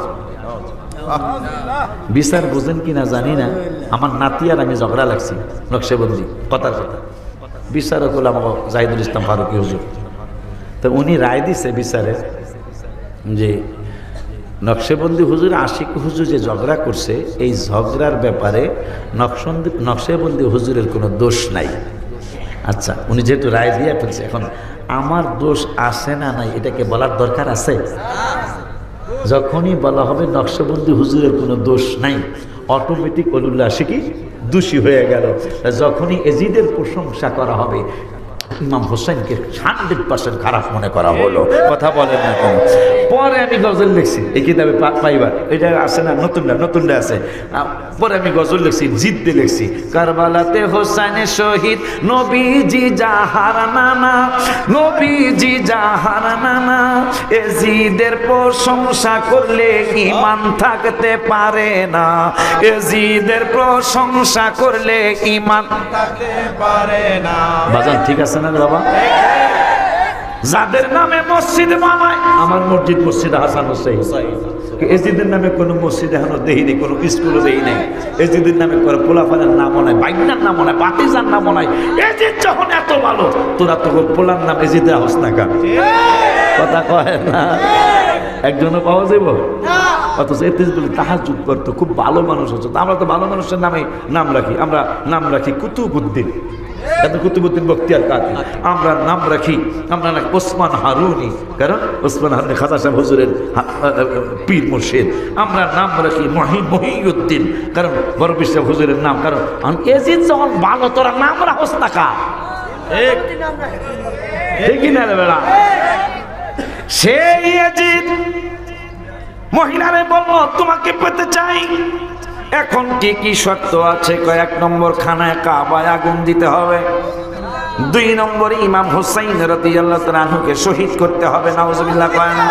বিচার বুঝেন কিনা জানি না, আমার নাতি আর আমি ঝগড়া লাগছি নকশেবন্দি কথার কথা। বিচারক হলো আমার জাহিদুল ইসলাম ফারুকী হুজুর। তো উনি রায় দিছে বিচারে যে নকশেবন্দি হুজুর আশিক হুজুর যে ঝগড়া করছে, এই ঝগড়ার ব্যাপারে নকশেবন্দি হুজুরের কোনো দোষ নাই। আচ্ছা, উনি যেহেতু রায় দিয়ে ফেলছে, এখন আমার দোষ আছে না নাই এটাকে বলার দরকার আছে? যখনই বলা হবে নকশবন্দি হুজুরের কোনো দোষ নাই, অটোমেটিক ওলুল্লাহ আশিকি দোষী হয়ে গেল। যখনই এজিদের প্রশংসা করা হবে, ইমাম হোসেনকে 100% খারাপ মনে করা হলো। কথা বলেন না কেন? পরে আমি গজল লিখছি, এই কিতাবে পাইবার, এটা আছে না, নতুনটা আছে। পরে আমি গজল লিখছি, জিদ্দে লিখছি, কারবালাতে হোসেনের শহীদ নবীজি জাহার নানা, নবীজি জাহার নানা, এজিদের প্রশংসা করলে ঈমান থাকতে পারে না, এজিদের প্রশংসা করলে ঈমান থাকতে পারে না। বাজান ঠিক আছে না বাবা? যাদের নামে মসজিদ বানায়, আমার মসজিদ হাসান হোসেন, এজিদের নামে কোনো মসজিদ এখনো দেখিনি, কোনো স্কুলও দেই নাই। এজিদের নামে করে পোলাফানের নামও নাই, বাইনার নামও নাই, বাতিজার নামও নাই। এজিদ যখন এত ভালো, তোরা তো পোলার নাম এজিদে হোস না কেন? কথা কয় না, একজনও পাওয়া যাব। অথচ এতে বলে তাহাজ্জুদ করতো, খুব ভালো মানুষ হচ্ছে। আমরা তো ভালো মানুষের নামে নাম রাখি, আমরা নাম রাখি কুতুবউদ্দিন, কুতুবউদ্দিন বখতিয়ার কাকি। আমরা নাম রাখি, আমরা নাকি ওসমান হারুনি, কারণ ওসমান হারুনি খাজা সাহেব হুজুরের পীর মুর্শিদ। আমরা নাম রাখি মহিউদ্দিন, কারণ বড় পীর সাহেব হুজুরের নাম। কারণ এজিদ যখন ভালো, তোরা নাম রাখোস না কা? ঠিকই না রে বেড়া? সেই এজিদ মহিলারে বললো তোমাকে পেতে চাই, এখন কি কি শর্ত আছে? কয়েক নম্বর খানায় কাবায় আগুন দিতে হবে, 2 নম্বরে ইমাম হুসাইন রাদিয়াল্লাহু তাআলা আনহুকে শহীদ করতে হবে। নাউজুবিল্লাহ কয় না?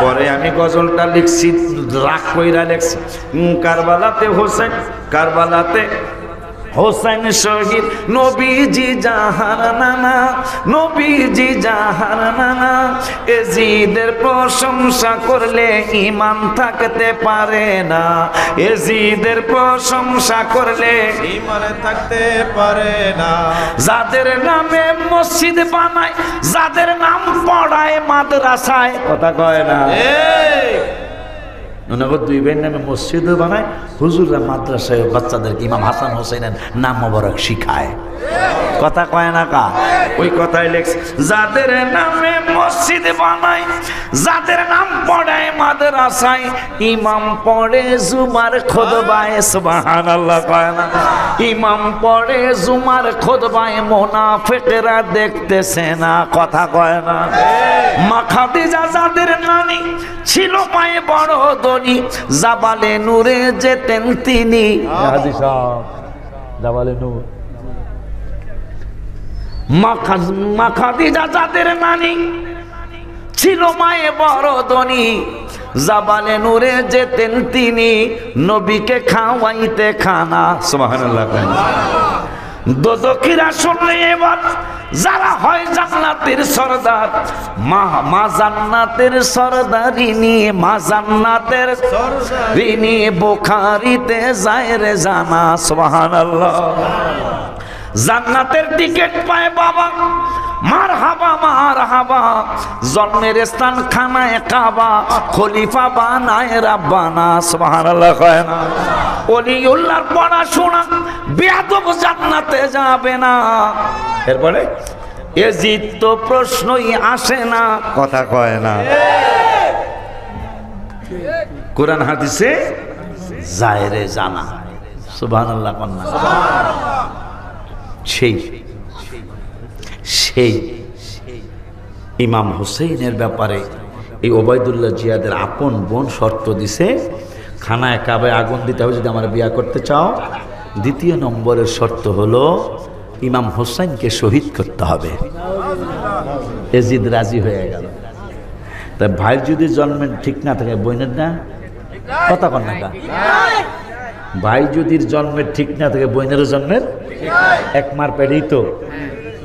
পরে আমি গজলটা লিখছি, রাগ কইরা লিখছি, কারবালাতে হোসেন, কারবালাতে হোসেন শহীদ নবীজি জাহার নানা, নবীজি জাহার নানা, এজিদের প্রশংসা করলে ঈমান থাকতে পারে না, এজিদের প্রশংসা করলে ঈমান থাকতে পারে না। যাদের নামে মসজিদ বানায়, যাদের নাম পড়ায় মাদ্রাসায়, কথা কয় না? ওনাদের 2 ভাইয়ের নামে মসজিদও বানায়, হুজুররা মাদ্রাসায় বাচ্চাদেরকে ইমাম হাসান হোসেনের নাম মোবারক শিখায়। কথা কয় না কা? ওই কথাই লেখছে, যাদের নামে মসজিদ বানায়, যাদের নাম পড়ায় মাদ্রাসায়, ইমাম পড়ে জুমার খুতবায়, সুবহানাল্লাহ কয় না? ইমাম পড়ে জুমার খুতবায়, মুনাফিকরা দেখতেছে না। কথা কয় না? মা খাদিজা যাদের নানি ছিল পায়ে বড় ধনী, জাবালে নূরে যেতেন তিনি। হাজী সাহেব, জাবালে নূর। মা খাদিজা যাদের নানি ছিল মায়ে বড় ধনী, জাবালে নূরে যেতেন তিনি, নবীকে খাওয়াইতে খানা। সুবহানাল্লাহ। দোজখীরা শুনলে এবার যারা হয় জান্নাতের সরদার, মা জান্নাতের সরদারিনী, মা জান্নাতের সরদারিনী, বুখারীতে যায় রে জানা। সুবহানাল্লাহ। জান্নাতের টিকিট পায় বাবা, মারহাবা মারহাবা, জন্মের স্থান খানায় কাবা, খলিফা বানায় রাব্বানা। সুবহানাল্লাহ কয় না? ওলিউল্লাহর পড়াশোনা, বেয়াদব জান্নাতে যাবে না। এরপরে এজিদ তো প্রশ্নই আসে না। কথা কয় না? কোরআন হাদিসে যায় রে জানা। সুবহানাল্লাহ কন্যা। সেই সেই ইমাম হুসেইনের ব্যাপারে এই ওবায়দুল্লাহ জিয়াদের আপন বোন শর্ত দিছে, খানায় কাবায় আগুন দিতে হবে যদি আমার বিয়া করতে চাও। দ্বিতীয় নম্বরের শর্ত হলো ইমাম হোসেনকে শহীদ করতে হবে। এজিদ রাজি হয়ে গেল। তা ভাই যদি জন্মের ঠিক না থাকে বোনের না কথা কন না, ভাই যদি জন্মের ঠিক না থাকে বোনেরও জন্মের এক মার পেড়েই তো,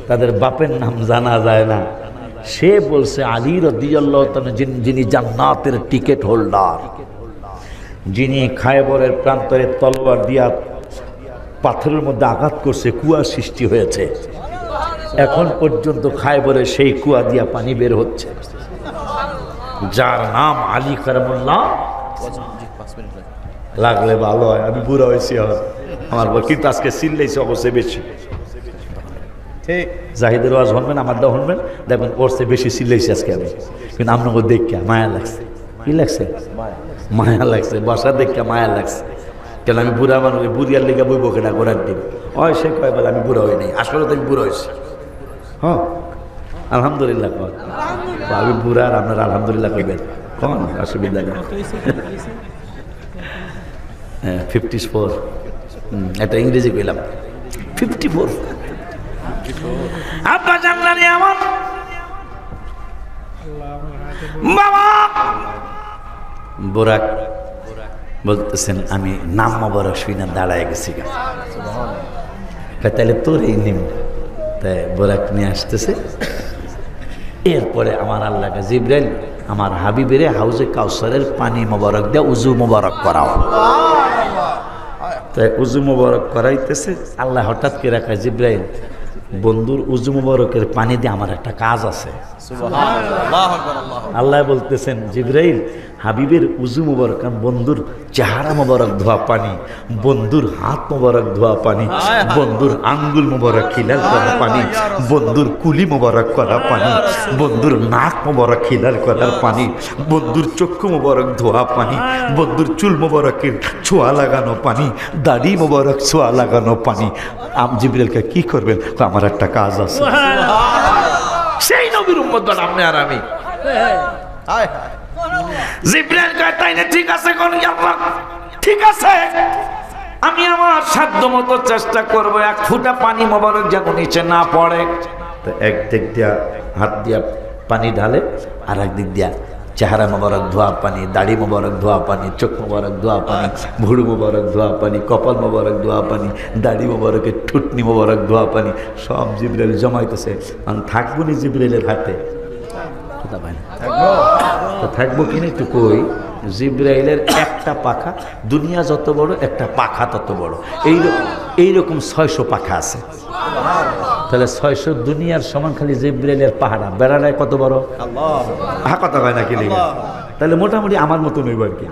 তাদের বাপের নাম জানা যায় না। সে বলছে আলী রাদিয়াল্লাহু তাআলা যিনি জান্নাতের টিকিট হোল্ডার, যিনি খায়বরের প্রান্তরে তলোয়ার দিয়া পাথরের মধ্যে আঘাত করছে, কুয়া সৃষ্টি হয়েছে, এখন পর্যন্ত খায়বরে সেই কুয়া দিয়া পানি বের হচ্ছে, যার নাম আলী কারামুল্লাহ। লাগলে ভালো হয়, আমি বুড়া হয়েছি আমার বল, কিন্তু আজকে চিল্লাইছে অবশ্যই বেশি। ঠিক জাহিদের ওয়াজ শুনবেন, আমারটা শুনবেন, দেখবেন ওর চেয়ে বেশি চিল্লাইছি আজকে আমি, কিন্তু আপনাকে দেখা মায়া লাগছে। কি লাগছে? মায়া লাগছে। বসা দেখা মায়া লাগছে। কেন আমি বুড়া মানুষ, বুড়িয়ার লেগে বইব কেনা ঘোরার দিন হয়, সে কয় বলে আমি বুড়া হই নাই, আসলে তো আমি বুড়া হয়েছি। হ্যাঁ আলহামদুলিল্লাহ কন, আমি বুড়া আর আপনারা আলহামদুলিল্লাহ কইবেন, কন অসুবিধা নেই। 54 একটা ইংরেজি কইলাম 54। আব্বা জানলানি আমার বাবা বোরাক বলতেছেন, আমি নাম মোবারক শুই না দাঁড়ায় গেছি, তাহলে তোর এই নিম। তাই বোরাক নিয়ে আসতেছে। এরপরে আমার আল্লাহকে জিবরাইল আমার হাবিবের হাউজে কাউসারের পানি মোবারক দিয়ে উজু মোবারক করাও। তাই উজু মোবারক করাইতেছে। আল্লাহ হঠাৎ করে রাখা, জিবরাইল বন্ধুর উজু মোবারকের পানি দিয়ে আমার একটা কাজ আছে। আল্লাহ বলতেছেন, জিবরাইল হাবিবের উজু মোবারক, বন্ধুর চেহারা মোবারক ধোয়া পানি, বন্ধুর হাত মোবারক ধোয়া পানি, বন্ধুর আঙ্গুল মোবারক খিলাল করা পানি, বন্ধুর কুলি মোবারক করা পানি, বন্ধুর নাক মোবারক খিলাল করার পানি, বন্ধুর চক্ষু মোবারক ধোয়া পানি, বন্ধুর চুল মোবারকের ছোঁয়া লাগানো পানি, দাড়ি মোবারক ছোঁয়া লাগানো পানি। জিবরাইলকে কি করবেন? আমার একটা কাজ আছে। সেই নবীর উম্মত আপনি আর আমি। জিবরাইল কয় তাই না, ঠিক আছে কোন আল্লাহ, ঠিক আছে, আমি আমার সাধ্য মতো চেষ্টা করব, এক ফুটা পানি মোবারক যেন নিচে না পড়ে। তো এক দিক দিয়া হাত দিয়া পানি ঢালে, আর এক দিক দিয়া চেহারা মোবারক ধোয়া পানি, দাড়ি মোবারক ধোয়া পানি, চোখ মোবারক ধোয়া পানি, ভুড়ু মোবারক ধোয়া পানি, কপাল মোবারক ধোয়া পানি, দাড়ি মোবারকের ঠুটনি মোবারক ধোয়া পানি, সব জিবরাইল জমাইতেছে। আমি থাকবো নি জিবরাইলের হাতে? কথা পাই না, তো থাকবো কিনা একটু কই। জিবরাইলের একটা পাখা, দুনিয়া যত বড় একটা পাখা তত বড়, এইরকম 600 পাখা আছে। তাহলে 600 দুনিয়ার সমান খালি জিবরাইলের পাহাড়া, বেড়াটায় কত বড়? হা কথা হয় নাকি? তাহলে মোটামুটি আমার মতো নইব আর কি।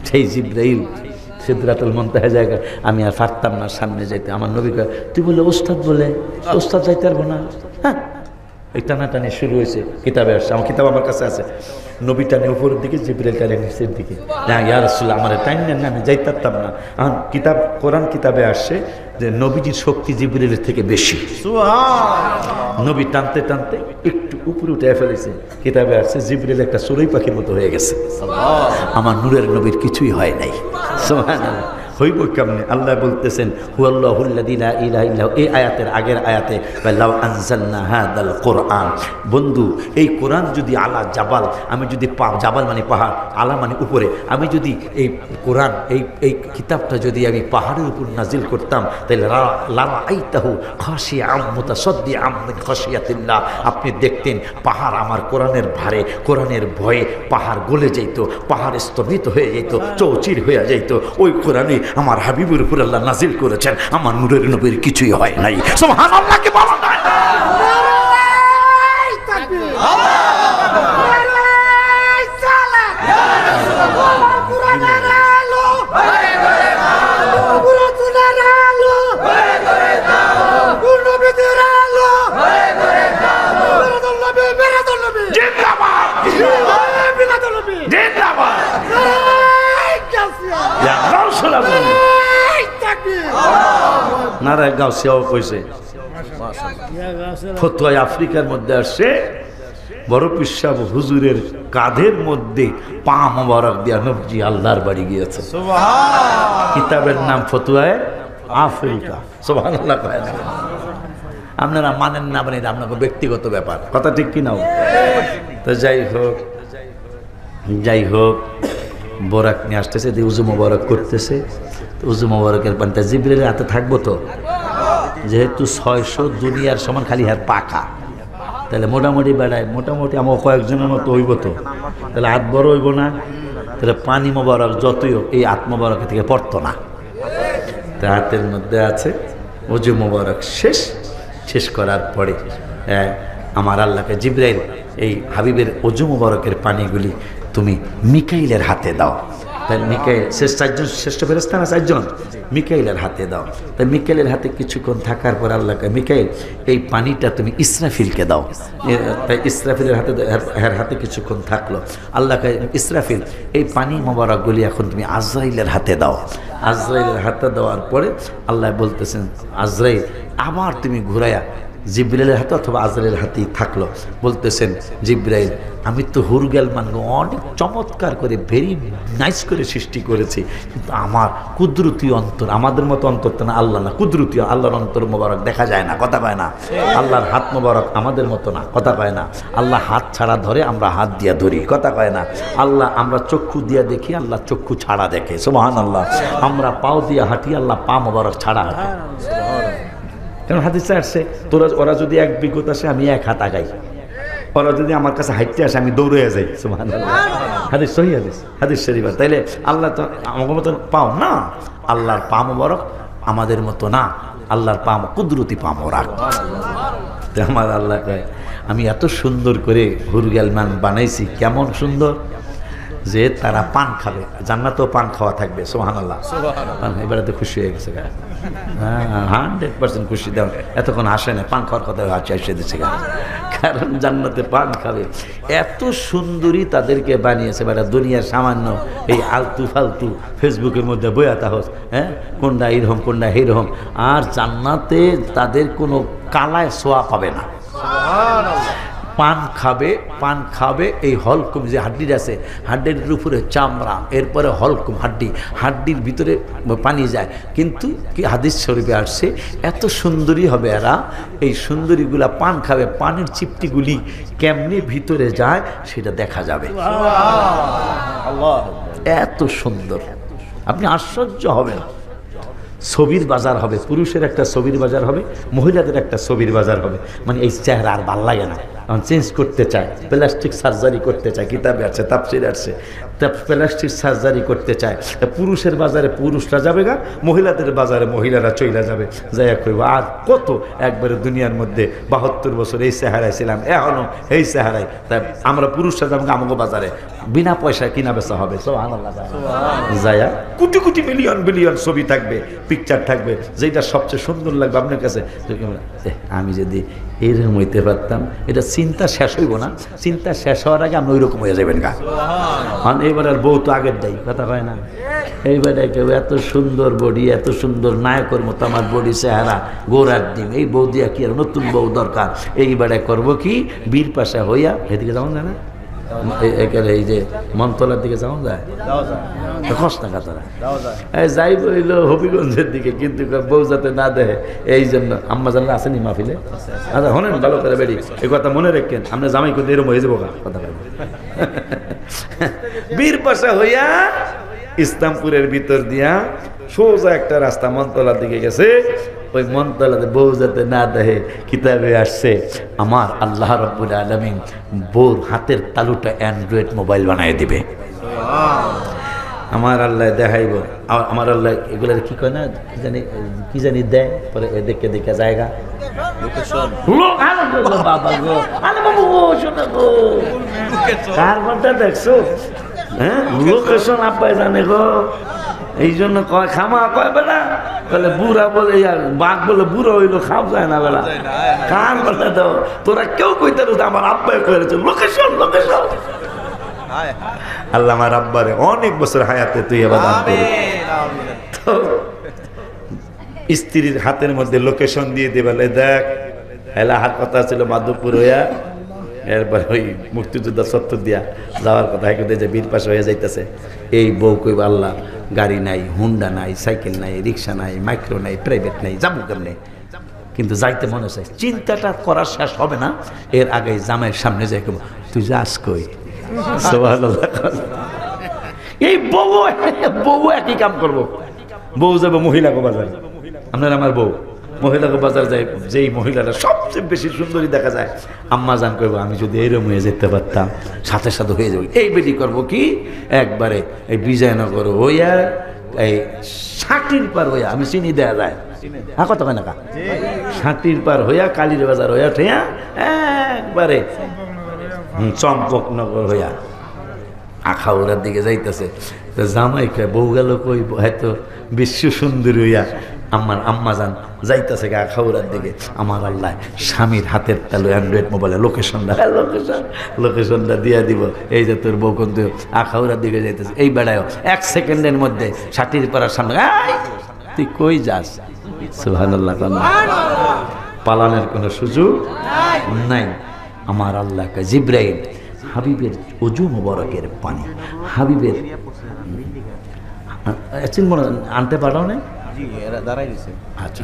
সেই জিবরাইল সিদরাতুল মুনতাহা জায়গা, আমি আর পারতাম না সামনে যাইতে। আমার নবী কয়, তুই বলে ওস্তাদ, বলে ওস্তাদ যাইতে পারবো না? হ্যাঁ, এই টানাটানি শুরু হয়েছে। কিতাবে আসছে, আমার কিতাব আমার কাছে আছে। নবী টানে উপরের দিকে, জিবরাইল টানে নিচের দিকে। না ইয়া রাসূলুল্লাহ, আমার টাইম নেন না, আমি যাইতে পারতাম না। কিতাব, কোরআন কিতাবে আসছে যে নবীজির শক্তি জিবরাইলের থেকে বেশি। নবী টানতে টানতে একটু উপরে উঠে ফেলেছে। কিতাবে আসছে জিবরাইল একটা চড়ুই পাখির মতো হয়ে গেছে। আমার নূরের নবীর কিছুই হয় নাই। সুবহানাল্লাহ। হইব কেমনে? আল্লাহ বলতেছেন, হুয়াল্লাহুল্লাযী লা ইলাহা ইল্লা হু। এই আয়াতের আগের আয়াতে লাউ আনজালনা হাদাল কোরআন, বন্ধু এই কোরআন যদি আলা জাবাল, আমি যদি জাবাল মানে পাহাড়, আলা মানে উপরে, আমি যদি এই কোরআন এই কিতাবটা যদি আমি পাহাড়ের উপর নাজিল করতাম, তাহলে লারাআইতাহু খাশিআম মুতাসাদ্দিআম মিন খাশিয়াতিল্লাহ, আপনি দেখতেন পাহাড় আমার কোরআনের ভারে, কোরআনের ভয়ে পাহাড় গলে যাইত, পাহাড় স্তম্ভিত হয়ে যেত, চৌচির হয়ে যাইত। ওই কোরআনে আমার হাবিবের উপর আল্লাহ নাজিল করেছেন, আমার নূরের নবীর কিছুই হয় নাই। সুবহানাল্লাহ কি বলা যায়? আর এক গাউসিয়াও কইছে ফতোয়া আফ্রিকার মধ্যে আসছে বড় পীর সাহেব হুজুরের কাঁধের মধ্যে পা মোবারক দিয়া নবজি আল্লাহর বাড়ি গিয়েছে। কিতাবের নাম ফতোয়ায়ে আফ্রিকা। সুবহানাল্লাহ। আপনারা মানেন না মানে আপনাকে ব্যক্তিগত ব্যাপার, কথা ঠিক কি নাও। তো যাই হোক বরাক নিয়ে আসতেছে, উজু মোবারক করতেছে। উজু মোবারকের পানিটা জিবরিলের হাতে থাকবো তো, যেহেতু 600 দুনিয়ার সমান খালি হাত পাখা, তাহলে মোটামুটি বেড়ায়, মোটামুটি আমার কয়েকজনের মতো হইব তো, তাহলে হাত বড় হইব না, তাহলে পানি মোবারক যতই হোক এই হাত মোবারক থেকে পড়তো না। তা হাতের মধ্যে আছে উজু মোবারক শেষ করার পরে আমার আল্লাহকে জিবরাইল এই হাবিবের উজু মোবারকের পানিগুলি তুমি মিকাইলের হাতে দাও। তাই মিকাইল চারজন শ্রেষ্ঠ ফেরেশতা না, 4 জন, মিকাইলের হাতে দাও। তাই মিকাইলের হাতে কিছুক্ষণ থাকার পর আল্লাহকে, মিকাইল এই পানিটা তুমি ইসরাফিলকে দাও। তাই ইসরাফিলের হাতে কিছুক্ষণ থাকলো। আল্লাহকে, ইসরাফিল এই পানি মোবারকগুলি এখন তুমি আজরাইলের হাতে দাও। আজরাইলের হাতে দেওয়ার পরে আল্লাহ বলতেছেন, আজরাইল আবার তুমি ঘুরাইয়া জিবরাইলের হাতে অথবা আজরাইলের হাতেই থাকলো। বলতেছেন, জিবরাইল আমি তো হুরগেল মানব অনেক চমৎকার করে ভেরি নাইস করে সৃষ্টি করেছি, কিন্তু আমার কুদরতি অন্তর, আমাদের মতো অন্তর তো না, আল্লাহ না, কুদরতি আল্লাহর অন্তর মোবারক দেখা যায় না, কথা কয় না। আল্লাহর হাত মোবারক আমাদের মতো না, কথা কয় না। আল্লাহ হাত ছাড়া ধরে, আমরা হাত দিয়া ধরি, কথা কয় না। আল্লাহ আমরা চক্ষু দিয়া দেখি, আল্লাহ চক্ষু ছাড়া দেখে, সুবহানাল্লাহ। আমরা পাও দিয়া হাঁটি, আল্লাহ পা মোবারক ছাড়া হাঁটে। কারণ হাদিসে আসছে, ওরা যদি 1 বিঘত আসে আমি 1 হাত আগাই, ওরা যদি আমার কাছে হাঁটতে আসে আমি দৌড়ে যাই, সুবহানাল্লাহ। হাদিস সহি হাদিস শরীফ। তাইলে আল্লাহ তো আমার মতো পাও না, আল্লাহর পা মোবারক আমাদের মতো না, আল্লাহর পা কুদরতি পা মোবারক। আমার আল্লাহ কয় আমি এত সুন্দর করে হুরগেল মান বানাইছি, কেমন সুন্দর যে তারা পান খাবে, জান্নাতেও পান খাওয়া থাকবে, সুবহানাল্লাহ। এবারে তো খুশি হয়ে গেছে, 100% খুশি। দেওয়া এতক্ষণ আসে না, পান খাওয়ার কথা এসে দিচ্ছে, কারণ জান্নাতে পান খাবে। এত সুন্দরী তাদেরকে বানিয়েছে। বেটা দুনিয়ার সামান্য এই আলতু ফালতু ফেসবুকের মধ্যে বইয়া তাহস, হ্যাঁ, কোনটা এইরকম কোনটা এইরকম। আর জান্নাতে তাদের কোনো কালায় সোয়া পাবে না। পান খাবে এই হলকুম যে হাড্ডির আছে, হাড্ডির উপরে চামড়া, এরপরে হলকুম হাড্ডির ভিতরে পানি যায়। কিন্তু কি হাদিস শরীফে আসছে, এত সুন্দরী হবে এরা, এই সুন্দরীগুলা পান খাবে, পানির চিপটিগুলি কেমনি ভিতরে যায় সেটা দেখা যাবে। এত সুন্দর, আপনি আশ্চর্য হবেন। ছবির বাজার হবে, পুরুষের একটা ছবির বাজার হবে, মহিলাদের একটা ছবির বাজার হবে। মানে এই চেহারা আর ভাল লাগে না, এখন চেঞ্জ করতে চায়, প্লাস্টিক সার্জারি করতে চায়, কিতাবে আছে, তাফসিরে আছে, প্লাস্টিক সার্জারি করতে চায়। পুরুষের বাজারে পুরুষরা যাবে গা, মহিলাদের বাজারে মহিলারা চইলা যাবে, যাইয়া কইব আর কত একবারে দুনিয়ার মধ্যে 72 বছর এই চেহারায় ছিলাম, এখনো এই চেহারায়। তাই আমরা পুরুষরা যাবো আমাকে বাজারে, বিনা পয়সায় কিনা বেচা হবে, সুবহানাল্লাহ। যাইয়া কোটি কোটি বিলিয়ন ছবি থাকবে, পিকচার থাকবে, যেটা সবচেয়ে সুন্দর লাগবে আপনার কাছে। আমি যদি এইরকম হইতে পারতাম, এটা চিন্তা শেষ হইব না, চিন্তা শেষ হওয়ার আগে আপনি ওইরকম হয়ে যাবেন গা। এইবার আর বউ তো আগের দেয়, কথা হয় না। এইবারে কেউ এত সুন্দর বডি, এত সুন্দর নায়কের মতো আমার বডি, চেহারা, গোড়ার ডিম, এই বউ দিয়া কি আর নতুন বউ দরকার। এইবারে করবো কি, বীর পাশা হইয়া এদিকে যাওয়া যায় না, এই যে মনতলার দিকে যাওয়া যায়, খস না কাতারা যাই বইল হবিগঞ্জের দিকে, কিন্তু বউ যাতে না দেয় এই জন্য। আম্মা জানলে আসেনি মাহফিলে? আচ্ছা শোনেন ভালো করে বেড়ি, এই কথা মনে রাখেন, আমরা জামাই করতে এরকম হয়ে যাবো কথা। বীর পাশা হইয়া ইসলামপুরের ভিতর দিয়া সোজা একটা রাস্তা মনতলার দিকে গেছে। ওই মনতলাতে বউ যাতে না দেখে, কিতাবে আসছে আমার আল্লাহ রাব্বুল আলামিন বউর হাতের তালুটা অ্যান্ড্রয়েড মোবাইল বানিয়ে দিবে। আমার আল্লাহ দেখাইব, আমার আল্লাহ এগুলার কি কয় না কি জানি দেয়, পরে দেখে দেখে জায়গা কার কথা দেখছো, হ্যাঁ লোকেশন আব্বাই জানে গো। এই জন্য কয় খামা কয় বেলা, তাহলে বুড়া বলে বাঘ বলে বুড়ো হইলো, খাও যায় না বেলা। কার কথা দাও, তোরা কেউ কইতে আমার আব্বাই কয়েছে লোকেশন। আল্লাহ আমার আব্বারে অনেক বছর হায়াতে তুই আবার দান করবি। তো স্ত্রীর হাতের মধ্যে লোকেশন দিয়ে দেবেলে, দেখ এলা হাত কথা ছিল মাধবপুর হইয়া, এরপর ওই মুক্তিযোদ্ধা চত্বর দিয়া যাওয়ার কথা, হাইকোর্টে যে বীর পাশে হয়ে যাইতেছে। এই বউ কইব আল্লাহ, গাড়ি নাই, হুন্ডা নাই, সাইকেল নাই, রিক্সা নাই, মাইক্রো নাই, প্রাইভেট নাই, যাবো কেমনে? কিন্তু যাইতে মনে চাই, চিন্তাটা করা শেষ হবে না, এর আগে জামাইয়ের সামনে যাই কব, তুই যাস কই? সুবহানাল্লাহ। এই বউ একই কাম করবো। বউ যাবো মহিলাকে বাজার, আপনার আমার বউ মহিলাকে বাজার যায়, যেই মহিলারা সবচেয়ে বেশি সুন্দরী দেখা যায়, আম্মা জান করবো আমি যদি এইরকম হয়ে যেতে পারতাম, সাথে সাথে হয়ে যাবো। এই বেটি করবো কি, একবারে এই বিজয়নগর হইয়া, এই ষাটির পার হইয়া, আমি চিনি দেয়া যায়, হ্যাঁ কত হয় না কা, ষাটির পার হইয়া কালীর বাজার হইয়া ঠেয়া একবারে চম্পকনগর হইয়া আখাউড়ার দিকে যাইতেছে। তো জামাই কয় বউ গেল কই, হয়তো বিশ্ব সুন্দরী হইয়া আমার আম্মা যান যাইতেছে আখাউড়ার দিকে। আমার আল্লাহ স্বামীর হাতের তালু অ্যান্ড্রয়েড মোবাইলে লোকেশনটা দিয়া দিব, এই যে তোর বউ কিন্তু আখাউড়ার দিকে যাইতেছে। এই বেড়ায় 1 সেকেন্ডের মধ্যে ষাটির পাড়ার সামনে, তুই কই যাস? সুবহানাল্লাহ। পালানোর কোনো সুযোগ নাই। আমার আল্লাহকে জিব্রাইল হাবিবের ওযু মোবারকের পানি, হাবিবের আনতে পারাও না, আচ্ছা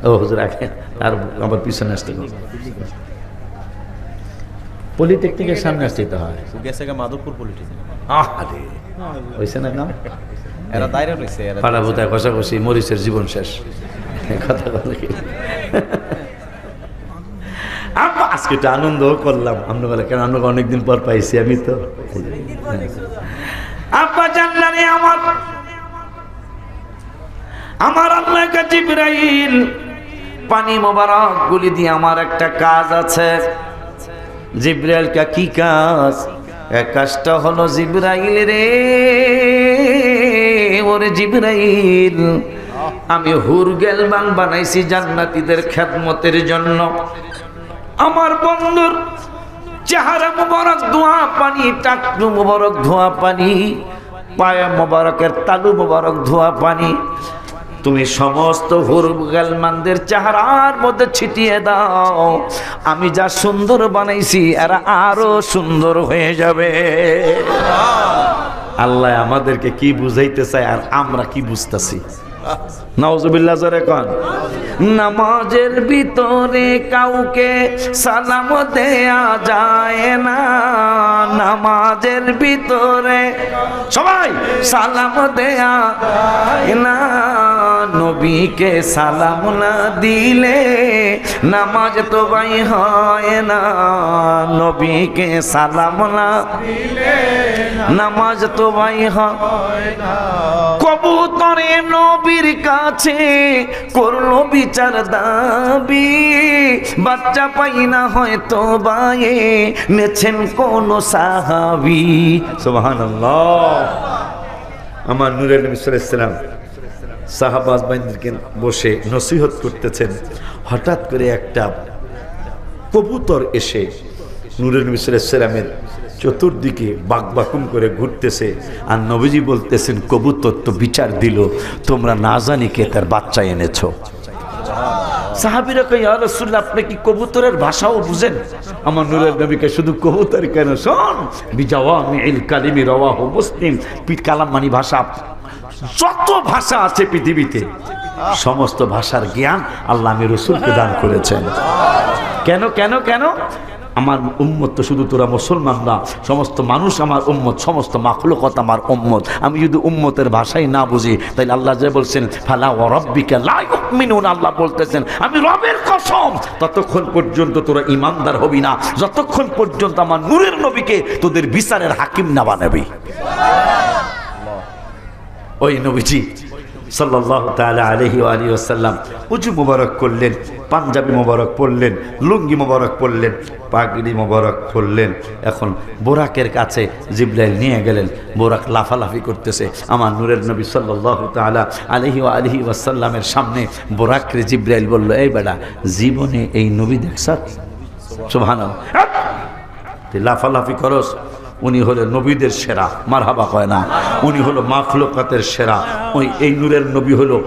ও হুজুর আগে আর আমার পিছনে আসতে, পলিটেকনিকের সামনে আসতে তো হয়, মাধবপুর পলিটেকনিক হয়েছে না কাম, এরা দায়রা রয়েছে, পাড়া বোতায় কষাকষি, মরিচের জীবন শেষ। কথা বলে কি আজকে একটু আনন্দ করলাম, আমরা বলে কেন আমরা অনেকদিন পর পাইছি, আমি তো আব্বা জানলানে আমার আল্লাহ জিবরাইল পানি মোবারক গুলি দিয়ে আমার একটা কাজ আছে। জিবরাইল কা কি কাজ? এক কাজটা হলো জিবরাইল রে, ওরে জিবরাইল, আমি হুরগেল বানাইছি জান্নাতীদের খেদমতের জন্য। আমার বন্ধুর চেহারা মোবারক ধোয়া পানি, টাকলু মোবারক ধোয়া পানি, পায়া মোবারকের তালু মোবারক ধোয়া পানি, তুমি সমস্ত হুরগেলমানদের চেহারার মধ্যে ছিটিয়ে দাও। আমি যা সুন্দর বানাইছি এরা আরো সুন্দর হয়ে যাবে। আল্লাহ আমাদেরকে কি বুঝাইতে চায় আর আমরা কি বুঝতেছি? নাউজুবিল্লাহ জোরে কোন। নামাজের ভিতরে কাউকে সালাম দেয়া যায় না, নামাজের ভিতরে সবাই সালাম দেয়া যায় না, নবীকে সালাম না দিলে নামাজ তো ভাই হয় না, নবীকে সালাম না দিলে নামাজ তো ভাই হয় না। কবুতরে নবীর কাছে করলো বিচার দাবি, বাচ্চা পাই না হয়তো বায়ে নেছেন কোন সাহাবী। সুবহানাল্লাহ। আমার নূরে নবী সাল্লাল্লাহু আলাইহি ওয়াসাল্লাম সাহাবাজ বান্দিরকে বসে নসিহত করতেছেন, হঠাৎ করে একটা কবুতর এসে নূরে নবী সাল্লাল্লাহু আলাইহি ওয়াসাল্লামের চতুর্দিকে বাকবাকুম করে ঘুরতেছে, আর নবীজি বলতেছেন কবুতর তো বিচার দিল, তোমরা না জানি কে তার বাচ্চা এনেছো। সাহাবীরা কয় ইয়া রাসূলুল্লাহ, আপনি কি কবুতরের ভাষাও বুঝেন? আমার নূরের নবীকে শুধু কবুতর কেন, শোন বিজাওয়ামিল কালিমি রাওয়াহু মুসলিম, কালাম মানে ভাষা, যত ভাষা আছে পৃথিবীতে সমস্ত ভাষার জ্ঞান আল্লাহ আমি রাসূলকে দান করেছেন। কেন কেন কেন? আমার উম্মত তো শুধু তোরা মুসলমান না, সমস্ত মানুষ আমার উম্মত, সমস্ত মাখলুকাত আমার উম্মত। আমি যদি উম্মতের ভাষাই না বুঝি তাহলে আল্লাহ যে বলছেন ফালা ওয়া রাব্বিকা লা ইউমিনুন, আল্লাহ বলতেছেন আমি রবের কসম ততক্ষণ পর্যন্ত তোরা ঈমানদার হবি না যতক্ষণ পর্যন্ত আমার নূরের নবীকে তোদের বিচারের হাকিম না বানাবি। ওই নবীজি সাল্লাল্লাহু তাআলা আলাইহি ওয়া আলিহি ওয়াসাল্লাম উজু মোবারক করলেন, পাঞ্জাবি মোবারক পরলেন, লুঙ্গি মোবারক পরলেন, পাগড়ি মোবারক পরলেন। এখন বোরাকের কাছে জিবরাইল নিয়ে গেলেন, বোরাক লাফালাফি করতেছে। আমার নূরের নবী সাল্লাল্লাহু তাআলা আলাইহি ওয়া আলিহি ওয়াসাল্লামের সামনে বোরাকরে জিবরাইল বলল, এই বেটা জীবনে এই নবী দেখছ? সুবহানাল্লাহ, তুই লাফালাফি করস, উনি হলো নবীদের সেরা, মারহাবা কয় না, উনি হলো মাখলুকাতের সেরা। ওই এই নূরের নবী হলো,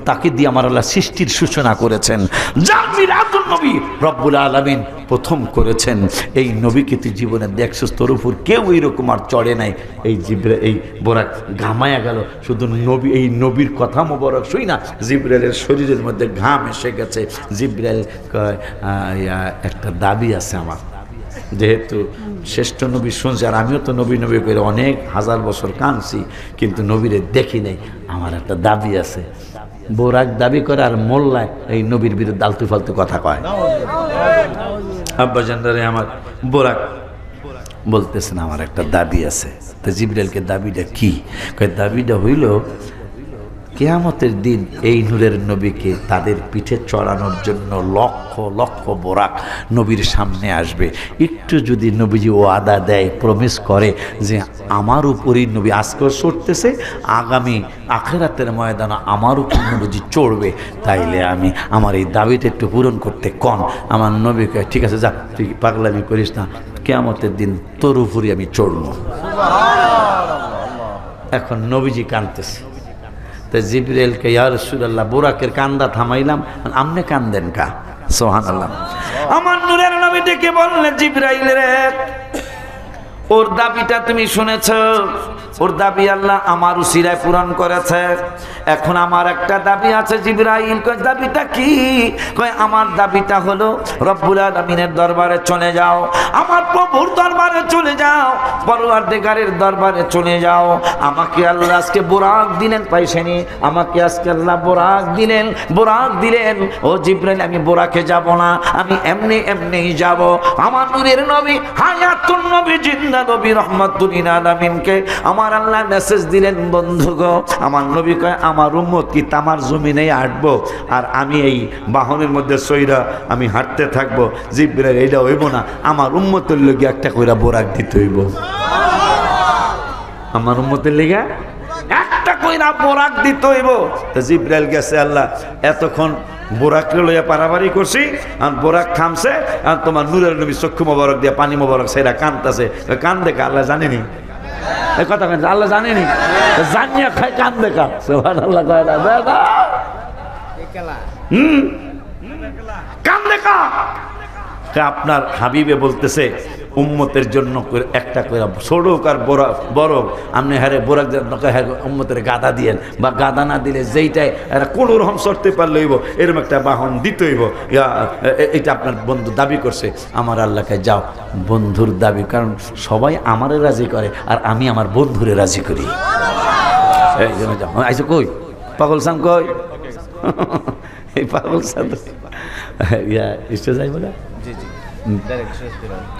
তাকে দিয়ে আমার আল্লাহ সৃষ্টির সূচনা করেছেন। যার মিলাদুন নবী রব্বুল আলামিন প্রথম করেছেন। এই নবীকে তুই জীবনে দেখছিস, তোর উপর কেউ এইরকম আর চড়ে নাই। এই জিব্রাইল, এই বোরাক ঘামায়া গেল শুধু নবী, এই নবীর কথা মোবারক শুই না, জিব্রাইলের শরীরের মধ্যে ঘাম এসে গেছে। জিব্রাইল কয় একটা দাবি আছে আমার, যেহেতু শ্রেষ্ঠ নবী শুনছে, আর আমিও তো নবী নবী করে অনেক হাজার বছর কাঁদছি, কিন্তু নবীরে দেখি নাই, আমার একটা দাবি আছে। বোরাক দাবি করে আর মোল্লায় এই নবীর বিরুদ্ধে আলতু ফালতু কথা কয়। আব্বাজানরে আমার বোরাক বলতেছেন আমার একটা দাবি আছে। তো জিব্রাইলকে দাবিটা কি কয়? দাবিটা হইল কিয়ামতের দিন এই নূরের নবীকে তাদের পিঠে চড়ানোর জন্য লক্ষ লক্ষ বোরাক নবীর সামনে আসবে। একটু যদি নবীজি ওয়াদা দেয়, প্রমিস করে যে আমার উপরই নবী আজকেও চড়তেছে, আগামী আখিরাতের ময়দানে আমার উপর নবীজি চড়বে, তাইলে আমি আমার এই দাবিটা একটু পূরণ করতে কন। আমার নবী কয় ঠিক আছে, যা, তুই পাগলামি করিস না, কিয়ামতের দিন তোর উপরই আমি চড়ব। এখন নবীজি কাঁদতেছে। তো জিবরাইলকে ইয়া রাসূলুল্লাহ, বোরাকের কান্দা থামাইলাম, আমনে কান্দেন কা? সুবহানাল্লাহ। আমার নূরের নবী ডেকে বললেন, জিবরাইল রে, ওর দাবিটা তুমি শুনেছ, ওর দাবি আল্লাহ আমার উসিলায় পূরণ করেছে। এখন আমার একটা দাবি আছে। জিবরাইল কয় দাবিটা কি? কয় আমার দাবিটা হলো রব্বুল আলামিনের দরবারে চলে যাও, আমার প্রভুর দরবারে চলে যাও, পরওয়ারদিগারের দরবারে চলে যাও। আমাকে আল্লাহ আজকে বোরাক দিলেন, পাইছেনি? আমাকে আজকে আল্লাহ বোরাক দিলেন। ও জিবরাইল, আমি বোরাকে যাব না, আমি এমনিই যাব। আমার নূরের নবী, হায়াতুন নবী, জিন্দা নবী, রহমাতুল লিল আলামিনকে আমার আল্লাহ মেসেজ দিলেন, বন্ধু গো, আমার নবী কয় আমার উম্মত কি তামার জমিনে হাঁটবো আর আমি এই বাহনের মধ্যে সইরা আমি হাঁটতে থাকবো? জিবরাইল, এইটা হইব না, আমার উম্মতের লগে একটা কইরা বোরাক দিতে হইব। আমার উম্মতের লেগে একটা কইরা বোরাক দিতে হইব। তো জিবরাইল গেছে, আল্লাহ এতক্ষণ বোরাককে লইয়া পারাপারি করছি, আর বোরাক থামছে, আর তোমার নূরের নবী চক্ষু মোবারক দিয়া পানি মোবারক সেরা কান্দতেছে। কান দেখা আল্লাহ জানেনি? এই কথা কেন আল্লাহ জানেনি? জানিয়া খায় কান দেখা। সুবহানাল্লাহ কয় না? কান দেখা। আপনার হাবিবে বলতেছে উম্মতের জন্য একটা করে ছোড়ক আর বড় আপনি হারে বোরাক উম্মতের গাদা দিয়েন, বা গাদা না দিলে যেইটাই এরা কোনো রকম চড়তে পারলে হইব, এরকম একটা বাহন দিতে হইব। এটা আপনার বন্ধু দাবি করছে। আমার আল্লাহকে যাও, বন্ধুর দাবি, কারণ সবাই আমারে রাজি করে আর আমি আমার বন্ধুরে রাজি করি। এই জন্য যাও। আইসো কই পাগল সাম কই? এই পাগল সাম স্টেজ যাইব না?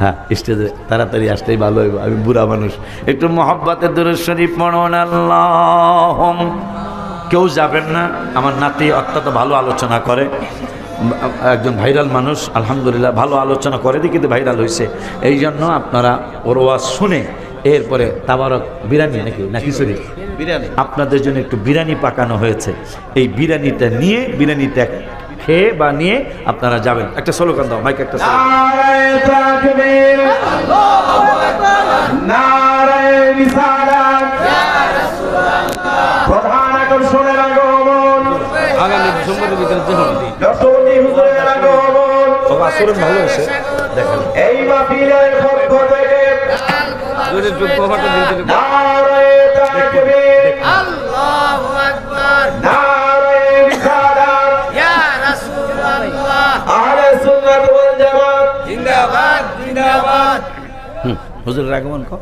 হ্যাঁ, স্টেজে তাড়াতাড়ি আসলেই ভালো হইব, আমি বুড়া মানুষ। একটু মহব্বতের দুরূদ শরীফ পড়ুন। আল্লাহ। কেউ যাবেন না, আমার নাতি অত্যন্ত ভালো আলোচনা করে, একজন ভাইরাল মানুষ, আলহামদুলিল্লাহ ভালো আলোচনা করে, কিন্তু ভাইরাল হয়েছে। এই জন্য আপনারা ওর ওয়াজ শুনে এরপরে তাবারক বিরিয়ানি না খিচুড়ি, বিরিয়ানি আপনাদের জন্য একটু বিরিয়ানি পাকানো হয়েছে। এই বিরিয়ানিটা নিয়ে, বিরিয়ানিটা খেয়ে বা নিয়ে আপনারা যাবেন। একটা স্লোগান দাও, মাইক একটা নারায়ে তাকবীর, আল্লাহু আকবার, নারায়ে রিসালাত, ইয়া রাসূলুল্লাহ। প্রধান আকর্ষণের আগমন, আগামী ডিসেম্বরের ভিতরে যে হবে দশমী হুজুরের আগমন। সবাই আসুন, ভালো হয়েছে দেখেন। এই মাহফিলের পক্ষ থেকে যদি প্রভাবটা দিতে নারায়ে তাকবীর, আল্লাহু আকবার, নারায়ে রিসালাত, ইয়া রাসূলুল্লাহ। আহলে সুন্নাত ওয়াল জামাত জিন্দাবাদ, জিন্দাবাদ। হুজুরের আগমন কো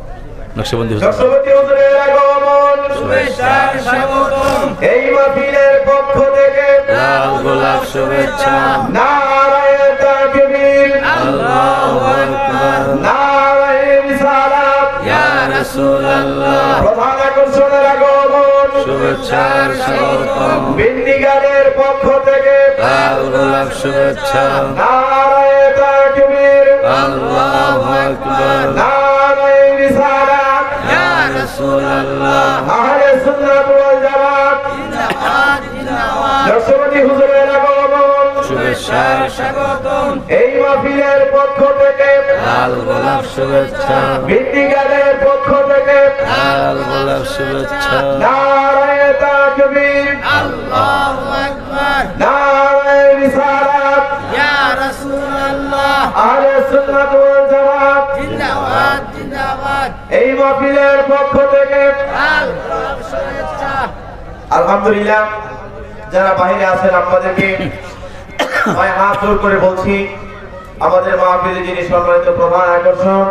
নকশবন্দি হুজুর, দশমী হুজুরের আগমন, শুভেচ্ছা স্বাগতম। এই মাহফিলের পক্ষ থেকে লাল গোলাপ শুভেচ্ছা। নারায়ে তাকবীর, আল্লাহু আকবার, নারায়ে রিসালাত, ইয়া রাসূলুল্লাহ। প্রধান আকর্ষণের আগমন, শুভেচ্ছার স্বাগতম। বিন্দিগারের পক্ষ থেকে লাল গোলাপ শুভেচ্ছা। নারায়ে তাকবীর, আল্লাহু আকবার, নারায়ে রিসালাত, ইয়া রাসূলুল্লাহ। আহলে সুন্নাত ওয়াল জামাত জিন্দাবাদ, জিন্দাবাদ। দশমী হুজুরের আগমন, শুভেচ্ছা স্বাগতম এই মাহফিলের পক্ষ থেকে লাল গোলাপ শুভেচ্ছা বিদ্যালয়ের পক্ষ থেকে লাল গোলাপ শুভেচ্ছা নারায়ে তাকবীর আল্লাহু আকবার নারায়ে রিসালাত ইয়া রাসূলুল্লাহ আহলে সুন্নাত ওয়াল জামাত জিন্দাবাদ জিন্দাবাদ এই মাহফিলের পক্ষ থেকে লাল গোলাপ শুভেচ্ছা আলহামদুলিল্লাহ যারা বাইরে আছেন আপনাদেরকে হাত জোর করে বলছি আমাদের মাহফিলে যিনি সম্মানিত প্রধান আকর্ষণ